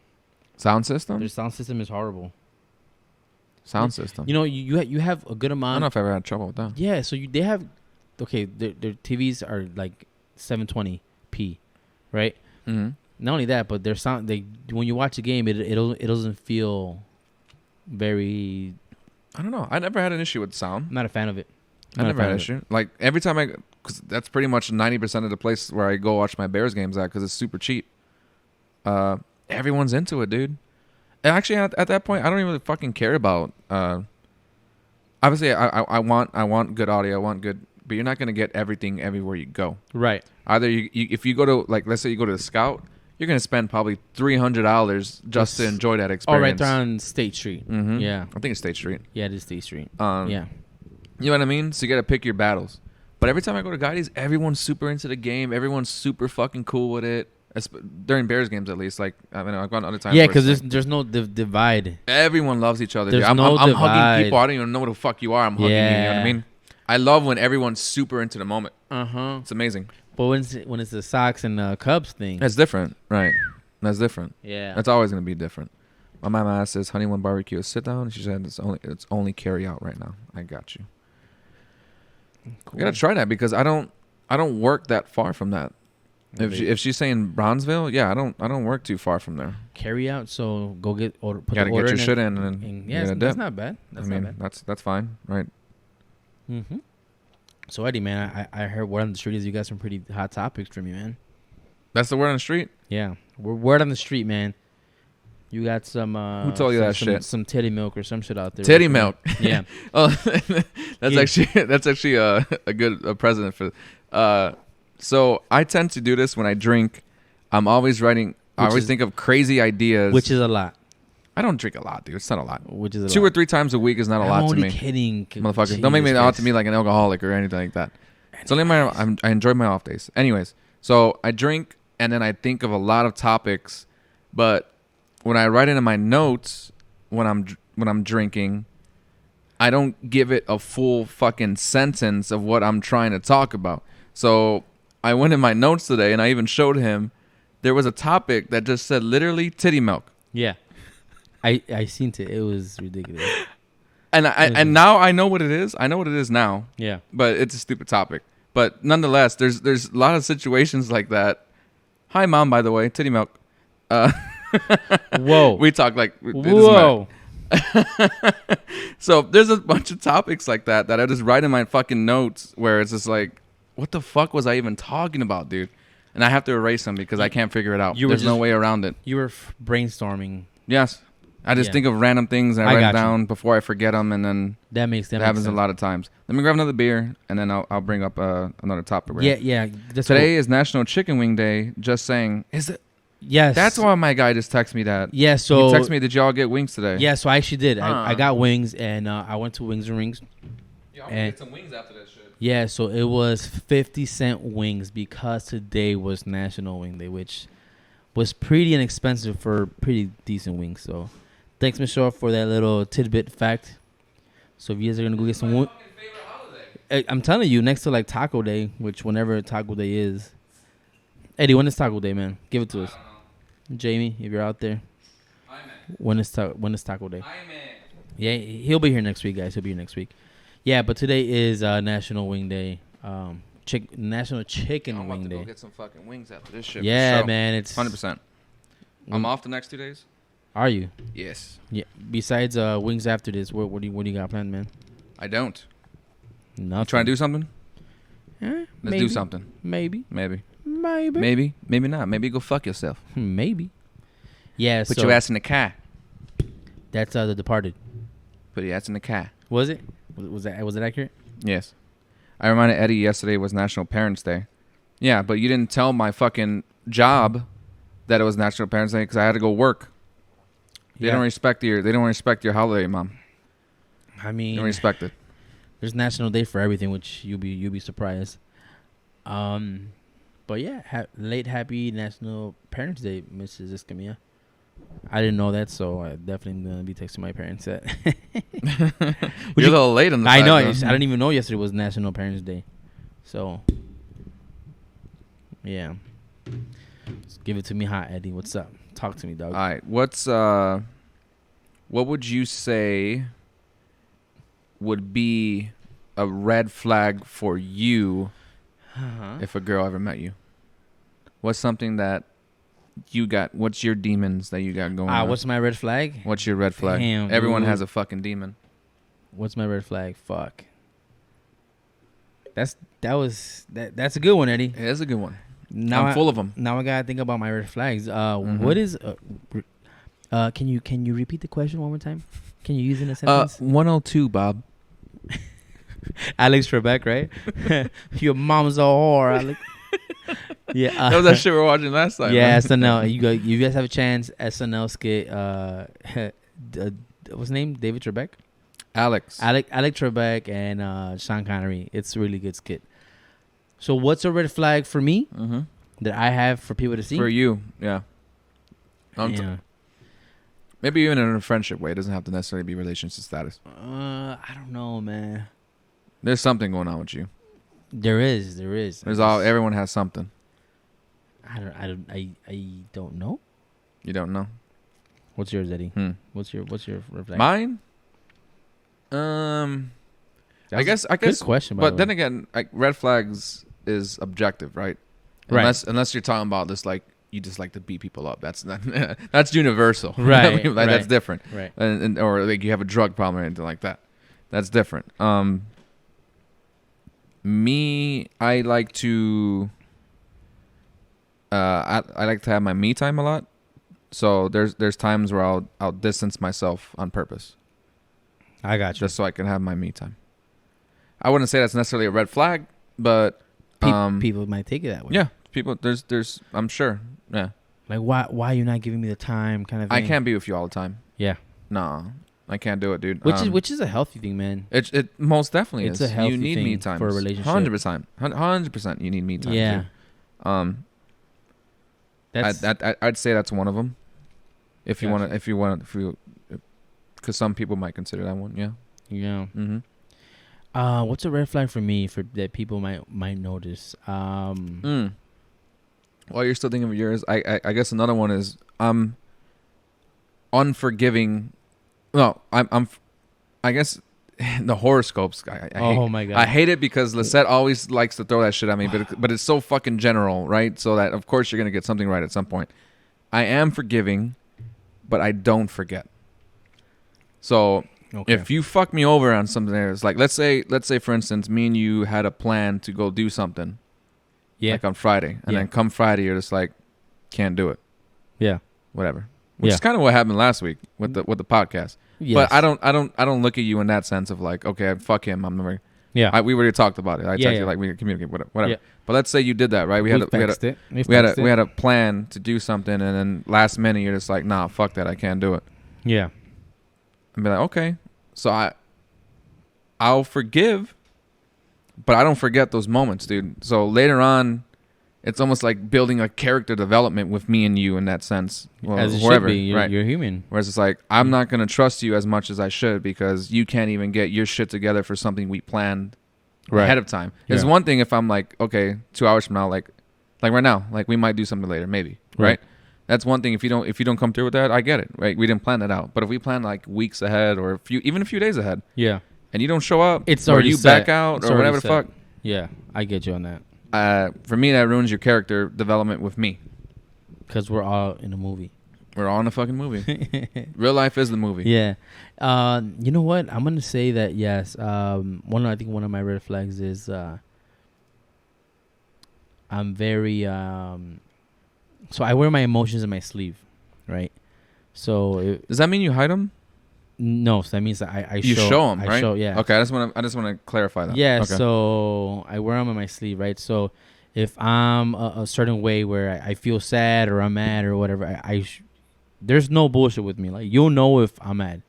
Sound system? Their sound system is horrible. Sound system. You know, you have a good amount. I don't know if I ever had trouble with that. Yeah, so they have, okay, their TVs are like 720p, right? Mm-hmm. Not only that, but their sound. When you watch a game, it doesn't feel very. I don't know. I never had an issue with sound. I'm not a fan of it. I never had an issue. Like every time because that's pretty much 90% of the place where I go watch my Bears games at because it's super cheap. Everyone's into it, dude. And actually, at that point, I don't even fucking care about. Obviously, I want good audio. I want good, but you're not gonna get everything everywhere you go. Right. Either if you go to, like, let's say you go to the Scout, you're gonna spend probably $300 just to enjoy that experience. Oh, right there on State Street. Mm-hmm. Yeah. I think it's State Street. Yeah, it is State Street. Yeah. You know what I mean? So you gotta pick your battles. But every time I go to Guides, everyone's super into the game. Everyone's super fucking cool with it. During Bears games, at least. Like, I mean, I've gone other times. Yeah, because there's no divide. Everyone loves each other. There's dude. no I'm divide. hugging people. I don't even know who the fuck you are. I'm hugging you. You know what I mean? I love when everyone's super into the moment. It's amazing. But when it's the Sox and Cubs thing, that's different, right? That's different. Yeah, that's always gonna be different. My mama says, "Honey, one barbecue, sit down." She said, "It's only carry out right now." I got you. Cool. I gotta try that because I don't work that far from that. If she's saying Bronzeville, yeah, I don't work too far from there. Carry out, so go get order. Put Gotta the order get your in shit in and yeah, get a that's dip. not bad. That's not bad. that's fine, right? Mm-hmm. So Eddie, man, I heard word on the street is you got some pretty hot topics for me, man. That's the word on the street. Yeah, word on the street, man. You got some. Who told you that some, shit? Some titty milk or some shit out there. Titty milk. Yeah. Oh, that's Yeah. actually a good precedent for. So I tend to do this when I drink. I'm always writing. I always think of crazy ideas. Which is a lot. I don't drink a lot, dude. It's not a lot. Which is a Two lot. or three times a week is not a I'm lot to only me. kidding, Motherfuckers, don't make me out to me like an alcoholic or anything like that. It's only I enjoy my off days. Anyways, so I drink and then I think of a lot of topics, but when I write it in my notes when I'm drinking, I don't give it a full fucking sentence of what I'm trying to talk about. So I went in my notes today and I even showed him there was a topic that just said literally titty milk. Yeah. I seen it. It was ridiculous. And now I know what it is. I know what it is now. Yeah. But it's a stupid topic. But nonetheless, there's a lot of situations like that. Hi, Mom, by the way. Titty milk. Whoa. We talk like... Whoa. So there's a bunch of topics like that I just write in my fucking notes where it's just like, what the fuck was I even talking about, dude? And I have to erase them because I can't figure it out. There's no way around it. You were brainstorming. Yes. I just think of random things and I write it down before I forget them, and then that happens a lot of times. Let me grab another beer, and then I'll bring up another topic. Right? Yeah. Today is National Chicken Wing Day. Just saying. Is it? Yes. That's why my guy just texted me that. Yeah. So he texted me, did y'all get wings today? Yeah. So I actually did. I got wings, and I went to Wings and Rings. Yeah, I'm gonna get some wings after that shit. Yeah. So it was 50-cent wings because today was National Wing Day, which was pretty inexpensive for pretty decent wings. So. Thanks, Michelle, for that little tidbit fact. So if you guys are gonna go get some wings, I'm telling you, next to like Taco Day, which whenever Taco Day is. Eddie, when is Taco Day, man? Give it to us. Jamie, if you're out there, when is Taco Day? Yeah, he'll be here next week, guys. He'll be here next week. Yeah, but today is National Wing Day. National Chicken Wing Day. Go get some fucking wings after this shit. Yeah, man, it's 100%. I'm off the next 2 days. Are you? Yes. Yeah. Besides wings after this, what do you got planned, man? I don't. Nothing. You trying to do something? Let's do something. Maybe. Maybe not. Maybe go fuck yourself. Maybe. Yeah. Put your ass in the car. That's The Departed. Put your ass in the car. Was it? Was it accurate? Yes. I reminded Eddie yesterday was National Parents Day. Yeah, but you didn't tell my fucking job that it was National Parents Day because I had to go work. They don't respect your holiday, Mom. I mean, they don't respect it. There's National Day for everything, which you'll be surprised. But yeah, late happy National Parents Day, Mrs. Escamilla. I didn't know that, so I definitely am gonna be texting my parents that. You're a little late on the. I know. I didn't even know yesterday was National Parents Day, so yeah. Just give it to me hot, Eddie. What's up? Talk to me, dog. All right. What would you say would be a red flag for you if a girl ever met you? What's something that you got? What's your demons that you got going on? What's my red flag? What's your red flag? Damn, Everyone dude. has a fucking demon. What's my red flag? Fuck. That's a good one, Eddie. It is a good one. Now I'm full of them. Now I gotta think about my red flags. What is? Can you repeat the question one more time? Can you use it in a sentence? 102, Bob. Alex Trebek, right? Your mom's a whore, Alex. Yeah, That was that shit we were watching last time. yeah, man. SNL. You guys have a chance. SNL skit. What's his name? David Trebek. Alex Trebek and Sean Connery. It's a really good skit. So what's a red flag for me that I have for people to see? For you, yeah. Yeah. Maybe even in a friendship way. It doesn't have to necessarily be relationship status. I don't know, man. There's something going on with you. There is. Everyone has something. I don't know. You don't know. What's yours, Eddie? What's your red flag? Mine? I guess. Good question, but then again, like red flags is objective, right? Unless you're talking about this like you just like to beat people up. That's not that's universal. Right. Like, that's different. Right. And or like you have a drug problem or anything like that. That's different. Me, I like to I like to have my me time a lot. So there's times where I'll distance myself on purpose. I got you. Just so I can have my me time. I wouldn't say that's necessarily a red flag, but people might take it that way. yeah, people there's I'm sure. Yeah. Like why are you not giving me the time kind of thing? I can't be with you all the time. Yeah. No. I can't do it, dude. Which is a healthy thing, man. It most definitely It's is. a healthy You need thing me time for a relationship. 100%. You need me time. Yeah. Too. That's I'd say that's one of them. If you Gotcha. want to, because some people might consider that one. Yeah. yeah. Mm-hmm. What's a red flag for me for that people might notice? While you're still thinking of yours, I guess another one is I'm unforgiving. No, I guess the horoscopes. I hate, my god. I hate it because Lisette always likes to throw that shit at me, but it's so fucking general, right? So that of course you're gonna get something right at some point. I am forgiving, but I don't forget. So Okay. if you fuck me over on something else, like let's say for instance, me and you had a plan to go do something, like on Friday, and then come Friday you're just like, can't do it, whatever. Which is kind of what happened last week with the podcast. Yes. But I don't look at you in that sense of like, okay, fuck him. I'm never. Yeah. We already talked about it. I texted you like we can communicate whatever. Yeah. But let's say you did that, right? We had a plan to do something, and then last minute you're just like, nah, fuck that. I can't do it. Yeah. And be like, okay, so I'll forgive, but I don't forget those moments, dude. So later on, it's almost like building a character development with me and you in that sense. Well, As it wherever, should be. right? You're human. Whereas it's like, I'm not going to trust you as much as I should because you can't even get your shit together for something we planned ahead of time. It's one thing if I'm like, okay, 2 hours from now, like right now, like we might do something later, maybe, right? That's one thing. If you don't come through with that, I get it, right? We didn't plan that out. But if we plan like weeks ahead or even a few days ahead, and you don't show up, It's or already you set. back out It's or whatever the already fuck, set. Yeah, I get you on that. for me that ruins your character development with me. Because we're all in a movie. We're all in a fucking movie. Real life is the movie. Yeah. You know what? I'm gonna say that yes. I think one of my red flags is I'm very so I wear my emotions in my sleeve, right? So Does that mean you hide them? no, so that means that I You show them, right? Yeah. Okay, I just want to clarify that. Yeah. Okay. So I wear them on my sleeve, right? So if I'm a certain way where I feel sad or I'm mad or whatever, there's no bullshit with me. Like you'll know if I'm mad,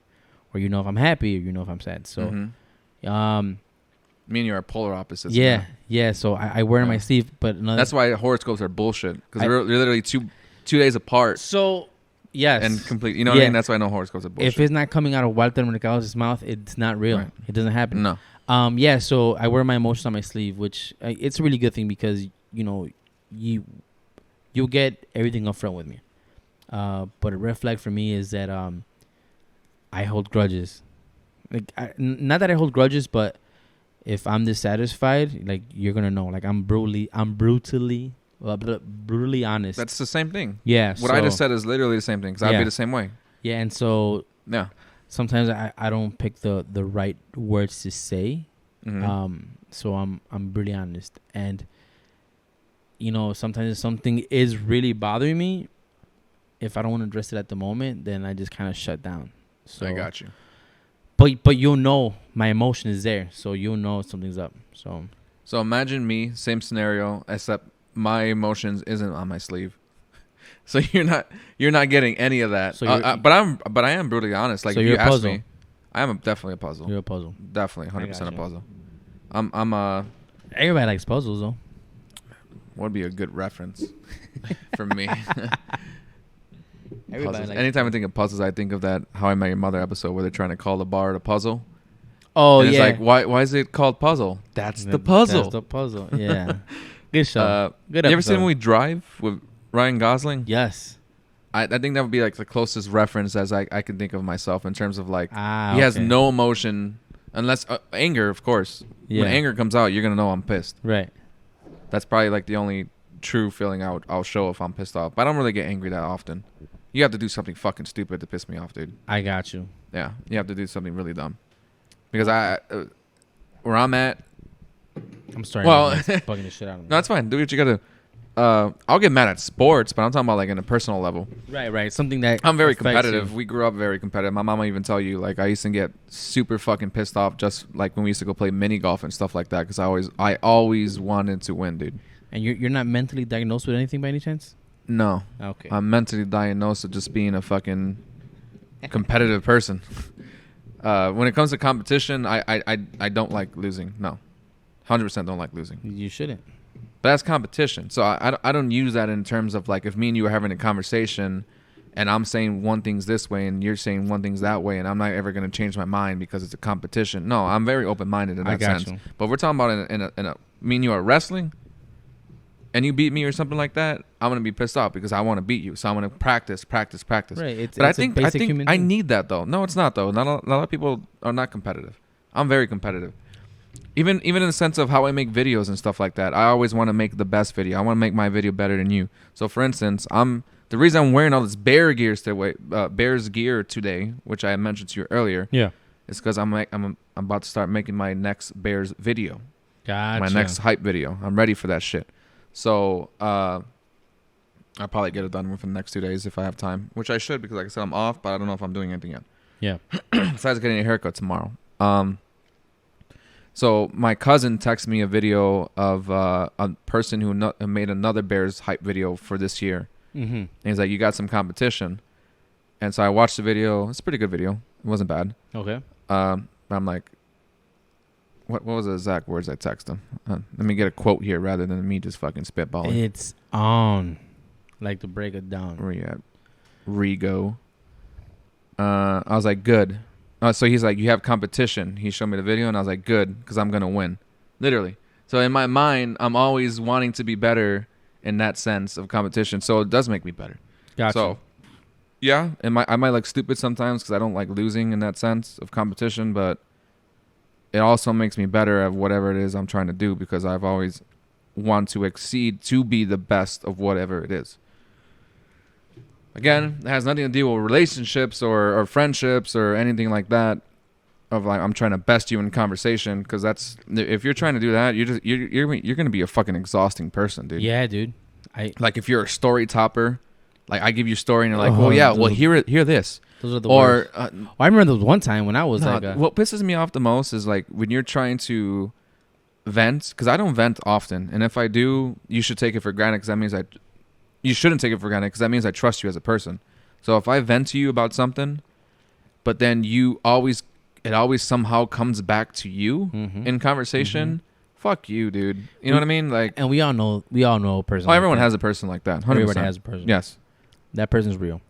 or you know if I'm happy, or you know if I'm sad. So, me and you are polar opposites. yeah. So I wear it on my sleeve, but That's why horoscopes are bullshit because they're literally two days apart. So yes, And complete. You know what I mean? That's why I know horoscopes are bullshit. if it's not coming out of Walter Mercado's mouth, it's not real. Right. It doesn't happen. No. Yeah. So I wear my emotions on my sleeve, which it's a really good thing because you'll get everything up front with me. But a red flag for me is that I hold grudges. Like not that I hold grudges, but if I'm dissatisfied, like you're gonna know. Like I'm brutally honest. That's the same thing. Yeah. What I just said is literally the same thing because I'd be the same way. Yeah, and so Yeah. sometimes I don't pick the right words to say. Mm-hmm. So I'm brutally honest, and sometimes if something is really bothering me, if I don't want to address it at the moment, then I just kind of shut down. So I got you. But you'll know my emotion is there, so you'll know something's up. So imagine me, same scenario, except my emotions isn't on my sleeve. So you're not getting any of that. So but I am brutally honest. Like so if you're you a ask puzzle. me, I am definitely a puzzle. You're a puzzle. Definitely 100% a you. puzzle. I'm Everybody likes puzzles, though. would be a good reference for me. Everybody Puzzles. likes Anytime I think of puzzles, I think of that How I Met Your Mother episode where they're trying to call the bar a puzzle. Oh, and yeah. it's like, why is it called puzzle? That's the puzzle. That's the puzzle. Yeah. Good show. Good You ever seen episode. the movie Drive with Ryan Gosling? Yes. I think that would be like the closest reference as I can think of myself in terms of like he has okay. no emotion unless anger, of course. Yeah. When anger comes out, you're gonna know I'm pissed. Right. That's probably like the only true feeling I'll show if I'm pissed off. But I don't really get angry that often. You have to do something fucking stupid to piss me off, dude. I got you. Yeah, you have to do something really dumb. Because where I'm at. I'm sorry. Well, bugging the shit out of me. No, that's fine. Do what you gotta. I'll get mad at sports, but I'm talking about like in a personal level. Right. Something that I'm very affects competitive. you. We grew up very competitive. My mom will even tell you, like, I used to get super fucking pissed off just like when we used to go play mini golf and stuff like that because I always wanted to win, dude. And you're not mentally diagnosed with anything by any chance? No. Okay. I'm mentally diagnosed with just being a fucking competitive person. When it comes to competition, I don't like losing. No. 100% don't like losing. You shouldn't. But that's competition. So I don't use that in terms of like if me and you are having a conversation and I'm saying one thing's this way and you're saying one thing's that way and I'm not ever going to change my mind because it's a competition. No, I'm very open-minded in that sense. You. But we're talking about in a me and you are wrestling and you beat me or something like that, I'm going to be pissed off because I want to beat you. So I'm going to practice. Right. But I think I need that though. No, it's not though. Not a lot of people are not competitive. I'm very competitive. Even in the sense of how I make videos and stuff like that, I always want to make the best video. I want to make my video better than you. So, for instance, the reason I'm wearing all this Bears gear today, which I mentioned to you earlier, is because I'm about to start making my next Bears video, gotcha. My next hype video. I'm ready for that shit. So, I'll probably get it done within the next 2 days if I have time, which I should because, like I said, I'm off, but I don't know if I'm doing anything yet. Yeah. Besides getting a haircut tomorrow. So my cousin texted me a video of a person who made another Bears hype video for this year. Mm-hmm. And he's like, you got some competition. And so I watched the video. It's a pretty good video. It wasn't bad. Okay. I'm like, what was the exact words I texted him? Let me get a quote here rather than me just fucking spitballing. It's on. Like to break it down. Where you at? Rigo. I was like, good. So he's like, you have competition. He showed me the video, and I was like, good, because I'm going to win. Literally. So in my mind, I'm always wanting to be better in that sense of competition. So it does make me better. Gotcha. So, yeah, I might look stupid sometimes because I don't like losing in that sense of competition, but it also makes me better at whatever it is I'm trying to do because I've always want to exceed to be the best of whatever it is. Again, it has nothing to do with relationships or friendships or anything like that. Of like, I'm trying to best you in conversation because that's if you're trying to do that, you're gonna be a fucking exhausting person, dude. Yeah, dude. Like if you're a story topper, like I give you a story and you're like, well, yeah, well, hear this. Those are the worst. I remember there was one time when I was what pisses me off the most is like when you're trying to vent, because I don't vent often, and if I do, you should take it for granted because that means you shouldn't take it for granted because that means I trust you as a person. So if I vent to you about something, but then it always somehow comes back to you in conversation, fuck you, dude. You know what I mean? Like, and we all know a person. Oh, everyone has a person like that. 100%. Everybody has a person. Yes, that person's real.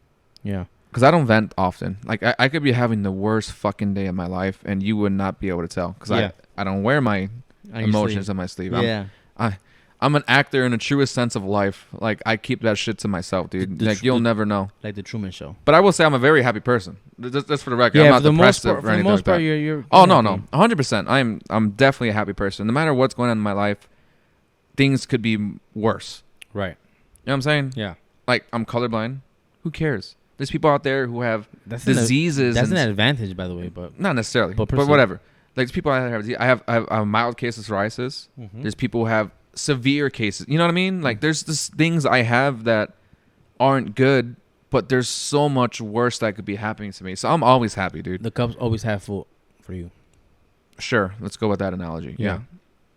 Yeah. Because I don't vent often. Like I could be having the worst fucking day of my life, and you would not be able to tell because I don't wear my emotions on my sleeve. Yeah. I'm an actor in the truest sense of life. Like, I keep that shit to myself, dude. You'll never know. Like the Truman Show. But I will say I'm a very happy person. That's for the record. Yeah, I'm not depressed or anything like that. For the most part, you're oh, no. 100%. I'm definitely a happy person. No matter what's going on in my life, things could be worse. Right. You know what I'm saying? Yeah. Like, I'm colorblind. Who cares? There's people out there who have diseases. That's an advantage, by the way, but not necessarily. But whatever. Like, there's people that have. I have a mild case of psoriasis. Mm-hmm. There's people who have severe cases. You know what I mean? Like, there's just things I have that aren't good, but there's so much worse that could be happening to me. So I'm always happy, dude. The cup's always half full for you. Sure, let's go with that analogy. Yeah.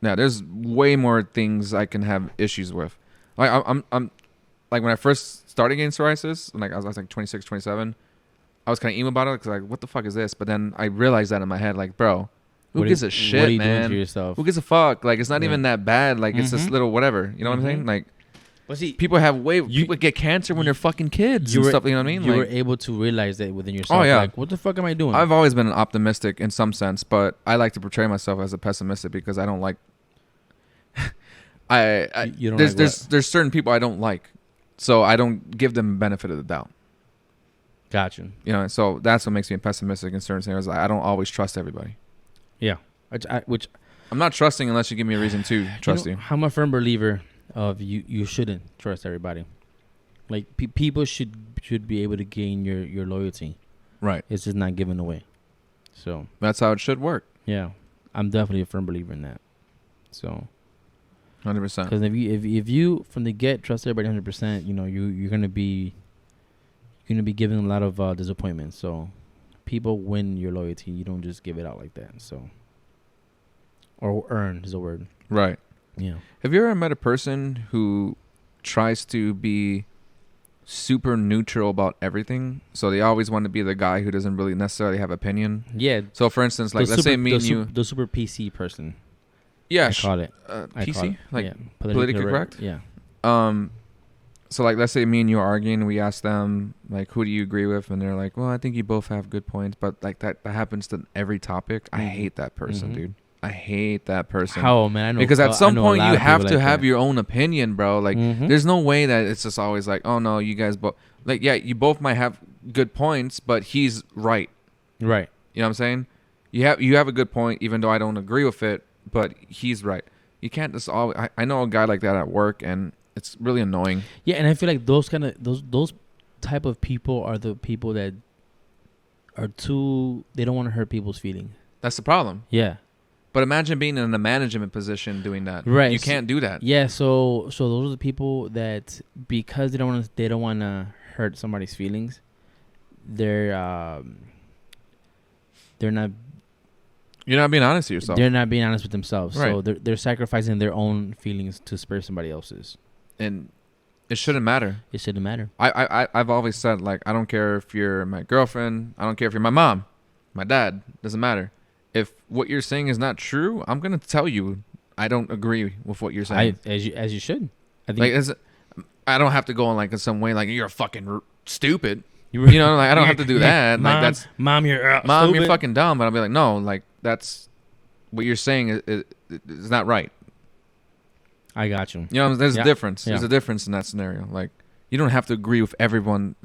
There's way more things I can have issues with. Like I'm like when I first started getting psoriasis, like I was like 26, 27, I was kind of emo about it because like, what the fuck is this? But then I realized that in my head, like, bro, who gives a shit, what are you man? doing to yourself? Who gives a fuck? Like, it's not even that bad. Like, it's this little whatever. You know what I'm saying? Like, but see, people get cancer when they're fucking kids and stuff. You know what I mean? You were able to realize that within yourself. Oh yeah. Like, what the fuck am I doing? I've always been optimistic in some sense, but I like to portray myself as a pessimistic because I don't like. There's certain people I don't like, so I don't give them benefit of the doubt. Gotcha. You know, so that's what makes me pessimistic in certain scenarios. I don't always trust everybody. Yeah. Which I'm not trusting unless you give me a reason to trust you. I'm a firm believer of you shouldn't trust everybody. Like people should be able to gain your loyalty. Right. It's just not given away. So That's how it should work. yeah, I'm definitely a firm believer in that. So 100%. because if you from the get trust everybody 100%, you know you're gonna be given a lot of disappointments. So people win your loyalty. You don't just give it out like that. So or earn is the word. Right. Yeah. Have you ever met a person who tries to be super neutral about everything? So they always want to be the guy who doesn't really necessarily have opinion. Yeah. So for instance, like let's say me and you, the super PC person. yeah, I call it. PC, like yeah, politically correct. Yeah. So like let's say me and you are arguing, we ask them like, who do you agree with, and they're like, well, I think you both have good points, but like that happens to every topic. I hate that person, dude. I hate that person. How, man? I know, because at some point you have to like have that. your own opinion, bro. Like there's no way that it's just always like, oh no, you guys both, like, yeah, you both might have good points, but he's right. Right. You know what I'm saying? You have a good point, even though I don't agree with it, but he's right. You can't just always. I know a guy like that at work, and it's really annoying. Yeah, and I feel like those type of people are the people that are too. They don't want to hurt people's feelings. That's the problem. Yeah. But imagine being in a management position doing that. Right. You can't do that. Yeah. So those are the people that because they don't want to hurt somebody's feelings, they're not. You're not being honest with yourself. They're not being honest with themselves. Right. So they're sacrificing their own feelings to spare somebody else's. And it shouldn't matter. It shouldn't matter. I've always said, like, I don't care if you're my girlfriend. I don't care if you're my mom, my dad. Doesn't matter. If what you're saying is not true, I'm gonna tell you I don't agree with what you're saying. As you should. I think Like, I don't have to go in like in some way like you're fucking stupid. You know, like I don't have to do that. Mom, like that's mom, you're mom, you're stupid. fucking dumb. But I'll be like, no, like that's what you're saying is not right. I got you. You know, there's a difference. Yeah. There's a difference in that scenario. Like you don't have to agree with everything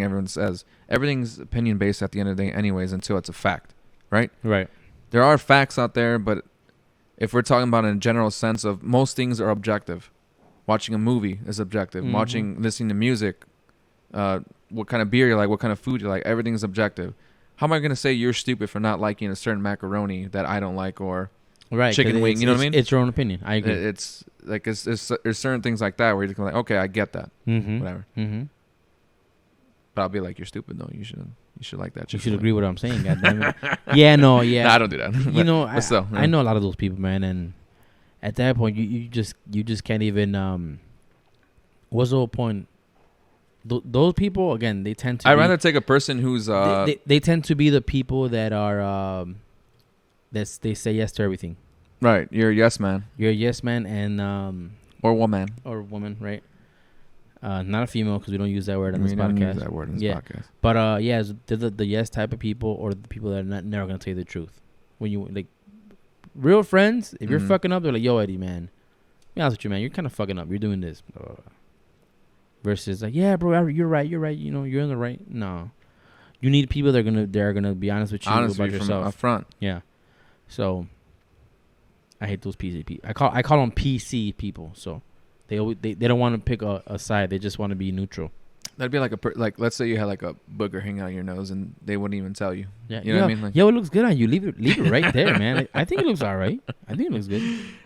everyone says. Everything's opinion based at the end of the day, anyways, until it's a fact, right? Right. There are facts out there, but if we're talking about in a general sense of most things are objective. Watching a movie is objective. Listening to music, what kind of beer you like, what kind of food you like, everything is objective. How am I going to say you're stupid for not liking a certain macaroni that I don't like or chicken wing? You know what I mean? It's your own opinion. I agree. It's like there's certain things like that where you're just like, okay, I get that, whatever. But I'll be like, you're stupid though. You should like that. You should agree with what I'm saying. Goddamn it. Yeah, no, yeah. Nah, I don't do that. You know, I know a lot of those people, man, and at that point, you just can't even. What's the whole point? Those people again, they tend to. I'd rather take a person who's they tend to be the people that are they say yes to everything. Right, you're a yes man. You're a yes man and or woman right? Not a female because we don't use that word on this don't podcast. use that word in this podcast. But yeah, they're the yes type of people or the people that are never gonna tell you the truth. When you like real friends, if you're fucking up, they're like, "Yo, Eddie, man, be honest with you, man, you're kind of fucking up. You're doing this." Versus like, "Yeah, bro, you're right. You know, you're in the right." No, you need people that are gonna be honest with you about yourself from up front. Yeah. So I hate those PC people. I call them PC people. So they don't want to pick a side. They just want to be neutral. That'd be like let's say you had like a booger hanging out your nose and they wouldn't even tell you. Yeah, you know what I mean? Like, yo, it looks good on you. Leave it right there, man. I think it looks all right. I think it looks good.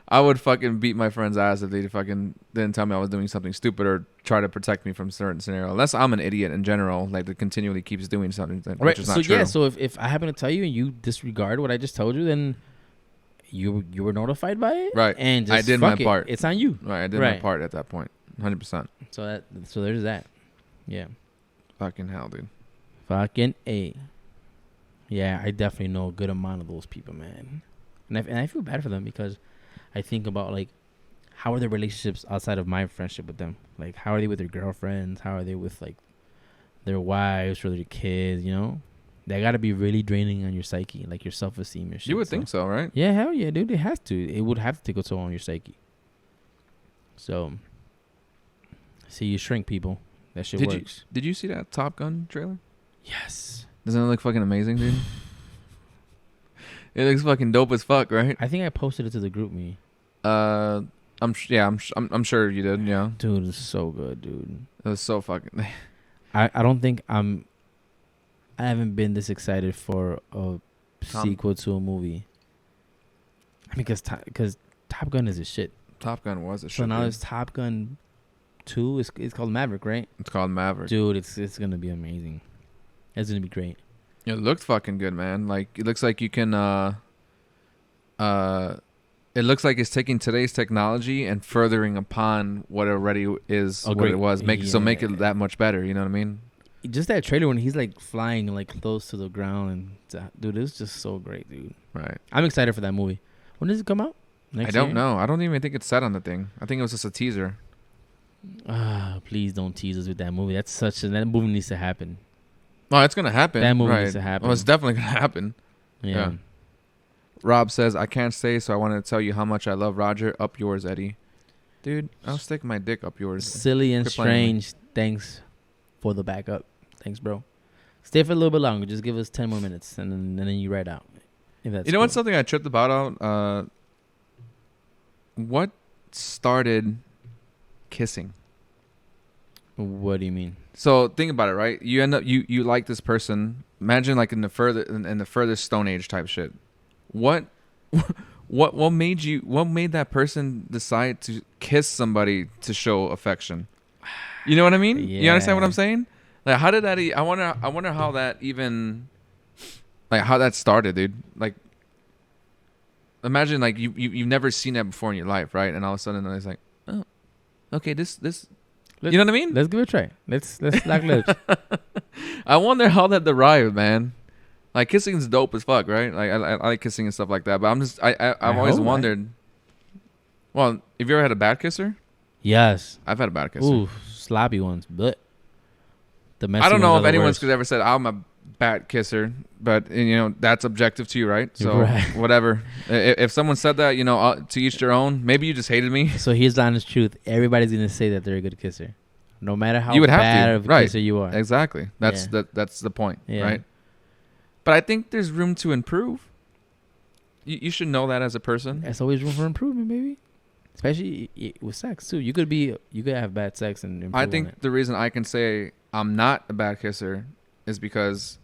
I would fucking beat my friend's ass if they fucking didn't tell me I was doing something stupid or try to protect me from certain scenario. Unless I'm an idiot in general, like that continually keeps doing something which is not true. Yeah, so if I happen to tell you and you disregard what I just told you, then you were notified by it, right? And just I did my part. It's on you, right? I did my part at that point, 100%. So there's that. Yeah. Fucking hell, dude. Fucking A. Yeah, I definitely know a good amount of those people, man. And I feel bad for them because I think about, like, how are their relationships outside of my friendship with them? Like, how are they with their girlfriends? How are they with, like, their wives or their kids, you know? They got to be really draining on your psyche, like your self-esteem and shit. You would think so, right? Yeah, hell yeah, dude. It has to. It would have to take a toll on your psyche. So, see, you shrink people. That shit works. Did you see that Top Gun trailer? Yes. Doesn't it look fucking amazing, dude? It looks fucking dope as fuck, right? I think I posted it to the group me. I'm sure you did. Yeah, Dude, it's so good, dude. it was so fucking. I don't think I haven't been this excited for a Tom- sequel to a movie. I mean, because Top Gun is a shit. Top Gun was a shit. So now dude. there's Top Gun 2. It's called Maverick, right? It's called Maverick. Dude, it's gonna be amazing. It's gonna be great. It looked fucking good, man. Like it looks like you can. It looks like it's taking today's technology and furthering upon what already is what great. it was. Make it that much better. You know what I mean? Just that trailer when he's like flying like close to the ground and dude, it was just so great, dude. Right. I'm excited for that movie. When does it come out? I don't know. I don't even think it's set on the thing. I think it was just a teaser. Please don't tease us with that movie. That movie needs to happen. Oh, it's gonna happen. That movie right. needs to happen. Well, it's definitely gonna happen. Yeah. Rob says, I can't stay, so I wanted to tell you how much I love Roger. Up yours, Eddie. Dude, I'll stick my dick up yours. Silly and Quit playing strange. Thanks for the backup. Thanks, bro. Stay for a little bit longer. Just give us 10 more minutes, and then you write out. If that's You know cool. what's something I tripped about out? What started kissing? What do you mean? So think about it, right? You end up you like this person. Imagine like in the furthest Stone Age type shit. What made that person decide to kiss somebody to show affection? You know what I mean? Yeah. You understand what I'm saying? Like how did that? I wonder how that even, like how that started, dude. Like imagine like you've never seen that before in your life, right? And all of a sudden it's like, oh, okay, this. You know what I mean? Let's give it a try. Let's lock lips. I wonder how that derived, man. Like kissing is dope as fuck, right? Like I like kissing and stuff like that. But I've always hope, wondered. Well, have you ever had a bad kisser? Yes. I've had a bad kisser. Ooh, sloppy ones, but the messy I don't know ones if are the anyone's worst. ever said I'm a bad kisser, but you know that's objective to you, right? So Right. whatever. If someone said that, you know, to each their own. Maybe you just hated me. So here's the honest truth. Everybody's gonna say that they're a good kisser, no matter how You would have bad to, of a right? kisser you are. Exactly. That's Yeah. that's the point, Yeah. right? But I think there's room to improve. You should know that as a person. There's always room for improvement, baby. Especially with sex too. You could have bad sex and improve I on think it. the reason I can say I'm not a bad kisser is because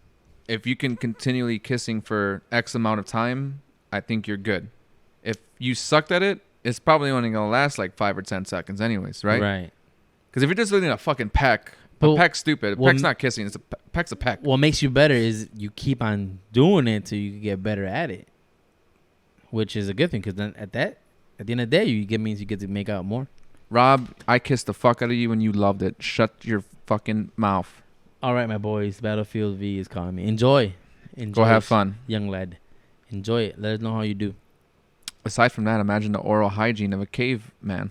if you can continually kissing for X amount of time, I think you're good. If you sucked at it, it's probably only gonna last like 5 or 10 seconds, anyways, right? Right. Because if you're just doing a fucking peck, But- a peck's stupid. A well, peck's not kissing. It's peck's a peck. What makes you better is you keep on doing it till you can get better at it, which is a good thing because then at the end of the day, means you get to make out more. Rob, I kissed the fuck out of you and you loved it. Shut your fucking mouth. All right, my boys. Battlefield V is calling me. Enjoy. Go have fun. young lad. Enjoy it. Let us know how you do. Aside from that, imagine the oral hygiene of a caveman.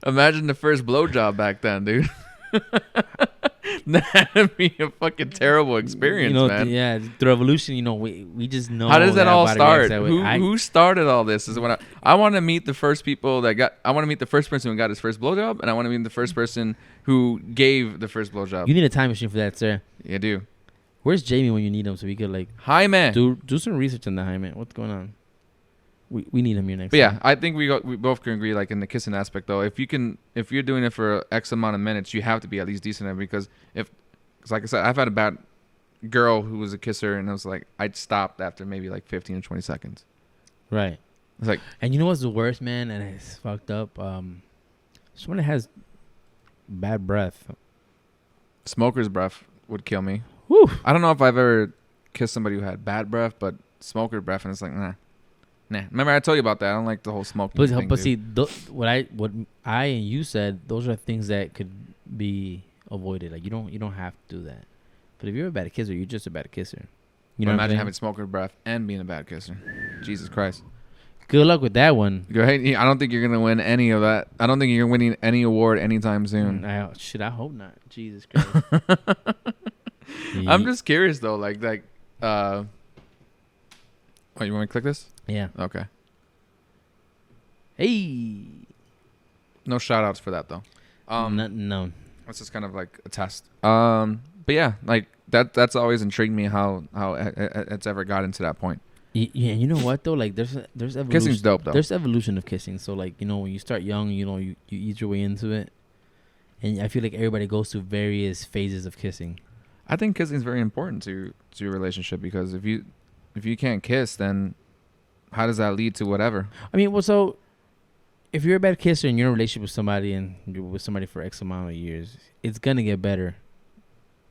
Imagine the first blowjob back then, dude. That'd be a fucking terrible experience, man. Yeah, the revolution. We just know. How does that all body start? reacts that way. Who started all this? Is what I want to meet the first people that got. I want to meet the first person who got his first blowjob, and I want to meet the first person who gave the first blowjob. You need a time machine for that, sir. You do. Where's Jamie when you need him so we could like Hi, man. do some research on that? Hi, man. What's going on? We need him here next. But yeah, time. I think we both can agree, like in the kissing aspect, though. If you're doing it for X amount of minutes, you have to be at least decent at it because like I said, I've had a bad girl who was a kisser, and I was like, I'd stopped after maybe like 15 or 20 seconds. Right. It's like, And you know what's the worst, man? And it's fucked up. Someone that has bad breath. smoker's breath would kill me. Whew. I don't know if I've ever kissed somebody who had bad breath, but smoker breath, and it's like, nah. Remember I told you about that? I don't like the whole smoking thing, But dude. see, what I and you said, those are things that could be avoided. Like you don't have to do that. But if you're a bad kisser, you're just a bad kisser. You know, what I'm imagine saying? having smoker breath and being a bad kisser. Jesus Christ. Good luck with that one. Go ahead. I don't think you're gonna win any of that. I don't think you're winning any award anytime soon. I hope not. Jesus Christ. I'm just curious though, like oh, you want me to click this? Yeah. Okay. Hey. No shout outs for that though. No. It's just kind of like a test. But yeah, like that's always intrigued me how it's ever gotten to that point. Yeah, you know what though? Like there's evolution. Kissing's dope though. There's evolution of kissing. So like when you start young, you ease your way into it, and I feel like everybody goes through various phases of kissing. I think kissing is very important to your relationship, because if you can't kiss, then how does that lead to whatever? I mean, well, so if you're a bad kisser and you're in a relationship with somebody and you're with somebody for X amount of years, it's gonna get better.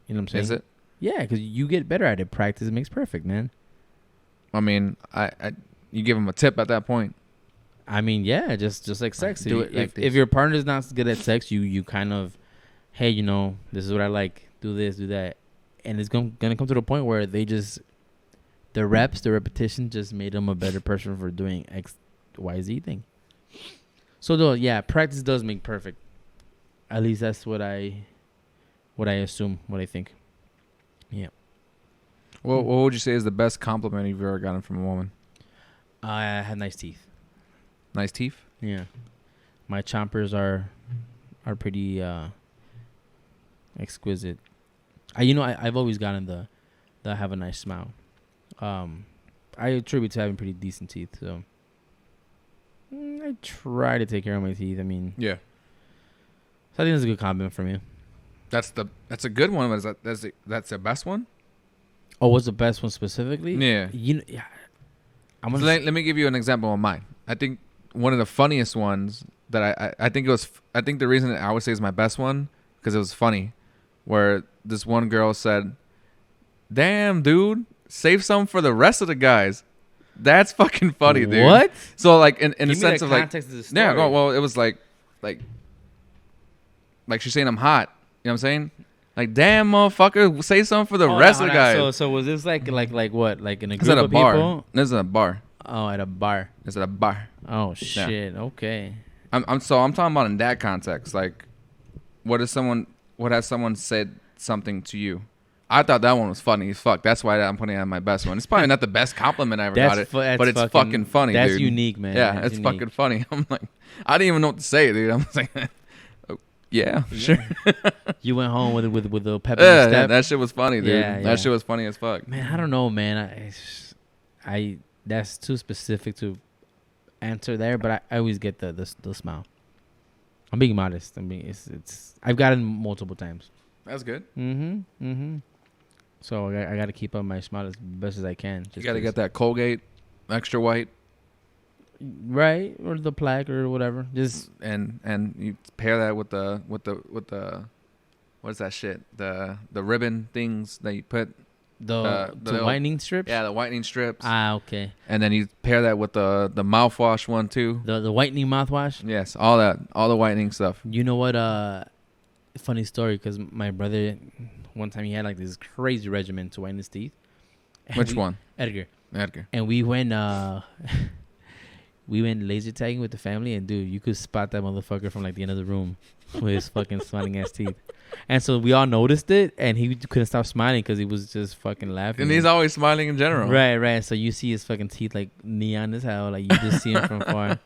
You know what I'm saying? Is it? Yeah, because you get better at it. Practice makes perfect, man. I mean, you give them a tip at that point. I mean, yeah, just like sex. Do it like if your partner's not good at sex, you kind of, hey, this is what I like. Do this, do that, and it's gonna come to the point where the repetition just made them a better person for doing X, Y, Z thing. So though, yeah, practice does make perfect. At least that's what I assume, what I think. Yeah. What would you say is the best compliment you've ever gotten from a woman? I had nice teeth. Nice teeth? Yeah. My chompers are pretty exquisite. I've always gotten the have a nice smile. I attribute to having pretty decent teeth, so I try to take care of my teeth. I mean, yeah. So I think that's a good compliment for me. That's a good one. But that's the best one? Oh, what's the best one specifically? Yeah. Yeah. Let me give you an example of mine. I think one of the funniest ones that I think the reason I would say is my best one, because it was funny, where this one girl said, "Damn, dude, save some for the rest of the guys." That's fucking funny, dude. What? So like in the Give me sense the of like, context of the story. yeah, no, well, it was like she's saying I'm hot. You know what I'm saying? Like, damn, motherfucker, say something for the rest of the guys. So was this like what? Like in a It's group at a of bar. people? This is at a bar. Oh, at a bar. It's at a bar. Oh shit. Okay. I'm talking about in that context. Like, what has someone said something to you? I thought that one was funny as fuck. That's why I'm putting it on my best one. It's probably not the best compliment I ever got, but it's fucking funny, that's dude. Unique, man. Yeah, that's it's unique. fucking funny. I'm like, I didn't even know what to say, dude. I'm like, oh, yeah, sure. You went home with the pepper Yeah, step. that shit was funny, dude. Yeah, yeah. That shit was funny as fuck. Man, I don't know, man. I that's too specific to answer there, but I always get the smile. I'm being modest. I mean, it's I've gotten multiple times. That's good. Mm-hmm. So I got to keep up my smile as best as I can. You got to get that Colgate extra white, right, or the plaque or whatever. Just and you pair that with the what is that shit? The ribbon things that you put. the whitening strips. Yeah, the whitening strips. Okay. And then you pair that with the mouthwash one too. The whitening mouthwash. Yes, all the whitening stuff. You know what? Funny story, because my brother, one time he had like this crazy regimen to whiten his teeth. Which one? Edgar. Edgar. And we went laser tagging with the family, and dude, you could spot that motherfucker from like the end of the room with his fucking smiling ass teeth. And so we all noticed it, and he couldn't stop smiling because he was just fucking laughing. And he's always smiling in general. Right. So you see his fucking teeth like neon as hell, like you just see him from far.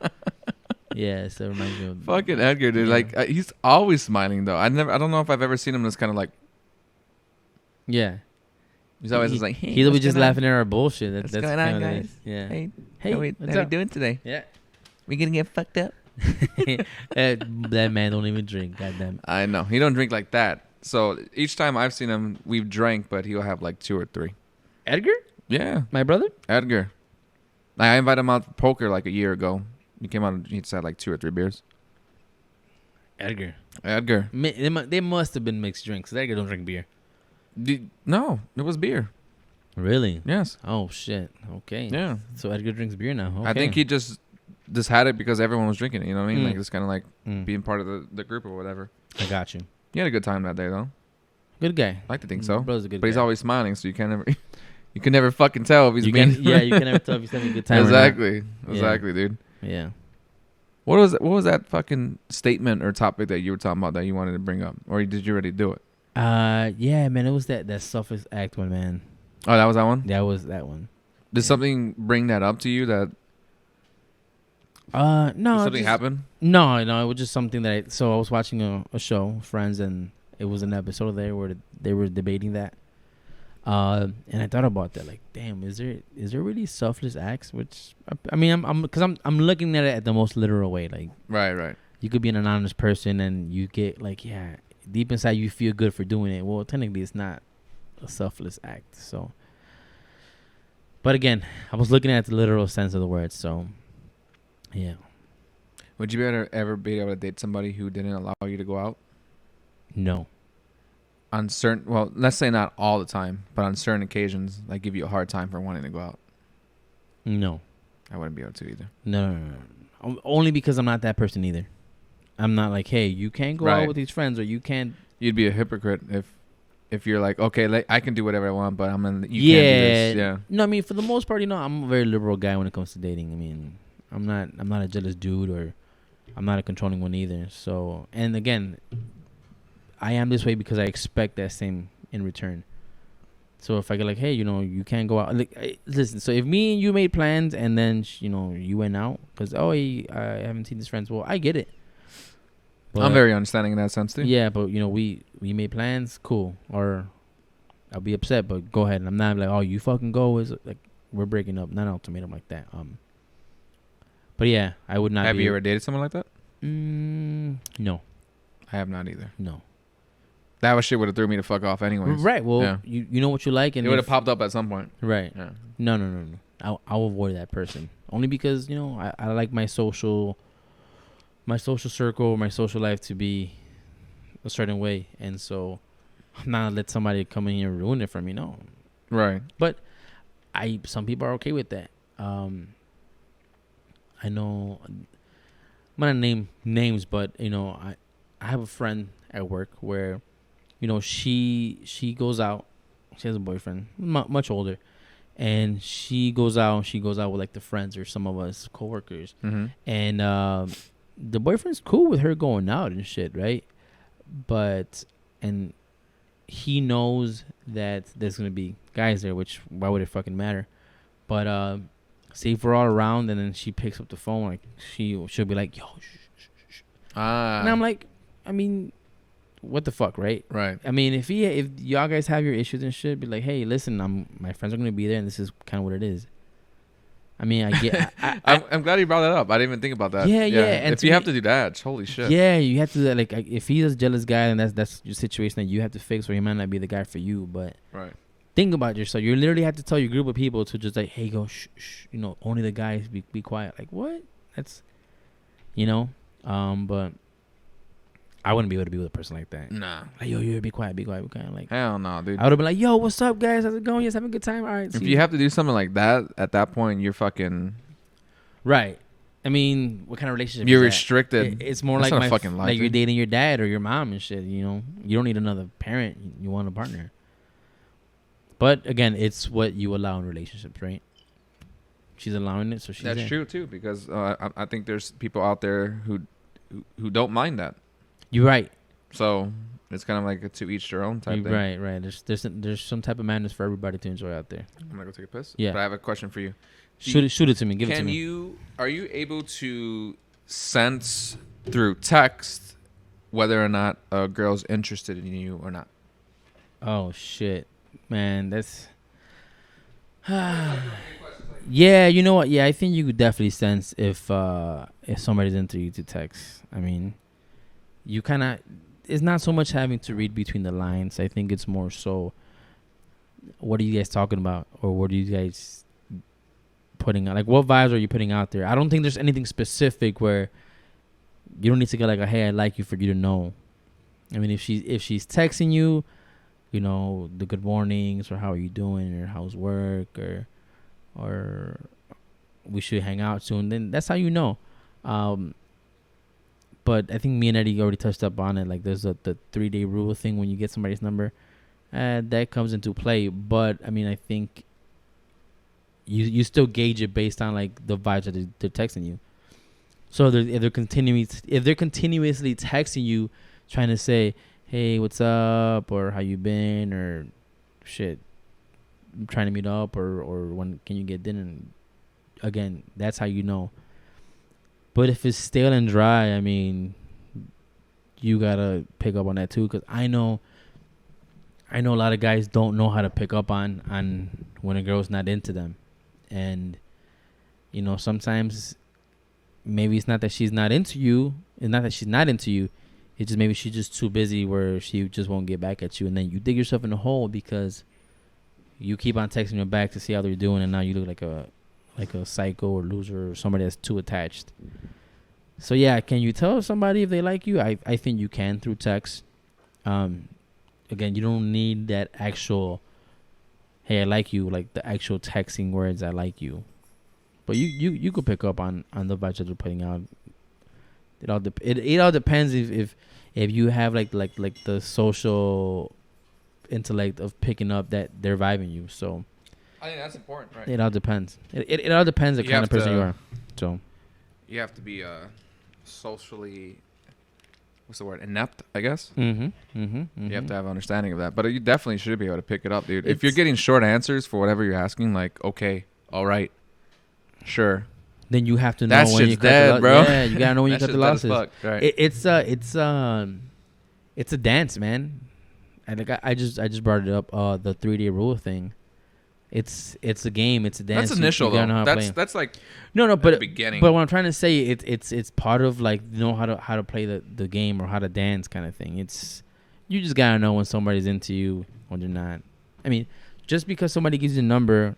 Yeah, so it reminds me of fucking Edgar, dude. Yeah. Like he's always smiling though. I don't know if I've ever seen him just kind of like. Yeah. He's always just like. Hey, he's always just going on? laughing at our bullshit. What's That's going on, kinda guys? nice. Yeah. Hey, Hey, how we doing today? Yeah. We gonna get fucked up? That man don't even drink. Goddamn. I know he don't drink like that. So each time I've seen him, we've drank, but he'll have like 2 or 3. Edgar, Yeah, my brother. Edgar. I invited him out for poker like a year ago. He came out and he just had like 2 or 3 beers. Edgar. They must have been mixed drinks. Edgar don't drink beer. No, it was beer. Really? Yes. Oh shit. Okay. Yeah. So Edgar drinks beer now. Okay. I think he just had it because everyone was drinking it. You know what I mean? Like it's kind of like Mm. being part of the group or whatever. I got you. He had a good time that day though. Good guy. I like to think so. Brother's a good But guy. he's always smiling, so you can never fucking tell if he's you being. can, yeah, you can never tell if he's having a good time. Exactly. Yeah. Exactly, dude. Yeah. What was that fucking statement or topic that you were talking about that you wanted to bring up, or did you already do it? Yeah, man. It was that selfish act one, man. Oh, that was that one. That was that one. Did something bring that up to you? That No. did something happened? No. It was just something that I was watching a show, Friends, and it was an episode there where they were debating that. And I thought about that, like, damn, is there really selfless acts? Which I mean, I'm looking at it at the most literal way. Like, Right. you could be an anonymous person and you get like, yeah, deep inside you feel good for doing it. Well, technically, it's not a selfless act. So, but again, I was looking at the literal sense of the word. So, yeah, Would you ever be able to date somebody who didn't allow you to go out no, on certain? Well, let's say not all the time, but on certain occasions, like give you a hard time for wanting to go out. no, I wouldn't be able to either. no. Only because I'm not that person either. I'm not like, hey, you can't go out with these friends, or you can't. You'd be a hypocrite if you're like, okay, like, I can do whatever I want, but I'm in. You can't do this. Yeah. No, I mean, for the most part, I'm a very liberal guy when it comes to dating. I mean, I'm not a jealous dude, or I'm not a controlling one either. So, and again, I am this way because I expect that same in return. So if I get like, hey, you can't go out. Like, listen. So if me and you made plans and then you went out because I haven't seen these friends. Well, I get it. But, I'm very understanding in that sense too. yeah, but we made plans, cool. Or I'll be upset, but go ahead. And I'm not like, oh, you fucking go. Is like we're breaking up. Not an ultimatum like that. But yeah, I would not. Have you ever dated someone like that? No, I have not either. no. That was shit would have threw me the fuck off anyways. Right. Well, Yeah. you know what you like, and It would have popped up at some point. Right. Yeah. No. I'll avoid that person only because I like my social circle, my social life to be a certain way, and so I'm not gonna let somebody come in here and ruin it for me. No. Right. But some people are okay with that. I know I'm not gonna name names, but I have a friend at work where she goes out. She has a boyfriend, much older, and she goes out with like the friends or some of us coworkers, and the boyfriend's cool with her going out and shit, right? But and he knows that there's gonna be guys there, which why would it fucking matter? But say if we're all around and then she picks up the phone, like she'll be like, yo, shh. And I'm like, I mean, what the fuck, right? Right. I mean, if y'all guys have your issues and shit, be like, hey, listen, my friends are gonna be there, and this is kind of what it is. I mean, I get. I'm glad you brought that up. I didn't even think about that. Yeah. And if you have to do that, holy shit. Yeah, you have to like. If he's a jealous guy, then that's your situation that you have to fix, or he might not be the guy for you. But right. Think about yourself. You literally have to tell your group of people to just like, hey, go shh. Only the guys be quiet. Like what? That's, but. I wouldn't be able to be with a person like that. Nah. Like, yo, be quiet. Like, hell no, dude. I would have been like, yo, what's up, guys? How's it going? Yes, having a good time. All right. If you have to do something like that, at that point, you're fucking. Right. I mean, what kind of relationship? You're is restricted. It's more That's like not a fucking life, like you're dude. dating your dad or your mom and shit. You don't need another parent. You want a partner. But again, it's what you allow in relationships, right? She's allowing it, so she's. That's there. true too, because I think there's people out there who don't mind that. You're right. So it's kind of like a to each their own type thing. Right. There's some type of madness for everybody to enjoy out there. I'm gonna go take a piss. Yeah. But I have a question for you. Shoot it to me. Give it to me. Are you able to sense through text whether or not a girl's interested in you or not? Oh shit, man, that's. Yeah, you know what? Yeah, I think you could definitely sense if somebody's into you to text. I mean, you kind of. It's not so much having to read between the lines. I think it's more so, what are you guys talking about? Or what are you guys putting out? Like, what vibes are you putting out there? I don't think there's anything specific where you don't need to get like, hey, I like you for you to know. I mean, if she's texting you, the good mornings or how are you doing or how's work or we should hang out soon, then that's how you know. But I think me and Eddie already touched up on it. Like there's the 3-day rule thing when you get somebody's number, that comes into play. But I mean, I think you still gauge it based on like the vibes that they're texting you. So if they're continuously texting you, trying to say, hey, what's up, or how you been, or shit, I'm trying to meet up, or when can you get dinner? And again, that's how you know. But if it's stale and dry, I mean, you gotta pick up on that too. Cause I know I know a lot of guys don't know how to pick up on when a girl's not into them, and you know sometimes maybe it's not that she's not into you. It's not that she's not into you. It's just maybe she's just too busy where she just won't get back at you, and then you dig yourself in a hole because you keep on texting her back to see how they're doing, and now you look like a psycho or loser or somebody that's too attached. So yeah, can you tell somebody if they like you? I think you can through text. Again, you don't need that actual "Hey, I like you," like the actual texting words "I like you," but you could pick up on the vibes that they're putting out. It all depends if you have like the social intellect of picking up that they're vibing you. So I think that's important, right? it all depends. It all depends the kind of person you are. So you have to be socially, what's the word, inept, I guess. you You have to have understanding of that, but you definitely should be able to pick it up, dude. If you're getting short answers for whatever you're asking, like okay, all right, sure, then you have to know that when shit's you cut dead, the bro. Yeah, you gotta know when you That cut the shit's dead as losses. fuck, right. It's a dance, man. I just brought it up. The 3-day rule thing. It's a game. It's a dance. That's initial you gotta know though. how to play. That's like no, at but the beginning. But what I'm trying to say, it's part of like know how to play the game or how to dance kind of thing. It's you just gotta know when somebody's into you when they're not. I mean, just because somebody gives you a number,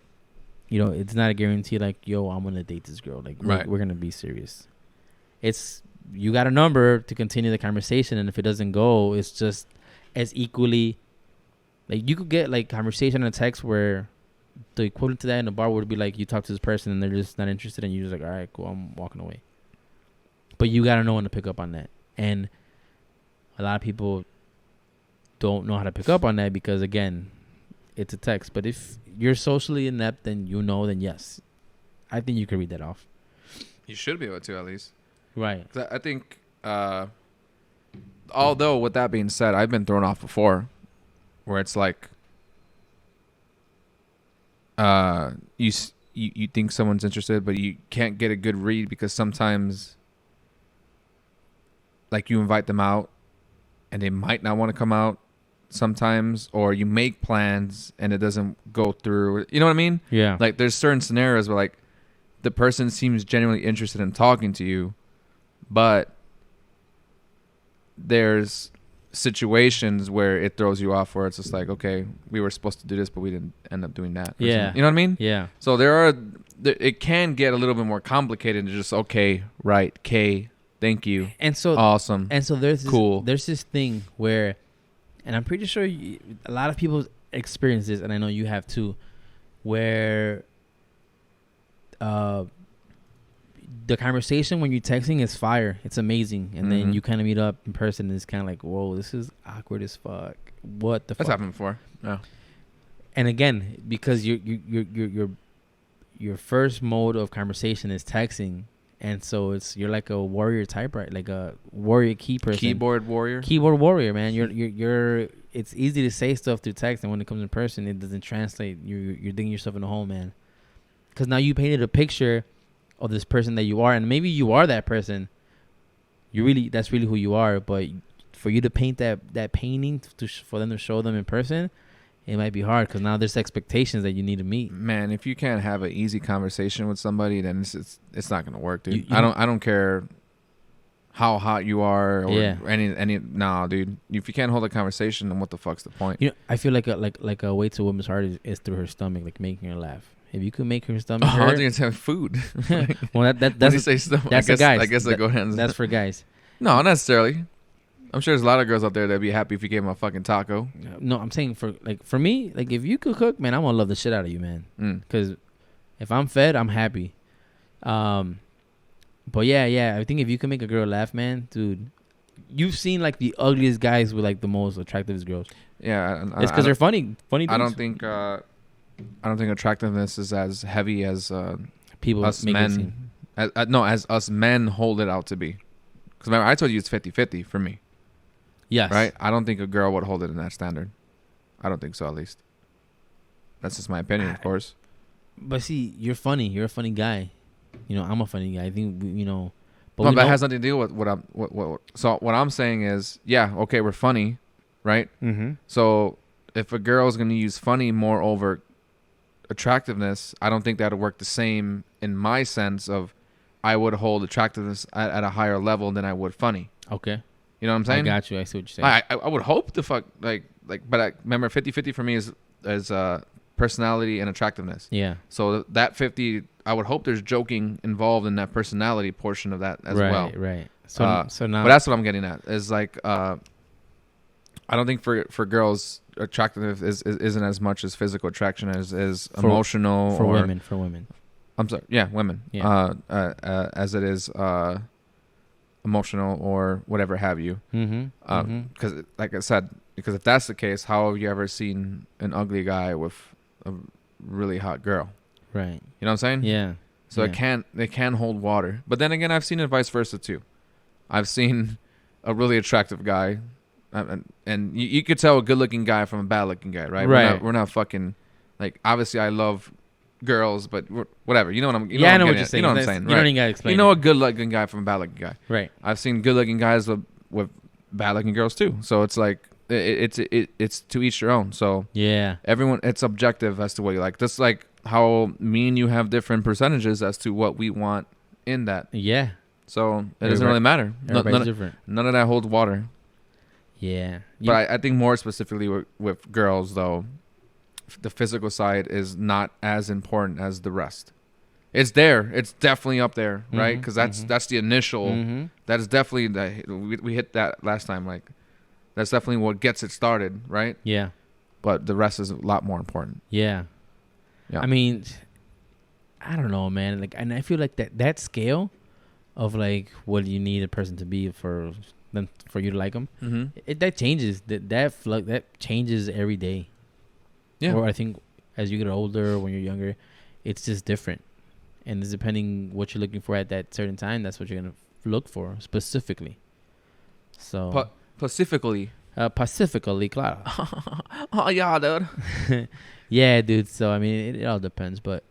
you know, it's not a guarantee. Like, yo, I'm gonna date this girl. Like, Right. we're gonna be serious. It's you got a number to continue the conversation, and if it doesn't go, it's just as equally. Like, you could get like conversation and text where the equivalent to that in a bar would be like you talk to this person and they're just not interested, and you're just like, all right, cool, I'm walking away. But you gotta know when to pick up on that, and a lot of people don't know how to pick up on that because again, it's a text. But if you're socially inept and you know, then yes, I think you can read that off. You should be able to at least. Right. 'Cause I think, although with that being said, I've been thrown off before, where it's like, you think someone's interested, but you can't get a good read because sometimes, like, you invite them out, and they might not want to come out sometimes, or you make plans and it doesn't go through. You know what I mean? Yeah. Like, there's certain scenarios where like the person seems genuinely interested in talking to you, but there's situations where it throws you off, where it's just like, okay, we were supposed to do this, but we didn't end up doing that. Or Yeah. something. You know what I mean? Yeah. So it can get a little bit more complicated than just, okay, right, K, thank you, And so awesome. there's Cool. There's this thing where, and I'm pretty sure a lot of people experience this, and I know you have too, where the conversation when you're texting is fire. It's amazing. And then Mhm. you kind of meet up in person and it's kind of like, whoa, this is awkward as fuck. What the That's fuck? happened before. Yeah. And again, because your first mode of conversation is texting, and so you're like a warrior type, right? Like a warrior key person. Keyboard warrior. Keyboard warrior, man. You're it's easy to say stuff through text, and when it comes in person, it doesn't translate. You're digging yourself in a hole, man. Because now you painted a picture of this person that you are, and maybe you are that person. That's really who you are. But for you to paint that painting for them to show them in person, it might be hard because now there's expectations that you need to meet. Man, if you can't have an easy conversation with somebody, then it's not gonna work, dude. You I don't care how hot you are or Yeah. any. Nah, dude. If you can't hold a conversation, then what the fuck's the point? You know, I feel like a way to a woman's heart is through her stomach, like making her laugh. If you could make her stomach I was hurt, gonna say food. well, When you that's say stomach, that's I for guys. I guess I go hands. That's for guys. No, not necessarily. I'm sure there's a lot of girls out there that'd be happy if you gave them a fucking taco. No, I'm saying for me, like if you could cook, man, I'm gonna love the shit out of you, man. Because if I'm fed, I'm happy. But yeah, I think if you can make a girl laugh, man, dude, you've seen like the ugliest guys with like the most attractive girls. Yeah, It's because they're funny. Dudes. I don't think attractiveness is as heavy as people us make it men. seem. As us men hold it out to be. Because remember, I told you it's 50-50 for me. Yes. Right? I don't think a girl would hold it in that standard. I don't think so, at least. That's just my opinion, of course. But see, you're funny. You're a funny guy. You know, I'm a funny guy. I think but No, we but know- that has nothing to do with so what I'm saying is, yeah, okay, we're funny, right? Mhm. So if a girl is going to use funny more over attractiveness, I don't think that would work the same in my sense of I would hold attractiveness at a higher level than I would funny. Okay. You know what I'm saying? I got you. I see what you're saying. I would hope to fuck but I remember 50-50 for me is personality and attractiveness. Yeah. So that 50, I would hope there's joking involved in that personality portion of that as well. Right. So now, but that's what I'm getting at is like I don't think for girls attractiveness isn't as much as physical attraction as emotional for or women. I'm sorry, yeah, women. Yeah. As it is emotional or whatever have you. Because like I said, because if that's the case, how have you ever seen an ugly guy with a really hot girl? Right. You know what I'm saying? Yeah. So it can hold water. But then again, I've seen it vice versa too. I've seen a really attractive guy, and you could tell a good-looking guy from a bad-looking guy, right? Right. We're not fucking like. Obviously, I love girls, but whatever. You know what I'm. I know what you're saying. You know what I'm saying. You don't even gotta explain. You know a good-looking guy from a bad-looking guy. Right. I've seen good-looking guys with bad-looking girls too. So it's like it's to each their own. So yeah, everyone, it's objective as to what you like. Just like how me and you have different percentages as to what we want in that. Yeah. So it doesn't really matter. Everybody's different. None of that holds water. Yeah. But I think more specifically with girls, though, the physical side is not as important as the rest. It's there. It's definitely up there, right? Because that's the initial. That is definitely we hit that last time. Like that's definitely what gets it started, right? Yeah. But the rest is a lot more important. Yeah. Yeah. I mean, I don't know, man. Like, and I feel like that scale of like what you need a person to be for you to like them, that changes. That changes every day. Yeah. Or I think as you get older, when you're younger, it's just different. And it's depending what you're looking for at that certain time, that's what you're gonna look for specifically. So specifically, claro. Oh yeah, dude. Yeah, dude. So I mean, it all depends. But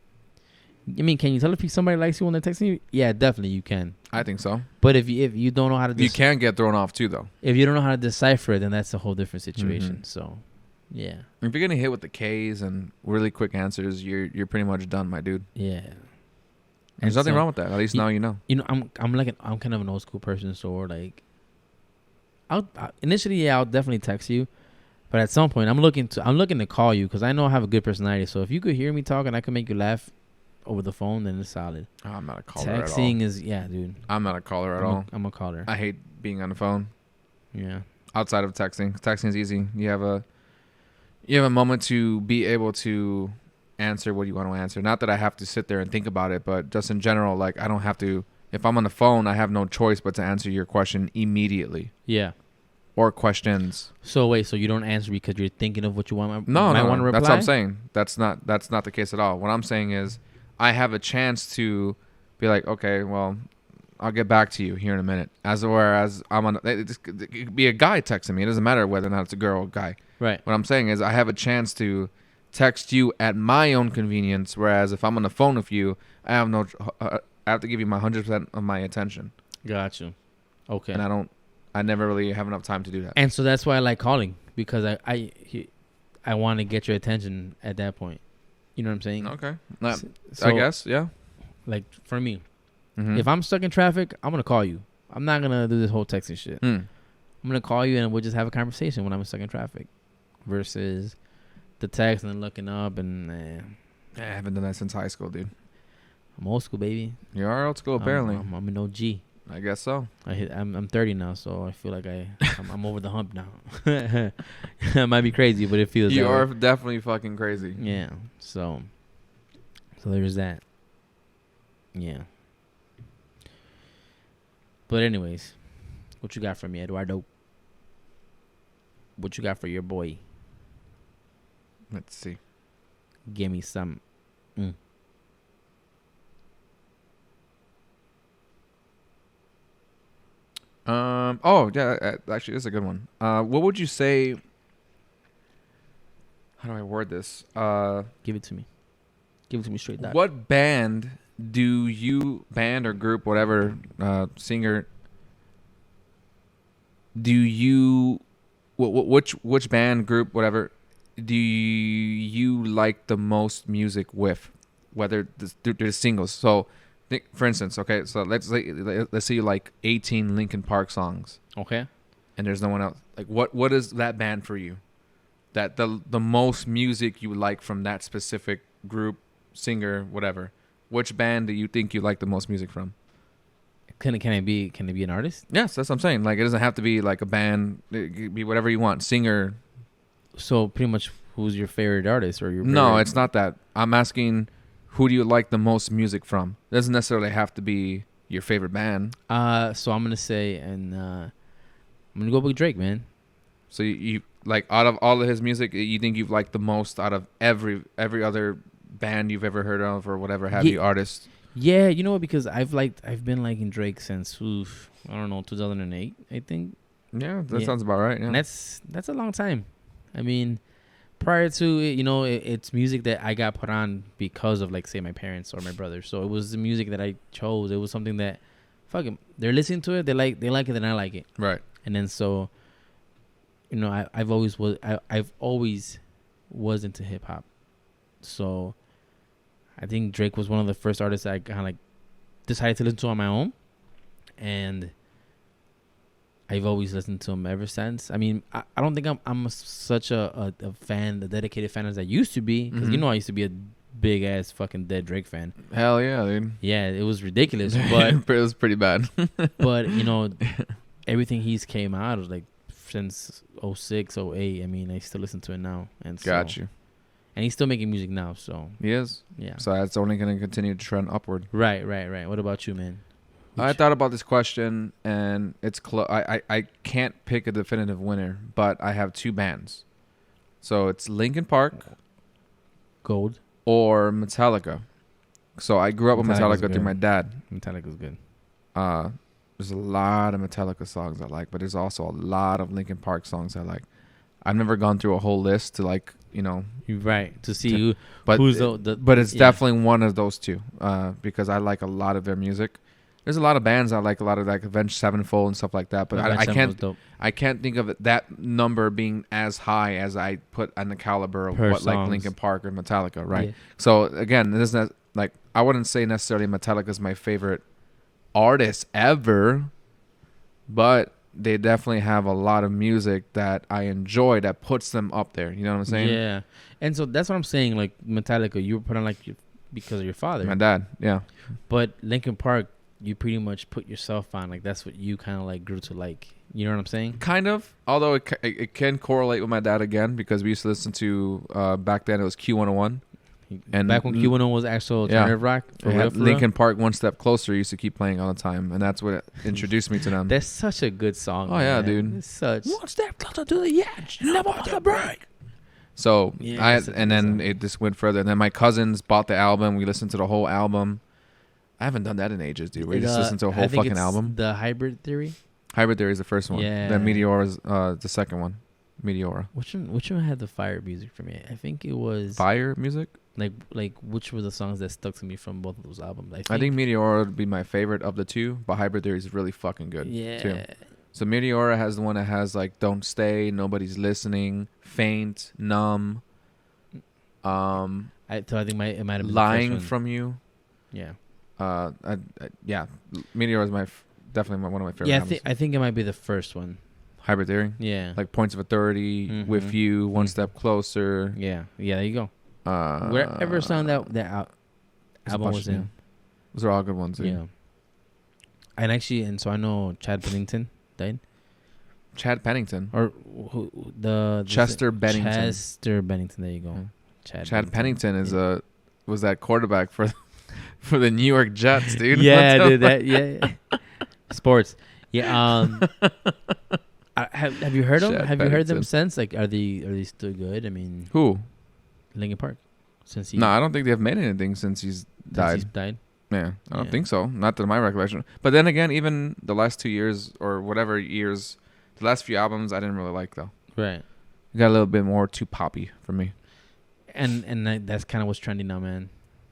I mean, can you tell if somebody likes you when they're texting you? Yeah, definitely you can. I think so. But if you don't know how to, you can get thrown off too, though. If you don't know how to decipher it, then that's a whole different situation. So, yeah. If you're getting hit with the K's and really quick answers, you're pretty much done, my dude. Yeah. There's nothing wrong with that. At least now you know. You know, I'm kind of an old school person, so like, I'll definitely text you, but at some point I'm looking to call you because I know I have a good personality. So if you could hear me talk and I can make you laugh over the phone, then it's solid. Oh, I'm not a caller at all. Texting is dude. I'm not a caller at all. I'm a caller. I hate being on the phone. Yeah. Outside of texting, texting is easy. You have a moment to be able to answer what you want to answer. Not that I have to sit there and think about it, but just in general, like I don't have to. If I'm on the phone, I have no choice but to answer your question immediately. Yeah. Or questions. So wait, so you don't answer because you're thinking of what you want? No, want to reply? That's what I'm saying. That's not the case at all. What I'm saying is, I have a chance to be like, okay, well, I'll get back to you here in a minute. Whereas I'm on, it could be a guy texting me. It doesn't matter whether or not it's a girl or guy. Right. What I'm saying is, I have a chance to text you at my own convenience. Whereas if I'm on the phone with you, I have to give you my 100% of my attention. Gotcha. Okay. And I never really have enough time to do that. And so that's why I like calling, because I want to get your attention at that point. You know what I'm saying? Okay. So, I guess, yeah. Like for me, if I'm stuck in traffic, I'm gonna call you. I'm not gonna do this whole texting shit. I'm gonna call you and we'll just have a conversation when I'm stuck in traffic, versus the text and then looking up and. I haven't done that since high school, dude. I'm old school, baby. You are old school, apparently. I'm an OG. I guess so. I'm 30 now, so I feel like I'm over the hump now. It might be crazy, but it feels. You are definitely fucking crazy. Yeah. So there's that. Yeah. But anyways, what you got for me, Eduardo? What you got for your boy? Let's see. Give me some. Oh yeah, actually, this is a good one. What would you say? How do I word this? Give it to me. Give it to me straight. What band or group, whatever, singer? Which band, group, whatever, do you like the most music with? Whether there's singles. So, for instance, okay, so let's say you like 18 Linkin Park songs. Okay. And there's no one else. Like, what is that band for you? That the most music you like from that specific group, singer, whatever. Which band do you think you like the most music from? Can it be an artist? Yes, that's what I'm saying. Like, it doesn't have to be like a band. It could be whatever you want. Singer. So pretty much, who's your favorite artist or your? No, it's not that. I'm asking, who do you like the most music from? It doesn't necessarily have to be your favorite band. So I'm gonna say, and I'm gonna go with Drake, man. So you like, out of all of his music, you think you've liked the most out of every other band you've ever heard of or whatever have you, artist? Yeah, you know what? Because I've been liking Drake since I don't know, 2008, I think. Yeah, that sounds about right. Yeah, and that's a long time. I mean, prior to it, you know, it's music that I got put on because of, like, say, my parents or my brother. So it was the music that I chose. It was something that, fuck it, they're listening to it. They like it, then I like it. Right. And then so, you know, I've always was into hip hop. So I think Drake was one of the first artists I kind of like decided to listen to on my own, and I've always listened to him ever since. I mean, I don't think I'm such a fan, a dedicated fan as I used to be, because you know I used to be a big ass fucking Dead Drake fan. Hell yeah, dude. Yeah, it was ridiculous, but it was pretty bad. But you know, everything he's came out of, like, since 06, 08. I mean, I still listen to it now, and so, got you. And he's still making music now, so He is. yeah. So that's only going to continue to trend upward. Right. What about you, man? I thought about this question, and it's I can't pick a definitive winner, but I have two bands. So it's Linkin Park Gold. or Metallica. So I grew up with Metallica's Metallica through good. my dad. Metallica's good. There's a lot of Metallica songs I like, but there's also a lot of Linkin Park songs I like. I've never gone through a whole list to, like, you know, You're right, to see but who's but it's definitely one of those two, because I like a lot of their music. There's a lot of bands I like, a lot of, like, Avenged Sevenfold and stuff like that, but I can't think of it, that number being as high as I put on the caliber of Per what like songs. Linkin Park or Metallica, right? Yeah. So again, this is not, like, I wouldn't say necessarily Metallica's my favorite artist ever, but they definitely have a lot of music that I enjoy that puts them up there. You know what I'm saying? Yeah, and so that's what I'm saying. Like, Metallica, you were put on, like, because of your father. My dad, yeah. But Linkin Park, you pretty much put yourself on. Like, that's what you kind of, like, grew to like. You know what I'm saying? Kind of. Although it can correlate with my dad again, because we used to listen to, back then it was Q101. And back when Q101 was actual alternative rock. For real, for real? Linkin Park, One Step Closer, used to keep playing all the time, and that's what introduced me to them. That's such a good song. Oh, yeah, man. dude. It's such. One step closer to the edge. Never want to break. So Yeah, and then it just went further. And then my cousins bought the album. We listened to the whole album. I haven't done that in ages, dude. We just listened to a whole fucking album. The Hybrid Theory. Hybrid Theory is the first one. Yeah. Then Meteora is the second one. Meteora. Which one had the fire music for me? I think it was Fire music? like which were the songs that stuck to me from both of those albums? I think Meteora would be my favorite of the two, but Hybrid Theory is really fucking good. Yeah. Too. So Meteora has the one that has, like, Don't Stay, Nobody's Listening, Faint, Numb, I think it might have been Lying the first one. From You. Yeah. Yeah. Meteora is definitely one of my favorite Yeah, albums. I think it might be the first one. Hybrid Theory. Yeah. Like Points of Authority, With You, One Step Closer. Yeah. There you go. Wherever song that album was in. Those are all good ones. Yeah. And so I know Chad Bennington died. Chad Pennington. Or Chester Bennington. Chester Bennington. There you go. Chad Pennington was that quarterback for the New York Jets, dude. Yeah, dude. Yeah. Sports. Yeah. Have you heard them? Chad Have you heard them Pennington. since? Like, are they still good? I mean, Who? Linkin Park. Since he No, I don't think they've made anything since he's died. Yeah, I don't think so. Not to my recollection. But then again, even the last 2 years or whatever years, the last few albums I didn't really like, though. Right. It got a little bit more too poppy for me. And that's kind of what's trending now, man.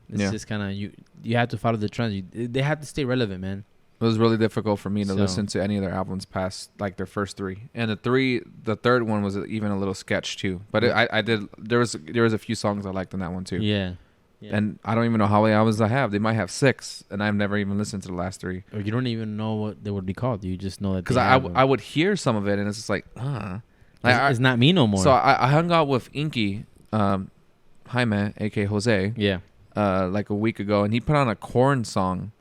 It's Yeah. just kind of you have to follow the trends. They have to stay relevant, man. It was really difficult for me to So- listen to any of their albums past like their first three, and the third one was even a little sketch too. But I did there was a few songs I liked in that one too. Yeah. Yeah. And I don't even know how many albums I have. They might have 6, and I've never even listened to the last 3. Or you don't even know what they would be called. You just know that Because they have them. I would hear some of it, and it's just like, It's not me no more. So I hung out with Inky, Jaime, aka Jose, yeah. like a week ago, and he put on a Korn song.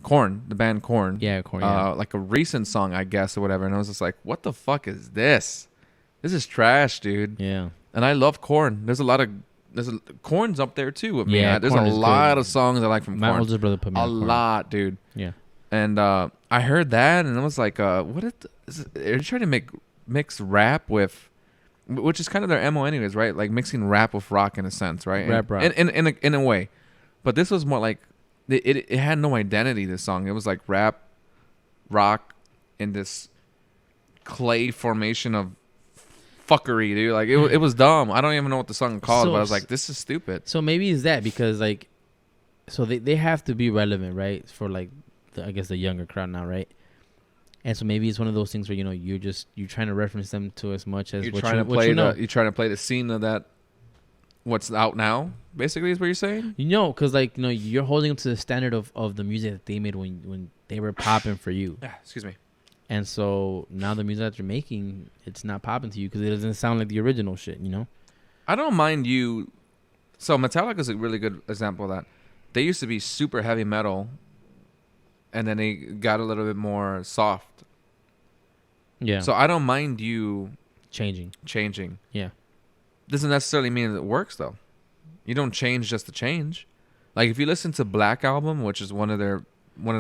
Korn, the band Korn. Yeah, Corey. Yeah. Like a recent song, I guess, or whatever. And I was just like, what the fuck is this? This is trash, dude. yeah. And I love Korn. Korn's up there too with me. Yeah, There's Korn a is lot good. of songs I like from My Korn. older brother put me A on Korn. lot, dude. Yeah. And I heard that, and I was like, they're trying to mix rap with, which is kind of their MO anyways, right? Like mixing rap with rock in a sense, right? Rap rock. In a way. But this was more like, it had no identity, this song. It was like rap, rock, in this clay formation of fuckery, dude. Like, it was dumb. I don't even know what the song called, but I was like, this is stupid. So maybe it's that because like, so they have to be relevant, right? For like, I guess the younger crowd now, right? And so maybe it's one of those things where you're trying to reference them to as much as You're what trying to what play you know. you're trying to play the scene of that, what's out now, basically, is what you're saying? You know, because like you're holding them to the standard of the music that they made when they were popping for you. Yeah, excuse me. And so now the music that you're making, it's not popping to you because it doesn't sound like the original shit, you know? I don't mind you. So Metallica is a really good example of that. They used to be super heavy metal, and then they got a little bit more soft. Yeah. So I don't mind you changing. changing. Yeah. Doesn't necessarily mean it works though. You don't change just to change. Like if you listen to Black Album, which is one of the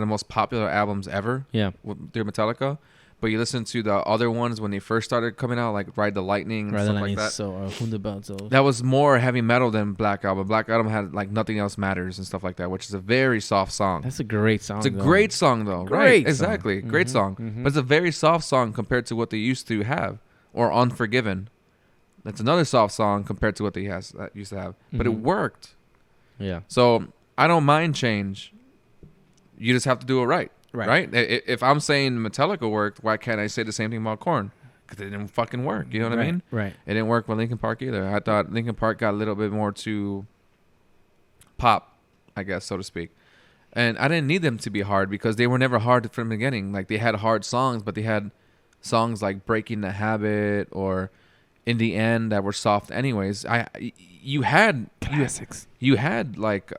most popular albums ever, Yeah. through Metallica, but you listen to the other ones when they first started coming out, like Ride the Lightning and Rather stuff than like that. so Hundebelt. That was more heavy metal than Black Album. Black Album had like Nothing Else Matters and stuff like that, which is a very soft song. That's a great song. It's a great song though. Great Right, song. exactly. Great Mhm, song. mhm. But it's a very soft song compared to what they used to have. Or Unforgiven. That's another soft song compared to what they used to have. But it Mhm. worked. Yeah. So I don't mind change. You just have to do it right. Right. If I'm saying Metallica worked, why can't I say the same thing about Korn? Because it didn't fucking work. You know what I mean? Right. It didn't work with Linkin Park either. I thought Linkin Park got a little bit more too pop, I guess, so to speak. And I didn't need them to be hard because they were never hard from the beginning. Like they had hard songs, but they had songs like Breaking the Habit or In the End that were soft anyways. You had Classics. you had like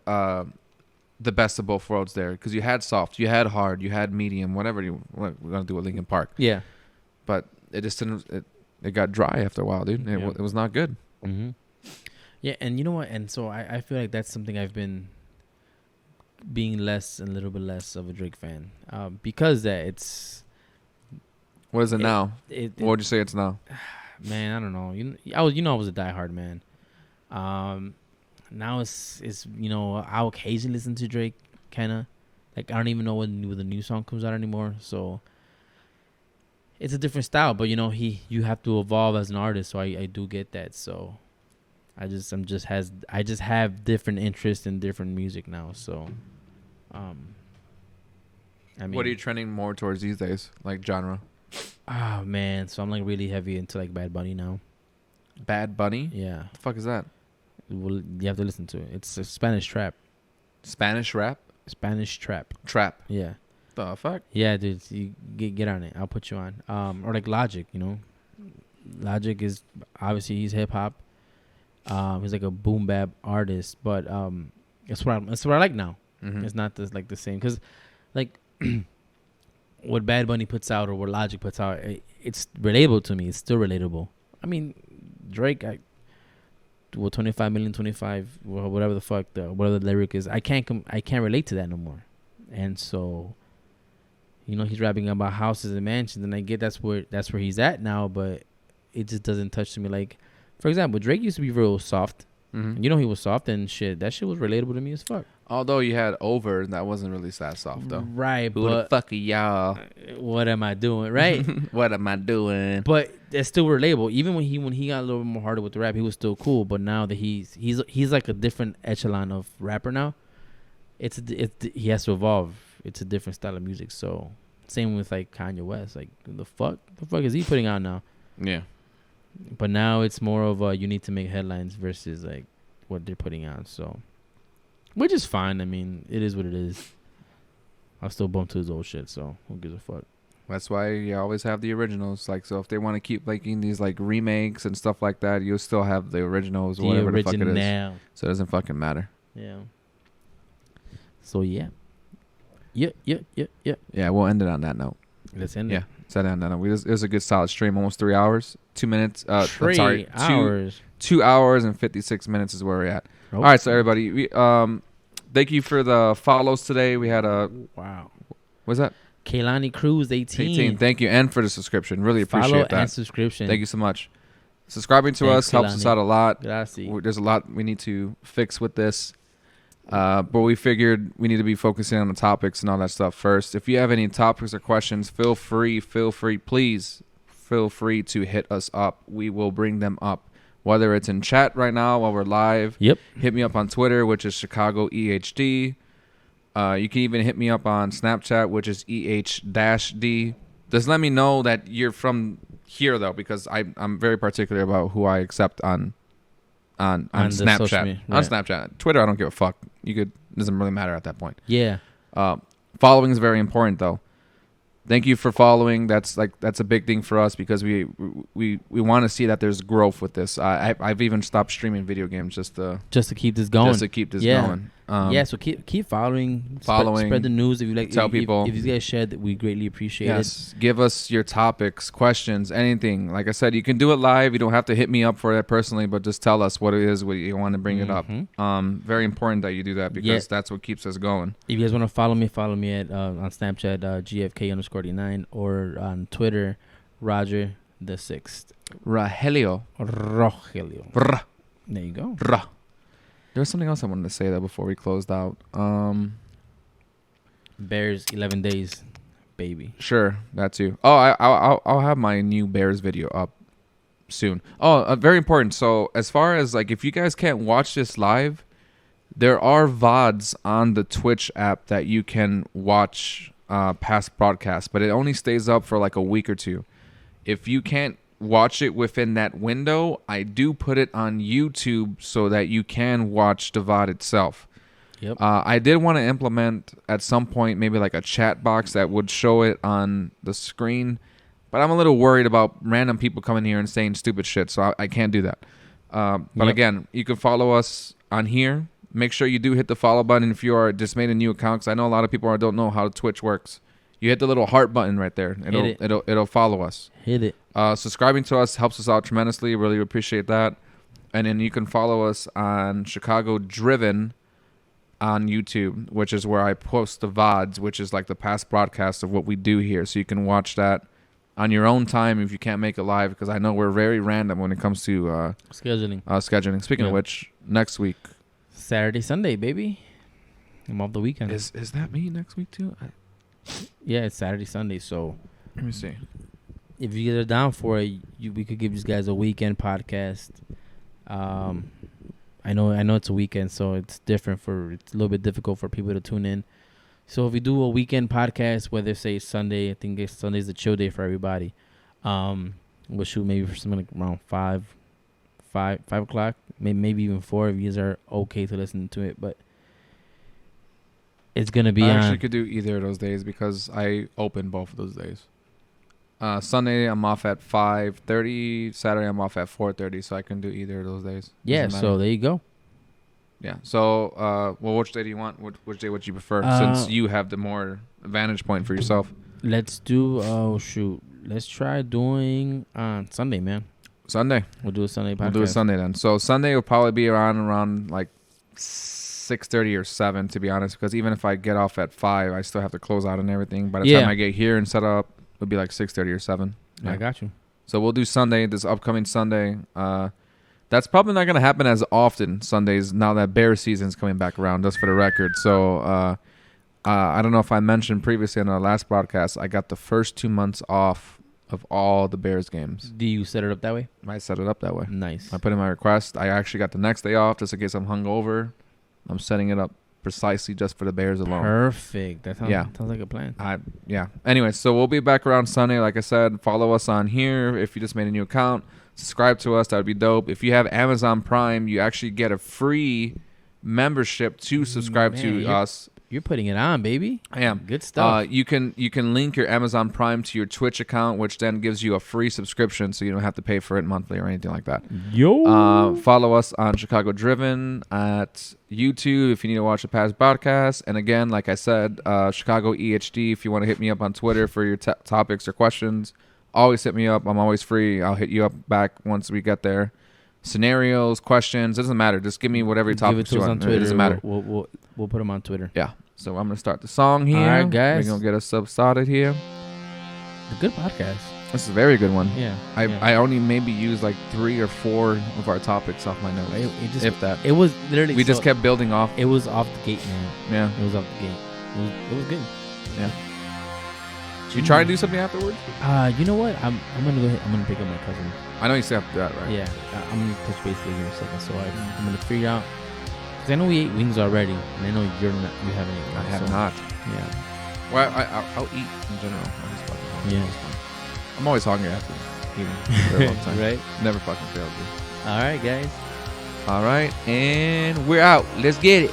the best of both worlds there because you had soft, you had hard, you had medium, whatever we're gonna do with Linkin Park. Yeah. But it just didn't. It got dry after a while, dude. Yeah. It was not good. Mm-hmm. Yeah, and you know what? And so I feel like that's something I've been being a little bit less of a Drake fan because that it's. What is it now? What What would you say it's now? Man, I don't know. I was a diehard man. Now it's I'll occasionally listen to Drake, kind of. Like I don't even know when the new song comes out anymore. So it's a different style, but you have to evolve as an artist. So I do get that. So I just have different interests in different music now. So I mean, What are you trending more towards these days? Like genre? Oh man, so I'm like really heavy into like Bad Bunny now. Bad Bunny? Yeah, The fuck is that? well, you have to listen to it. It's a Spanish trap. Spanish rap? Spanish trap. Trap. Yeah, The fuck? yeah, dude. You get on it. I'll put you on. Or like Logic. Logic is obviously he's hip hop. He's like a boom bap artist, but that's what I like now. Mm-hmm. It's not like the same because like what Bad Bunny puts out or what Logic puts out, it's relatable to me. It's still relatable. I mean, Drake, 25 million, 25, whatever the fuck, whatever the lyric is, I can't relate to that no more. And so, he's rapping about houses and mansions, and I get that's where he's at now, but it just doesn't touch to me. Like, for example, Drake used to be real soft. Mm-hmm. He was soft and shit. That shit was relatable to me as fuck. Although you had Over, and that wasn't really that soft though. Right, Who the but fuck are y'all? what am I doing, right? What am I doing? But that's still relatable. Even when he got a little bit more harder with the rap, he was still cool. But now that he's like a different echelon of rapper now, he has to evolve. it's a different style of music. So same with like Kanye West. Like the fuck is he putting out now? Yeah. But now it's more of a you need to make headlines versus like what they're putting out. So, which is fine. I mean, it is what it is. I'll still bump to his old shit. So who gives a fuck? That's why you always have the originals. Like, so if they want to keep making these like remakes and stuff like that, you'll still have the originals, whatever the fuck it is. So it doesn't fucking matter. Yeah. So yeah. Yeah. Yeah, we'll end it on that note. Let's end it. Yeah, set it on that note. It was a good solid stream, almost 3 hours, 2 minutes. 3 hours. 2 hours and 56 minutes is where we're at. Okay. All right, so everybody, we thank you for the follows today. We had a what's that? Kaylani Cruz 18. Thank you, and for the subscription. Really appreciate Follow that. and subscription. Thank you so much. Subscribing to Thanks, us helps us out a lot. Gracias. There's a lot we need to fix with this. But we figured we need to be focusing on the topics and all that stuff first. If you have any topics or questions, please feel free to hit us up. We will bring them up. Whether it's in chat right now while we're live. Yep. Hit me up on Twitter, which is ChicagoEHD. You can even hit me up on Snapchat, which is EH-D. Just let me know that you're from here, though, because I'm very particular about who I accept on Snapchat. On Snapchat. Twitter, I don't give a fuck. It doesn't really matter at that point. Yeah. Following is very important, though. Thank you for following. That's a big thing for us because we want to see that there's growth with this. I've even stopped streaming video games just to keep this going. Going. So keep following. Spread the news if you like. Tell people. If you guys share that, we greatly appreciate it. Yes. Give us your topics, questions, anything. Like I said, you can do it live. You don't have to hit me up for that personally, but just tell us what it is, what you want to bring it up. Very important that you do that because that's what keeps us going. If you guys want to follow me at on Snapchat GFK_9 or on Twitter Roger the 6th. Rogelio. There you go. There was something else I wanted to say that before we closed out. Bears 11 days, baby. Sure, that too. Oh, I'll have my new Bears video up soon. Oh, very important. So as far as like, if you guys can't watch this live, there are VODs on the Twitch app that you can watch past broadcasts, but it only stays up for like a week or two. If you can't watch it within that window, I do put it on YouTube so that you can watch the VOD itself. Yep. I did want to implement at some point maybe like a chat box that would show it on the screen, but I'm a little worried about random people coming here and saying stupid shit, so I can't do that. But again, you can follow us on here. Make sure you do hit the follow button if you are just made a new account, because I know a lot of people don't know how Twitch works. You hit the little heart button right there. It'll follow us. Hit it. Subscribing to us helps us out tremendously. Really appreciate that. And then you can follow us on ChicagoDriven on YouTube, which is where I post the VODs, which is like the past broadcast of what we do here. So you can watch that on your own time if you can't make it live, because I know we're very random when it comes to scheduling. Speaking of which, next week. Saturday, Sunday, baby. I'm off the weekend. Is that me next week too? Yeah, it's Saturday, Sunday. So let me see. If you guys are down for it, we could give you guys a weekend podcast. I know it's a weekend, so it's different it's a little bit difficult for people to tune in. So if we do a weekend podcast, whether say Sunday, I think Sunday's a chill day for everybody. We'll shoot maybe for something like around 5 o'clock, maybe even 4 if you guys are okay to listen to it. But it's gonna be. I actually could do either of those days because I open both of those days. Sunday I'm off at 5:30. Saturday I'm off at 4:30, so I can do either of those days. Yeah, so there you go. Yeah. So, which day do you want? Which day would you prefer? Since you have the more vantage point for yourself. Let's do. Oh shoot! Let's try doing on Sunday, man. Sunday. We'll do a Sunday podcast. We'll do a Sunday then. So Sunday will probably be around like 6:30 or 7, to be honest, because even if I get off at 5, I still have to close out and everything. By the time I get here and set up, it'll be like 6:30 or 7. Yeah. I got you. So we'll do Sunday, this upcoming Sunday. That's probably not going to happen as often Sundays now that Bears season's coming back around, just for the record. So I don't know if I mentioned previously on our last broadcast, I got the first 2 months off of all the Bears games. Do you set it up that way? I set it up that way. Nice. I put in my request. I actually got the next day off just in case I'm hungover. I'm setting it up precisely just for the Bears alone. Perfect. That sounds, Yeah. sounds like a plan. Yeah. Anyway, so we'll be back around Sunday. Like I said, follow us on here. If you just made a new account, subscribe to us. That would be dope. If you have Amazon Prime, you actually get a free membership to subscribe to us. You're putting it on, baby. I am. Good stuff. You can link your Amazon Prime to your Twitch account, which then gives you a free subscription, so you don't have to pay for it monthly or anything like that. Yo. Follow us on Chicago Driven at YouTube if you need to watch the past podcast. And again, like I said, Chicago EHD if you want to hit me up on Twitter for your topics or questions. Always hit me up. I'm always free. I'll hit you up back once we get there. Scenarios, questions, doesn't matter. Just give me whatever topics you want. It doesn't matter. We'll put them on Twitter. Yeah. So I'm gonna start the song here. All right, guys. We're gonna get us started here. A good podcast. This is a very good one. Yeah. I only maybe used like 3 or 4 of our topics off my notes. It just, if that. It was literally. We just kept building off. It was off the gate, man. Yeah. It was off the gate. It was good. Yeah. You try and do something afterwards? You know what? I'm gonna go ahead. I'm gonna pick up my cousin. I know you still have to do that, right? Yeah. I'm gonna touch base with you in a second. So I'm gonna figure out. Cause I know we ate wings already, and I know you haven't eaten. I have not. Yeah. Well, I'll eat in general. Yeah. I'm always hungry after eating for a long time. Right? Never fucking failed, dude. All right, guys. All right, and we're out. Let's get it.